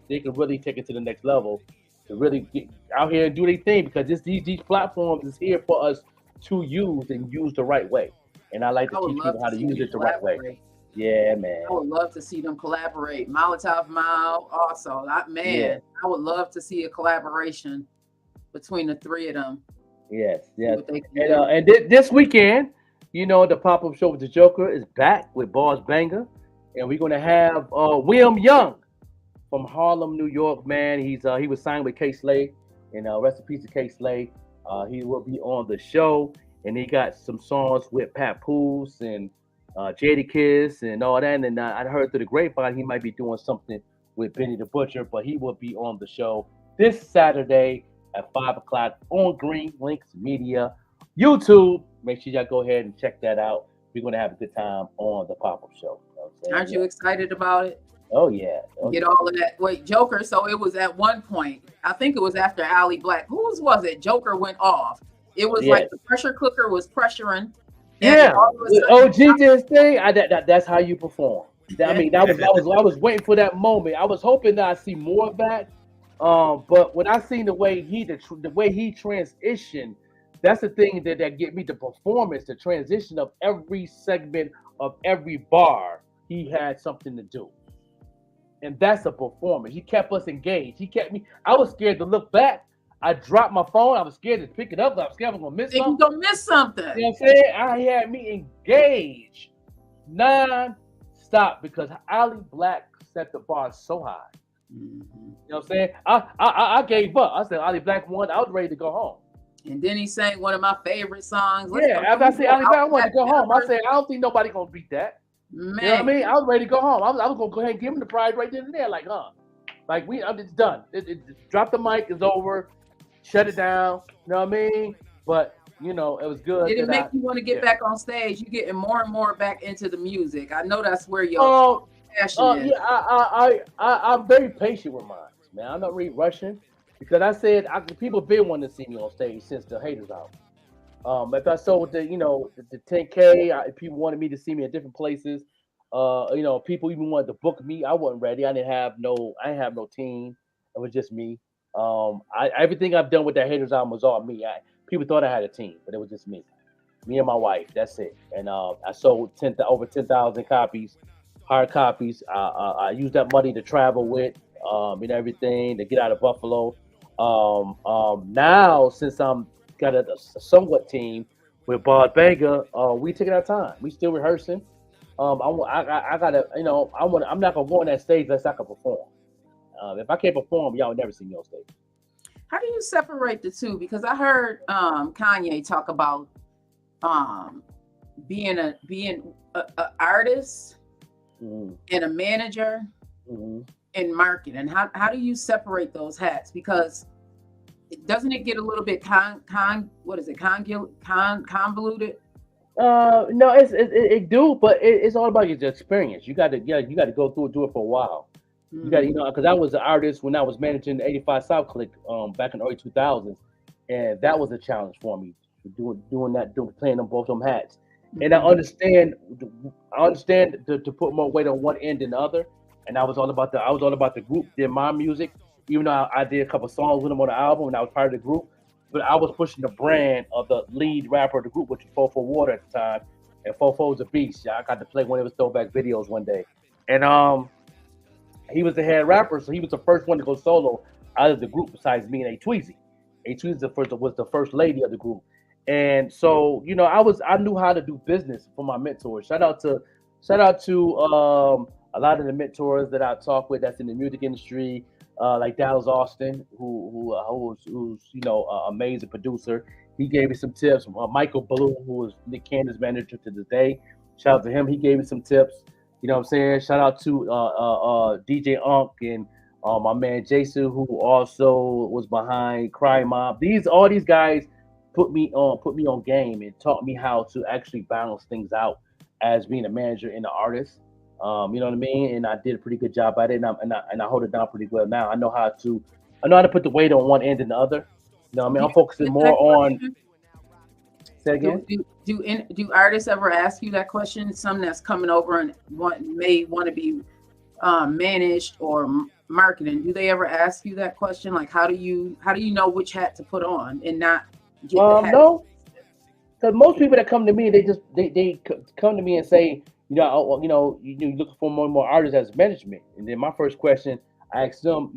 they can really take it to the next level to really get out here and do their thing, because these platforms is here for us to use and use the right way. And I like to teach people how to use it the right way. Yeah, man. I would love to see them collaborate. Molotov Mile also. I would love to see a collaboration between the three of them. Yes. And this weekend, the pop-up show with the Joker is back with Boss Banger, and we're gonna have William Young from Harlem, New York. Man, he was signed with K Slade, and rest in peace to K Slade. He will be on the show, and he got some songs with Pat Poose and Jadakiss and all that. And I heard through the grapevine he might be doing something with Benny the Butcher, but he will be on the show this Saturday at 5 o'clock on Green Lynx Media YouTube. Make sure y'all go ahead and check that out. We're gonna have a good time on the pop-up show. Aren't you excited about it? Oh yeah. Get all of that. Wait, Joker. So it was at one point, I think it was after Ali Black. Whose was it? Joker went off. It was like the pressure cooker was pressuring. Yeah. OG did his thing. That's how you perform. I mean, I was waiting for that moment. I was hoping that I see more of that. But when I seen the way he transitioned, that's the thing that get me the performance, the transition of every segment of every bar. He had something to do, and that's a performance. He kept us engaged. He kept me. I was scared to look back. I dropped my phone. I was scared to pick it up. I was scared I was gonna miss something. You gonna miss something. You know what I'm saying? I had me engaged non-stop because Ali Black set the bar so high. You know what I'm saying? I gave up. I said Ali Black won. I was ready to go home. And then he sang one of my favorite songs. After I said Ali Black, I wanted to go home. I said I don't think nobody gonna beat that. Man. You know what I mean? I was ready to go home. I was gonna go ahead and give him the prize right then and there. Like, it's done. Drop the mic. It's over. Shut it down. You know what I mean? But it was good. Did it make you want to get back on stage? You getting more and more back into the music. I know that's where your passion is. Yeah, I'm very patient with mine, man. I'm not really rushing because I said people been wanting to see me on stage since the haters out. If I sold the 10K, people wanted me to see me at different places. People even wanted to book me. I wasn't ready. I didn't have no team. It was just me. Everything I've done with that haters album was all me. People thought I had a team, but it was just me and my wife. That's it. And I sold over 10,000 copies, hard copies. I used that money to travel with, and everything to get out of Buffalo. Now since I'm got a somewhat team with Bob Banger. We taking our time. We still rehearsing. I gotta, I'm not gonna go on that stage unless I can perform. If I can't perform, y'all will never see me on stage. How do you separate the two? Because I heard Kanye talk about being a artist and a manager in marketing. How do you separate those hats? Because doesn't it get a little bit convoluted? No, it do, but it's all about your experience. You got to go through it, do it for a while. You got to, because I was an artist when I was managing the 85 South Click back in the early 2000s, and that was a challenge for me playing on both them hats. And I understand to put more weight on one end than the other. And I was all about the group, did my music, even though I did a couple songs with them on the album and I was part of the group. But I was pushing the brand of the lead rapper of the group, which was 4-4 Water at the time. And 4-4 was a beast. I got to play one of his throwback videos one day. And he was the head rapper, so he was the first one to go solo out of the group besides me and A Tweezy. A Tweezy was the first lady of the group. And so, I knew how to do business for my mentors. Shout out to a lot of the mentors that I talk with that's in the music industry, like Dallas Austin, who's an amazing producer. He gave me some tips. Michael Blue, who was Nick Cannon's manager to this day. Shout out to him. He gave me some tips. You know what I'm saying? Shout out to DJ Unk and my man Jason, who also was behind Cry Mob. All these guys put me on game and taught me how to actually balance things out as being a manager and an artist. You know what I mean? And I did a pretty good job at it, and I hold it down pretty well now. I know how to put the weight on one end and the other. You know what I mean? I'm focusing more on. Say again. Do artists ever ask you that question? Some that's coming over and may want to be managed or marketing. Do they ever ask you that question? Like, how do you know which hat to put on and not get the hat? No, because most people that come to me, they come to me and say, you're looking for more and more artists as management. And then my first question, I ask them,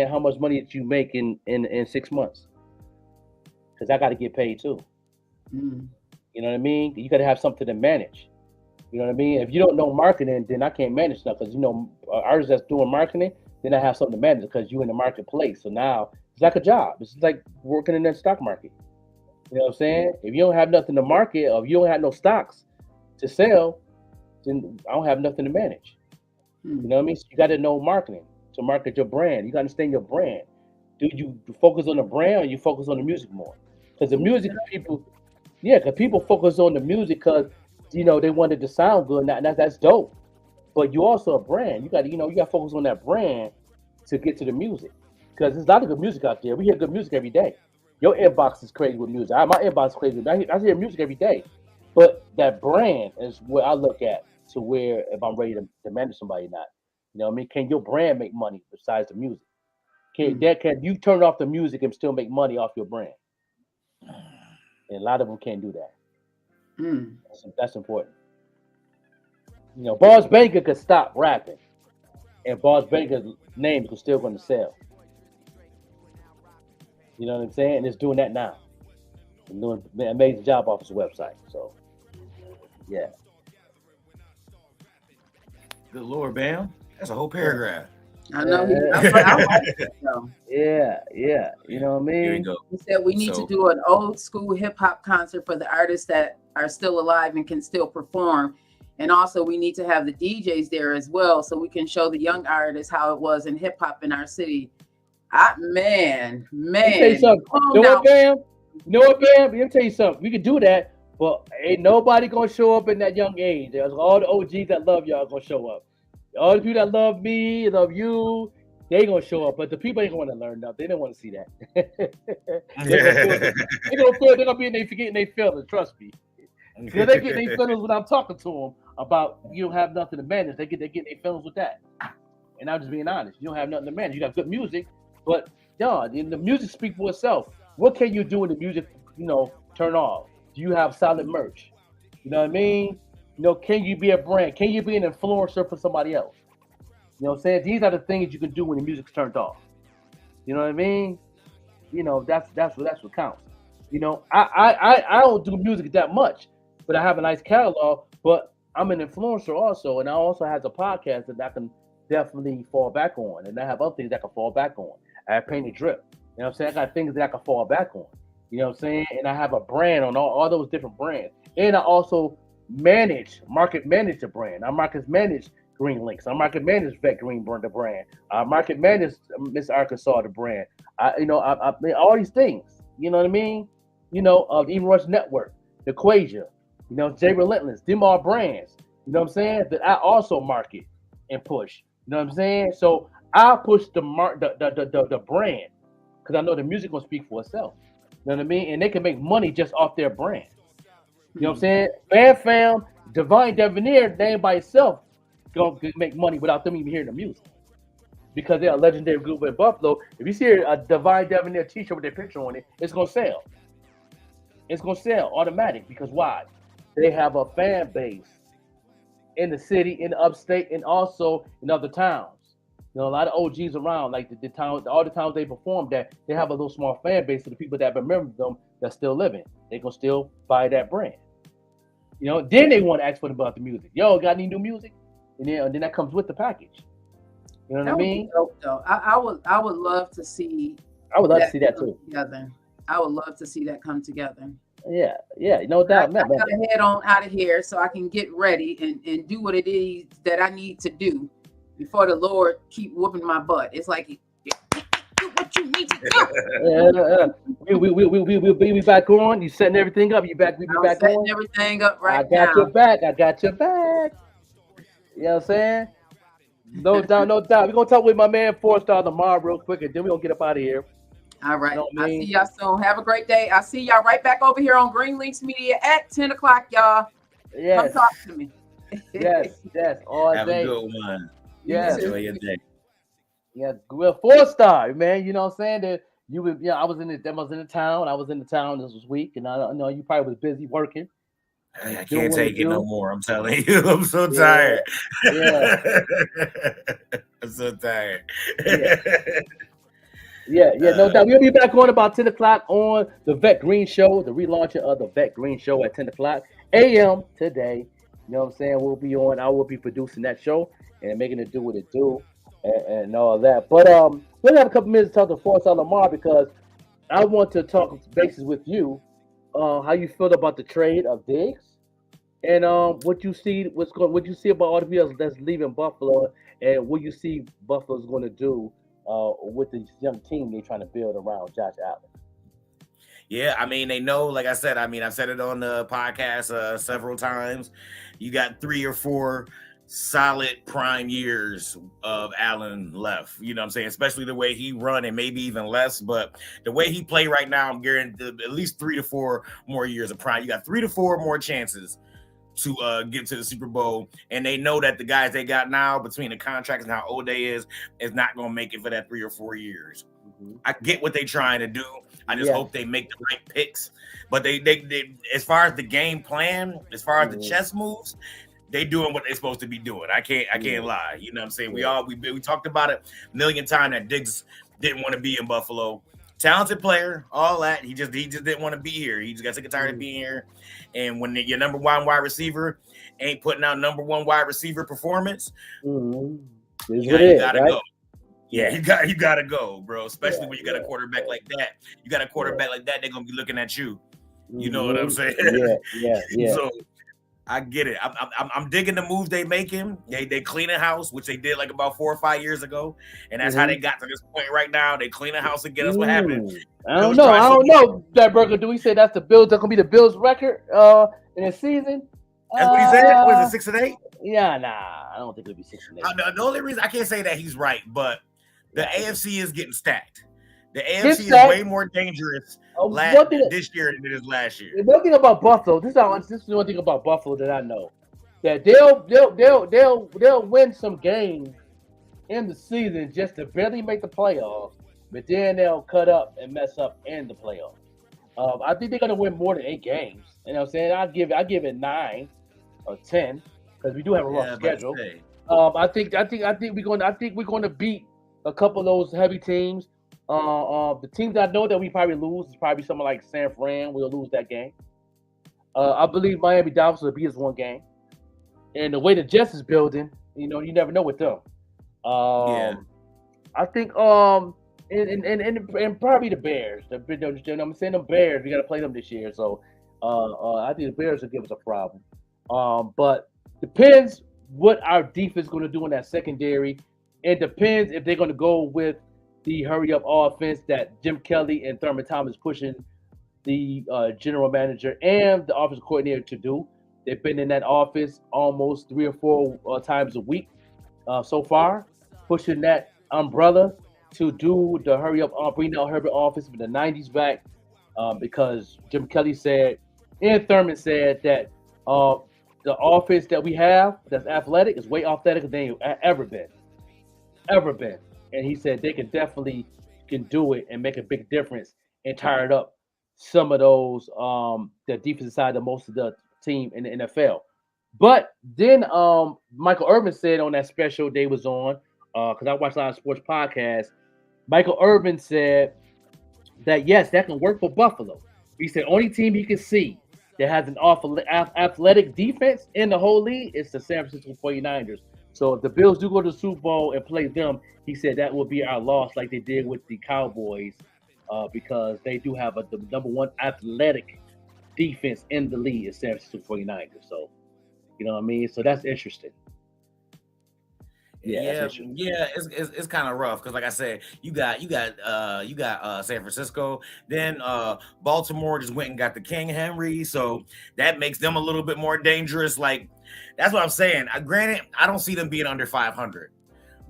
how much money did you make in 6 months? Because I got to get paid too. You know what I mean? You got to have something to manage. You know what I mean? If you don't know marketing, then I can't manage stuff. Because artists that's doing marketing, then I have something to manage because you're in the marketplace. So now it's like a job. It's like working in the stock market. You know what I'm saying? If you don't have nothing to market, or if you don't have no stocks to sell, then I don't have nothing to manage. You know what I mean? So you got to know marketing to market your brand. You got to understand your brand. Do you focus on the brand or you focus on the music more? Because the music people. Yeah, because people focus on the music because, they wanted to sound good, and that's dope. But you also a brand. You got to focus on that brand to get to the music. Because there's a lot of good music out there. We hear good music every day. Your inbox is crazy with music. My inbox is crazy. I hear music every day. But that brand is where I look at to where if I'm ready to manage somebody or not. You know what I mean? Can your brand make money besides the music? Can you turn off the music and still make money off your brand? And a lot of them can't do that. That's important. Boss Baker could stop rapping, and Boss Baker's name is still going to sell. You know what I'm saying? And it's doing that now. And doing an amazing job off his website. So, yeah. Good Lord, Bam. That's a whole paragraph. I know. Yeah. You know what I mean? Here we go. He said we need to do an old school hip hop concert for the artists that are still alive and can still perform. And also we need to have the DJs there as well, so we can show the young artists how it was in hip hop in our city. Man. Let me tell you something. You know what, Bam? Let me tell you something. We can do that, but ain't nobody gonna show up in that young age. There's all the OGs that love y'all gonna show up. All the people that love me, love you, they gonna show up. But the people ain't gonna learn enough. They don't want to see that. They're gonna be in there forgetting their feelings. Trust me. Because they get their feelings when I'm talking to them about you don't have nothing to manage. They get their feelings with that. And I'm just being honest. You don't have nothing to manage. You got good music, but the music speaks for itself. What can you do when the music, turn off? Do you have solid merch? You know what I mean? Can you be a brand? Can you be an influencer for somebody else? You know what I'm saying? These are the things you can do when the music's turned off. You know what I mean? That's what counts. You know, I don't do music that much, but I have a nice catalog. But I'm an influencer also, and I also have a podcast that I can definitely fall back on, and I have other things that I can fall back on. I have Paint and Drip. You know what I'm saying? I got things that I can fall back on. You know what I'm saying? And I have a brand on all those different brands. And I also market manage the brand. I market manage Lynx. I market manage Vettegreen the brand. I market manage Miss Arkansas the brand. I all these things. You know what I mean? You know, Even Rush Network, the Quasia, you know, J Relentless, them are brands. You know what I'm saying? That I also market and push. You know what I'm saying? So I push the brand because I know the music gonna speak for itself. You know what I mean? And they can make money just off their brand. You know what I'm saying? Fam, Divine Debonair, name by itself, gonna make money without them even hearing the music. Because they're a legendary group in Buffalo. If you see a Divine Debonair t-shirt with their picture on it, it's gonna sell. It's gonna sell automatic because why? They have a fan base in the city, in the upstate, and also in other towns. You know, a lot of OGs around, like the town, all the towns they performed at, they have a little small fan base of the people that remember them that's still living. They gonna still buy that brand. You know, then they want to ask for about the music. Yo, got any new music? And then that comes with the package. You know what I mean? Dope, though. I would love to see. I would love to see that too. Together. I would love to see that come together. Yeah, no doubt. I gotta head on out of here so I can get ready and do what it is that I need to do before the Lord keep whooping my butt. It's like, do what you need to do. We'll be back on. You setting everything up. We be back setting on. Everything up right now. I got your back. You know what I'm saying? No doubt. We're gonna talk with my man 4-Star tomorrow real quick, and then we're gonna get up out of here. All right. I see y'all soon. Have a great day. I see y'all right back over here on Green Lynx Media at 10 o'clock, y'all. Yes. Come talk to me. yes. All Have day. a good one. Yes. Enjoy your day. Yeah, well, 4-Star, man. You know what I'm saying? That you would, I was in the town. I was in the town this week, and I know you probably was busy working. I can't take it no more. I'm telling you, I'm so tired. Yeah. I'm so tired. Yeah, no doubt. We'll be back on about 10 o'clock on the Vettegreen Show, the relaunching of the Vettegreen Show at 10 o'clock a.m. today. You know what I'm saying? We'll be on. I will be producing that show and making it do what it do and all that. But we'll have a couple minutes to talk to 4-Star Lamar because I want to talk bases with you. How you feel about the trade of Diggs and what you see about all the people that's leaving Buffalo and what you see Buffalo's going to do with this young team they're trying to build around Josh Allen. Yeah, I mean, they know, like I said, I've said it on the podcast several times. You got 3 or 4 solid prime years of Allen left. You know what I'm saying? Especially the way he run and maybe even less. But the way he play right now, I'm guaranteed at least 3 to 4 more years of prime. You got 3 to 4 more chances to get to the Super Bowl. And they know that the guys they got now, between the contracts and how old they is not going to make it for that 3 or 4 years. Mm-hmm. I get what they're trying to do. I just hope they make the right picks. But they as far as the game plan, as far as the chess moves, they doing what they're supposed to be doing. I can't lie. You know what I'm saying? We talked about it a million times that Diggs didn't want to be in Buffalo. Talented player, all that. He just didn't want to be here. He just got sick and tired of being here. And when your number one wide receiver ain't putting out number one wide receiver performance, you gotta go. Yeah, you gotta go, bro. Especially when you got a quarterback like that. You got a quarterback like that, they're gonna be looking at you. You know what I'm saying? Yeah. So I get it. I'm digging the moves they making. They cleaning house, which they did like about 4 or 5 years ago, and that's how they got to this point right now. They clean the house again. That's what happened. I don't know. That Burger, do we say that's the Bills? That's gonna be the Bills' record in a season? That's what he said. Was it 6-8? Yeah, nah. I don't think it'll be 6-8. The only reason I can't say that he's right, but the AFC is getting stacked. The AFC is way more dangerous this year than it is last year. One thing about Buffalo, this is one thing about Buffalo that I know, that they'll win some games in the season just to barely make the playoffs, but then they'll cut up and mess up in the playoffs. I think they're gonna win more than 8 games. You know what I'm saying? I give it 9 or 10 because we do have a rough schedule. I think we're going to beat a couple of those heavy teams. The teams I know that we probably lose is probably someone like San Fran. We'll lose that game. I believe Miami Dolphins will beat us one game. And the way the Jets is building, you never know with them. I think and probably the Bears. I'm saying the Bears. We got to play them this year, so I think the Bears will give us a problem. But depends what our defense is going to do in that secondary. It depends if they're going to go with the hurry up offense that Jim Kelly and Thurman Thomas pushing the general manager and the offensive coordinator to do. They've been in that office almost 3 or 4 times a week so far, pushing that umbrella to do the hurry up, bring down Herbert offense from the 90s back because Jim Kelly said and Thurman said that the offense that we have that's athletic is way athletic than they've ever been. And he said they can definitely do it and make a big difference and tire up some of those the defensive side of most of the team in the NFL. But then Michael Irvin said on that special they was on, because I watched a lot of sports podcasts, Michael Irvin said that yes, that can work for Buffalo. He said only team he can see that has an athletic defense in the whole league is the San Francisco 49ers. So if the Bills do go to the Super Bowl and play them, he said that will be our loss like they did with the Cowboys because they do have the number one athletic defense in the league is San Francisco 49ers. So, you know what I mean? So that's interesting. It's kind of rough because, like I said, you got San Francisco, then Baltimore just went and got the King Henry, so that makes them a little bit more dangerous. Like that's what I'm saying. Granted, I don't see them being under 500,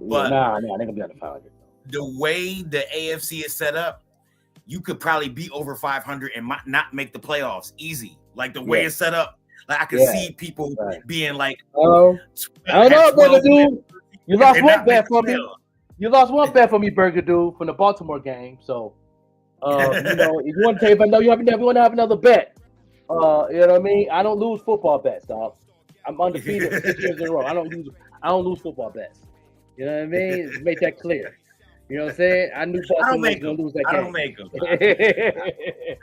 but they're gonna be under 500. The way the AFC is set up, you could probably be over 500 and not make the playoffs easy. Like the way it's set up, like I could see people being like, I don't know, brother, dude. You lost one bet for me. You lost one bet for me, Burger Dude, from the Baltimore game. So, if you want to take, but no, you want to have another bet. You know what I mean? I don't lose football bets, dog. I'm undefeated 6 years in a row. I don't lose football bets. You know what I mean? Just make that clear. You know what I'm saying? I knew Baltimore was going to lose that game. I don't make them.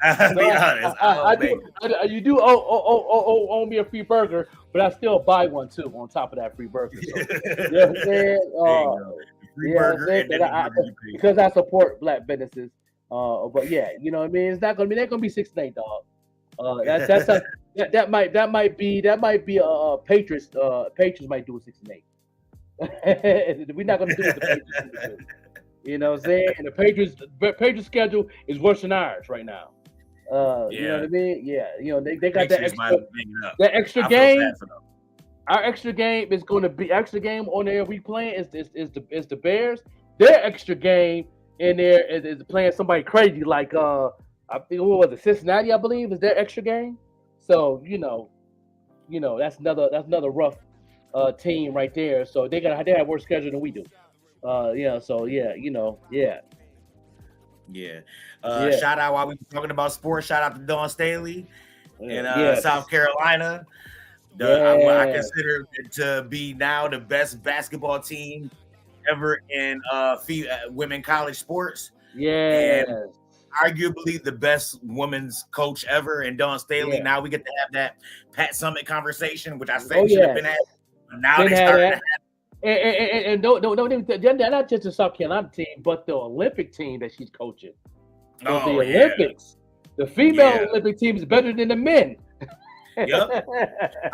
I'll be honest. I do. You do owe me a free burger, but I still buy one too on top of that free burger. So, you know what I'm saying? Free burger because I support black businesses. But yeah, you know what I mean? It's not going to be. They're going to be 6-8, dog. That might be a Patriots. Patriots might do a 6-8. We're not going to do what the Patriots do. You know what I'm saying? And the Patriots schedule is worse than ours right now. You know what I mean? Yeah. They got that extra game. Our extra game is going to be extra game on there. We playing is the Bears. Their extra game in there is playing somebody crazy like I think what was it, Cincinnati? I believe is their extra game. So that's another rough team right there. So they have worse schedule than we do. Shout out while we were talking about sports. Shout out to Dawn Staley in South Carolina. I consider it to be now the best basketball team ever in women college sports. And arguably the best women's coach ever in Dawn Staley. Now we get to have that Pat Summitt conversation, which I say should have been had. Now they started to have. And they're not just the South Carolina team, but the Olympic team that she's coaching. Olympics. The female Olympic team is better than the men. Yep.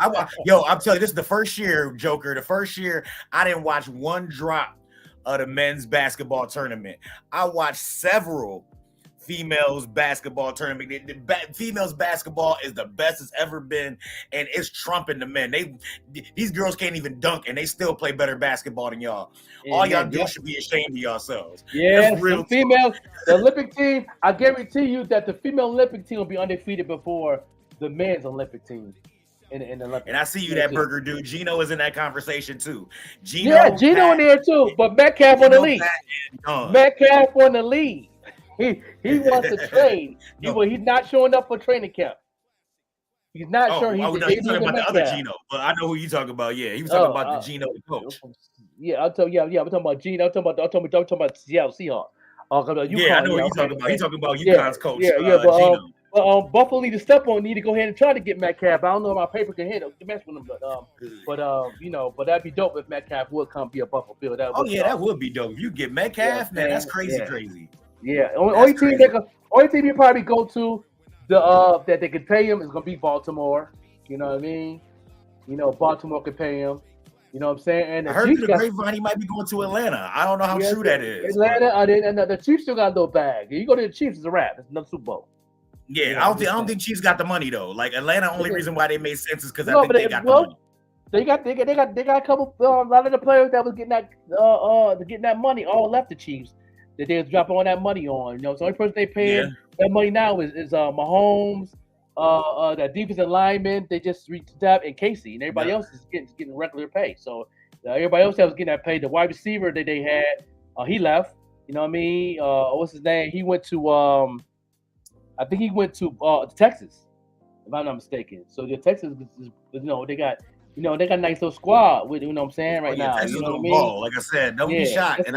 I'm telling you, this is the first year, Joker. The first year I didn't watch one drop of the men's basketball tournament. I watched several females basketball tournament. The females basketball is the best it's ever been, and it's trumping the men. These girls can't even dunk, and they still play better basketball than y'all. All y'all girls should be ashamed of yourselves. Yeah, the females, the Olympic team. I guarantee you that the female Olympic team will be undefeated before the men's Olympic team. In the Olympics. And I see you, that burger dude. Gino is in that conversation too. Gino in there too. But Metcalf on the lead. Metcalf on the lead. He wants to trade. He's not showing up for training camp. He's not showing. He's talking about the other Gino, but I know who you talking about. Yeah, he was talking about the Gino coach. Yeah, I'm talking about Gino. I'm talking about Seattle Seahawks. UConn, Yeah, I know what he's talking about. He's talking about UConn's coach, Gino. Buffalo need to step on. Need to go ahead and try to get Metcalf. I don't know if our paper can hit to mess with him, but that'd be dope if Metcalf would come be a Buffalo Bill. That would be dope. If you get Metcalf, man, that's crazy. Yeah, only team you probably go to that they could pay him is gonna be Baltimore. You know what I mean? Baltimore could pay him. You know what I'm saying? And I heard through the grapevine he might be going to Atlanta. I don't know how true that is. Atlanta, the Chiefs still got a little bag. You go to the Chiefs, it's a wrap. It's another Super Bowl. Yeah, I don't think Chiefs got the money though. Like Atlanta, only reason why they made sense is because I think they got the money. They got a couple. A lot of the players that was getting that money all left the Chiefs. That they was dropping all that money on. So the only person they paying that money now is Mahomes. That defensive lineman they just reached that and Casey, and everybody else is getting regular pay. So everybody else that was getting that pay. The wide receiver that they had, he left. You know what I mean? What's his name? He went to I think he went to Texas, if I'm not mistaken. So the Texas is they got a nice little squad with what I'm saying right now. Texas you know what I mean? Ball. Like I said, don't be shocked. And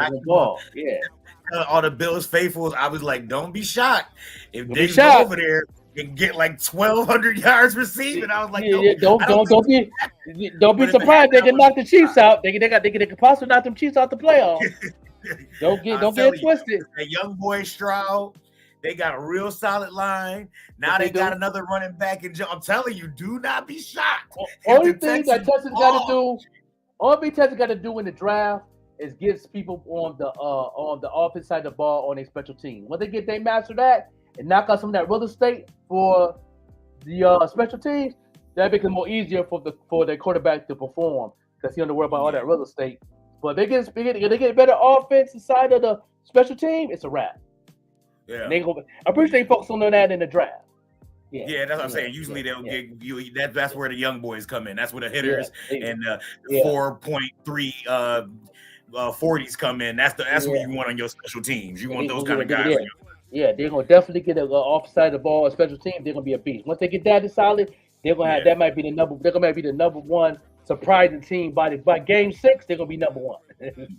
all the Bills faithfuls, I was like, don't be shocked if they go over there and get like 1,200 yards receiving. I was like, don't be surprised they can knock the Chiefs out. They can possibly knock them Chiefs out the playoffs. don't get it twisted. That young boy Stroud, they got a real solid line. Now they got another running back, and I'm telling you, do not be shocked. Only thing that Texas got to do in the draft is get people on the offense side of the ball on a special team. When they get they master that and knock out some of that real estate for the special teams, that makes it more easier for the quarterback to perform because he don't have to worry about all that real estate. But they get a better offense inside of the special team, it's a wrap. Yeah, I'm pretty sure they focus on that in the draft. Yeah, that's what I'm saying. Usually they'll get you. That's where the young boys come in. That's where the hitters and 4.3 40s come in. That's what you want on your special teams. You want those kind of guys. They're gonna definitely get an offside the ball, a special team. They're gonna be a beast. Once they get that solid, they're gonna have that might be the number. They're gonna be the number one surprising team by game 6. They're gonna be number one.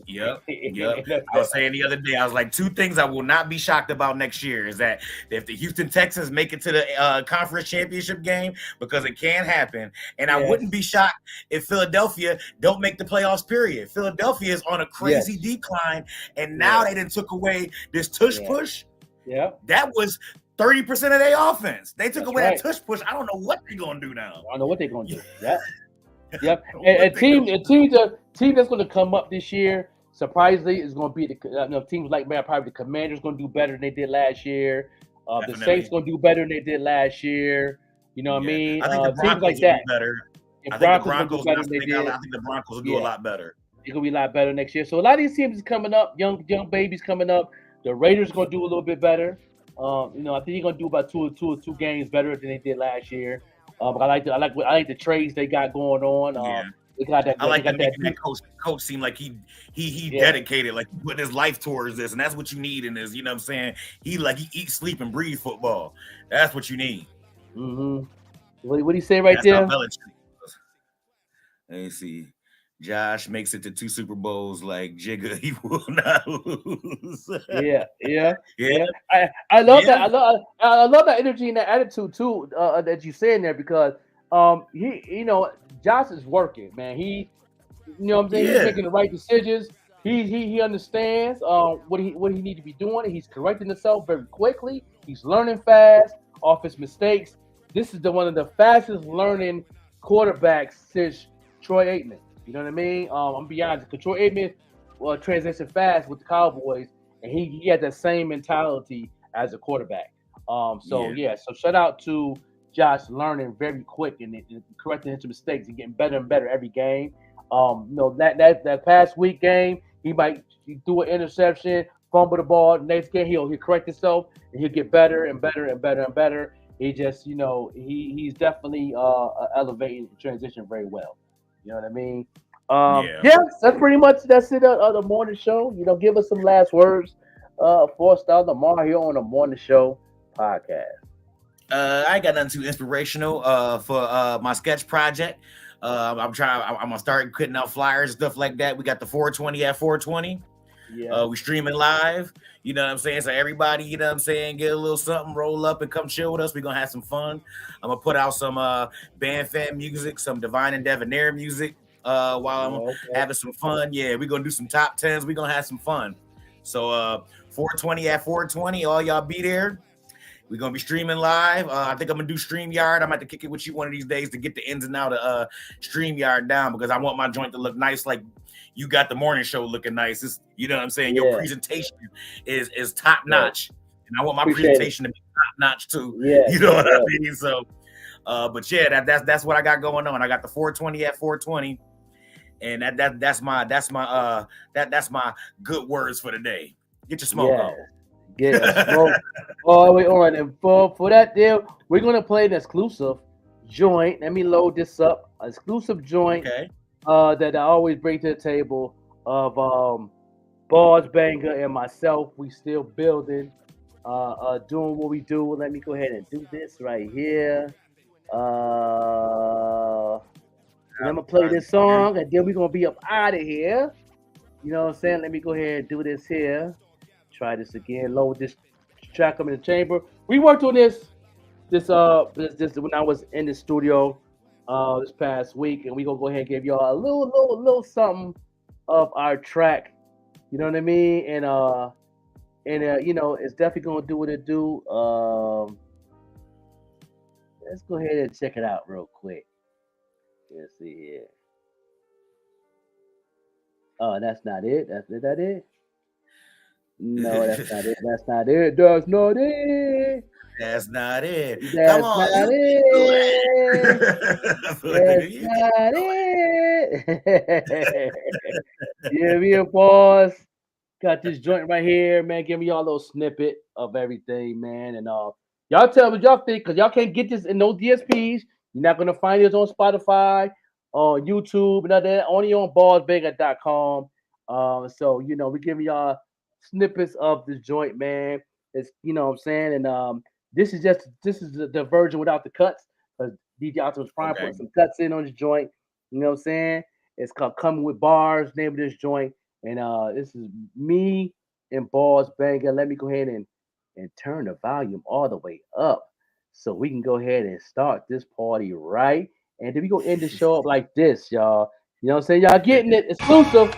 Yep. I was saying the other day, I was like, 2 things I will not be shocked about next year is that if the Houston Texans make it to the conference championship game, because it can happen, and I wouldn't be shocked if Philadelphia don't make the playoffs, period. Philadelphia is on a crazy decline, and now they done took away this tush push. Yeah. That was 30% of their offense. They took away that tush push. I don't know what they're going to do now. I don't know what they're going to do. Yeah. Yep. And team that's going to come up this year, surprisingly, is going to be the teams like probably the Commanders going to do better than they did last year. The Saints going to do better than they did last year. You know what I mean? I think the Broncos like that. will do better. I think the Broncos will do a lot better. It's going to be a lot better next year. So a lot of these teams is coming up, young babies coming up. The Raiders going to do a little bit better. I think they're going to do about two or two games better than they did last year. But I like the trades they got going on. They got that. I like that coach seemed like he dedicated, like he put his life towards this, and that's what you need in this. You know what I'm saying? He eats, sleep, and breathe football. That's what you need. Mm-hmm. What do you say right there? Let me see. Josh makes it to 2 Super Bowls like Jigga. He will not lose. Yeah. I love that. I love that energy and that attitude too that you say in there because Josh is working, man. He, you know what I'm saying? He's making the right decisions. He understands what he need to be doing. He's correcting himself very quickly. He's learning fast off his mistakes. This is one of the fastest learning quarterbacks since Troy Aikman. You know what I mean? I'm gonna be honest. Troy Aikman transitioned fast with the Cowboys, and he had that same mentality as a quarterback. So shout out to Josh learning very quick and correcting his mistakes and getting better and better every game. That past week game, he do an interception, fumble the ball. Next game, he'll correct himself and he'll get better and better and better and better. He just, he's definitely elevating the transition very well. You know what I mean? That's it of the morning show. Give us some last words for Star Lamar here on the morning show podcast. I ain't got nothing too inspirational for my sketch project. I'm gonna start putting out flyers and stuff like that. We got the 420 at 420. Yeah. We streaming live. You know what I'm saying? So everybody, you know what I'm saying, get a little something, roll up and come chill with us. We're gonna have some fun. I'm gonna put out some band fan music, some Divine and Debonair music while I'm having some fun. Yeah, we're gonna do some top 10s. We're gonna have some fun. So 420 at 420, all y'all be there. We're gonna be streaming live. I think I'm gonna do StreamYard. I'm about to kick it with you one of these days to get the ins and outs of StreamYard down, because I want my joint to look nice, like you got the morning show looking nice. It's, you know what I'm saying? Your presentation is top notch, and I want my presentation to be top notch too. You know what I mean? So, but yeah, that's what I got going on. I got the 420 at 420, and that's my good words for the day. Get your smoke on. Yeah, smoke. All right. And for that deal, we're gonna play an exclusive joint. Let me load this up. Exclusive joint that I always bring to the table of Bars Banger and myself. We still building, doing what we do. Let me go ahead and do this right here. I'm gonna play this song, and then we're gonna be up out of here. You know what I'm saying? Let me go ahead and do this here. Try this again. Load this track up in the chamber. We worked on this when I was in the studio this past week, and we gonna go ahead and give y'all a little something of our track. You know what I mean? And you know, it's definitely gonna do what it do. Let's go ahead and check it out real quick. Let's see here. Oh, that's not it. Is that it? No, that's not it. That's not it. That's not it. That's not it. That's Come on. not it. That's not it. Yeah, me and Boss got this joint right here, man. Give me y'all a little snippet of everything, man. And y'all tell me what y'all think, because y'all can't get this in no DSPs. You're not gonna find this on Spotify, on YouTube, and all that. Only on barsbanger.com. So you know, we're giving y'all snippets of this joint, man. It's, you know what I'm saying, and this is the version without the cuts, because DJ Optimus Prime put some cuts in on this joint. You know what I'm saying? It's called Coming with Bars, name of this joint, and this is me and Bars Banger. Let me go ahead and turn the volume all the way up so we can go ahead and start this party right, and then we gonna end the show up like this, y'all. You know what I'm saying? Y'all getting it exclusive.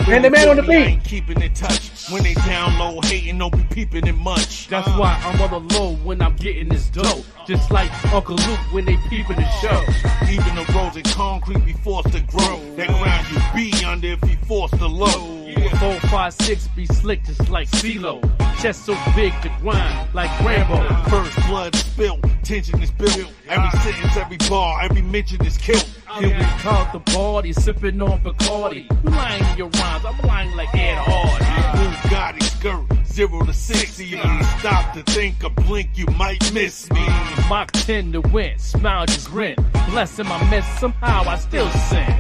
And the man on the beat. Ain't keeping in touch. When they down low, hating, don't be peeping it much. That's why I'm on the low when I'm getting this dough. Just like Uncle Luke when they peeping the show. Even the roads in concrete be forced to grow. That ground you be under if you forced to low. 4, 5, 6 be slick just like CeeLo. Chest so big to grind like Rambo. First blood spilt, tension is built. Every sentence, every bar, every mention is killed. Here we call the party, sipping on Bacardi. You lying in your rhymes, I'm lying like Ed Hardy. Bugatti skirt, 0 to 60. If you stop to think or blink, you might miss me. Mach 10 to win, smile just grin. Blessing my mess, somehow I still sin.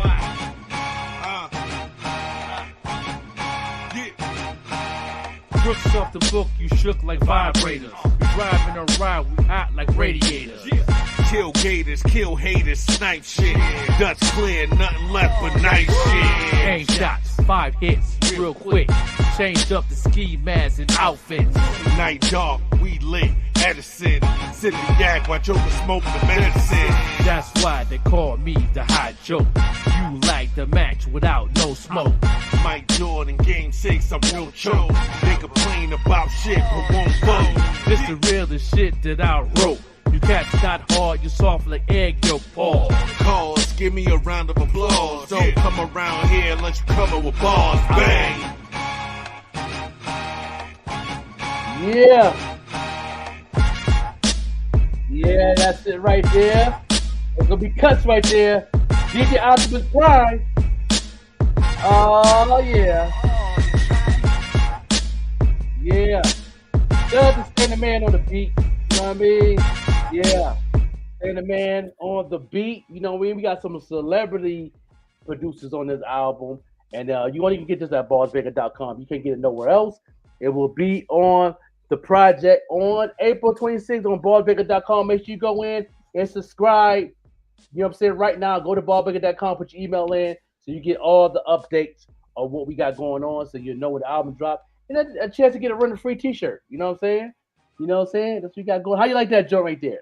Crooks off the book, you shook like vibrators. We driving a ride, we hot like radiators. Tailgaters, kill haters, snipe shit. Dutch clear, nothing left but nice shit. Aim shots, 5 hits, real quick. Changed up the ski masks and outfits. Night dark, we lit. Edison, sit the yak while Joker smoke the medicine. That's why they call me the hot joke. You like the match without no smoke. Mike Jordan, game 6, I'm real choke. They complain about shit but won't vote. This the realest shit that I wrote. You cats not hard, you soft like egg yolk balls. Cause, give me a round of applause. Don't come around here unless you cover with bars. Bang! Yeah. Yeah, that's it right there. There's gonna be cuts right there. DJ Optimus Prime. Oh yeah. Yeah. Just stand the man on the beat. You know what I mean? Yeah. Stand the man on the beat. You know what I mean? We got some celebrity producers on this album. And you won't even get this at barsbanger.com. You can't get it nowhere else. It will be on the project on April 26th on barsbanger.com. Make sure you go in and subscribe You know what I'm saying? Right now, go to ballbreaker.com, put your email in so you get all the updates of what we got going on so you know when the album drops. And a chance to get a run a free t-shirt. You know what I'm saying? That's what we got going. How you like that joint right there?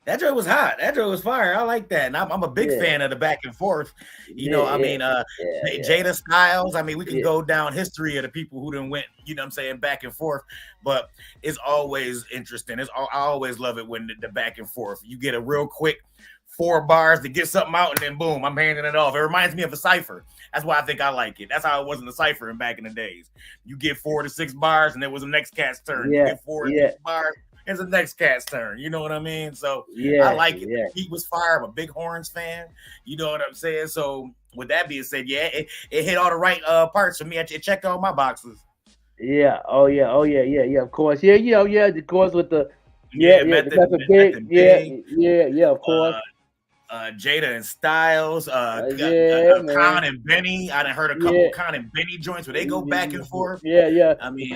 That joint was hot. That joint was fire. I like that. And I'm a big fan of the back and forth. Jada Styles. I mean, we can go down history of the people who done went, back and forth. But it's always interesting. I always love it when the back and forth. You get a real quick 4 bars to get something out, and then boom, I'm handing it off. It reminds me of a cipher. That's why I think I like it. That's how it was in the cipher back in the days. You get 4 to 6 bars, and it was the next cat's turn. You get 4 to 6 bars. It's the next cat's turn. You know what I mean? So I like it. The beat was fire. I'm a big Horns fan. You know what I'm saying? So with that being said, it hit all the right parts for me. It checked all my boxes. Yeah. Oh yeah. Of course. Yeah. Of course with the of course. Jada and Styles, Con and Benny. I done heard a couple of Con and Benny joints where they go back and forth. Yeah. I mean,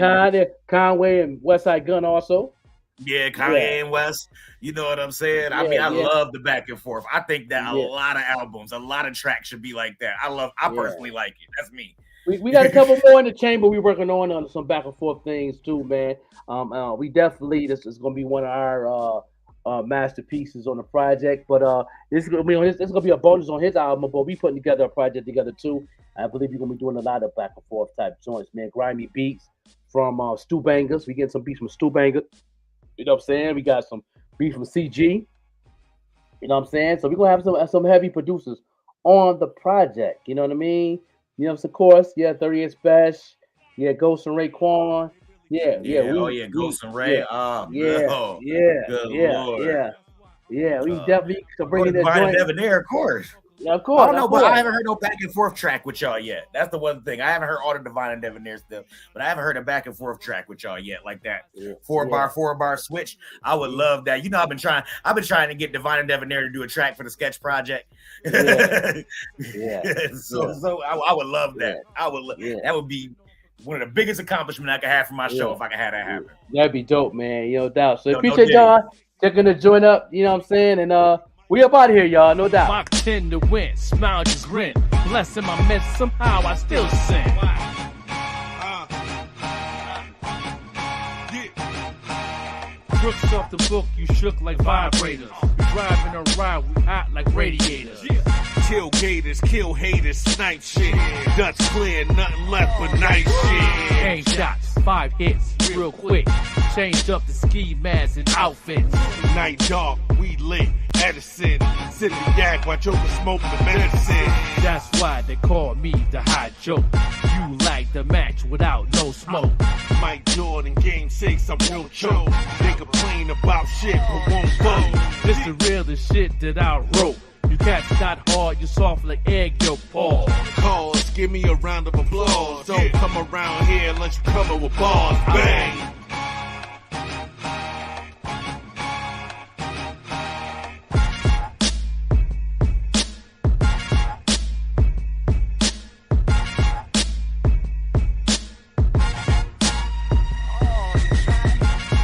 Conway and Westside Gunn also. Yeah, Kanye and West. You know what I'm saying? I love the back and forth. I think that a lot of albums, a lot of tracks should be like that. I personally like it. That's me. We got a couple more in the chamber. We're working on some back and forth things too, man. We definitely, this is going to be one of our masterpieces on the project, but this is going to be a bonus on his album, but we putting together a project together too. I believe you're going to be doing a lot of back and forth type joints, man. Grimy beats from Stu Bangers. We getting some beats from Stu Bangers. You know what I'm saying? We got some beats from CG. You know what I'm saying? So we're going to have some heavy producers on the project. You know what I mean? You know, of course, 38 Special. Yeah, Ghost and Raekwon. Ghost and Ray. We definitely can bring in that joint. Debonair, of course. Yeah, of course. I don't know, but I haven't heard no back and forth track with y'all yet. That's the one thing. I haven't heard all the Divine and Debonair stuff, but I haven't heard a back and forth track with y'all yet, like that. 4 bar switch. I would love that. You know, I've been trying to get Divine and Debonair to do a track for the sketch project. So I would love that. That would be one of the biggest accomplishments I could have for my show if I could have that happen. That'd be dope, man. No doubt. So appreciate y'all checking the joint up. You know what I'm saying? And we up out of here, y'all. No doubt. Mock 10 to win. Smile just grin. Blessing my mess. Somehow I still sin. Crooks off the book, you shook like vibrators. We driving a ride, we hot like radiators. Kill gators, kill haters, snipe shit. Dutch clear, nothing left but nice shit. Game shots, 5 hits, real quick. Changed up the ski masks and outfits. Night dark, we lit. Edison, sit the yak while Joker smoke the medicine. That's why they call me the hot joke. You like the match without no smoke. Mike Jordan, game 6, I'm real choke. They complain about shit but won't vote. This the realest shit that I wrote. You catch that hard, you soft like egg yolk paw. Cause, give me a round of applause. Don't come around here unless you cover with bars. Bang!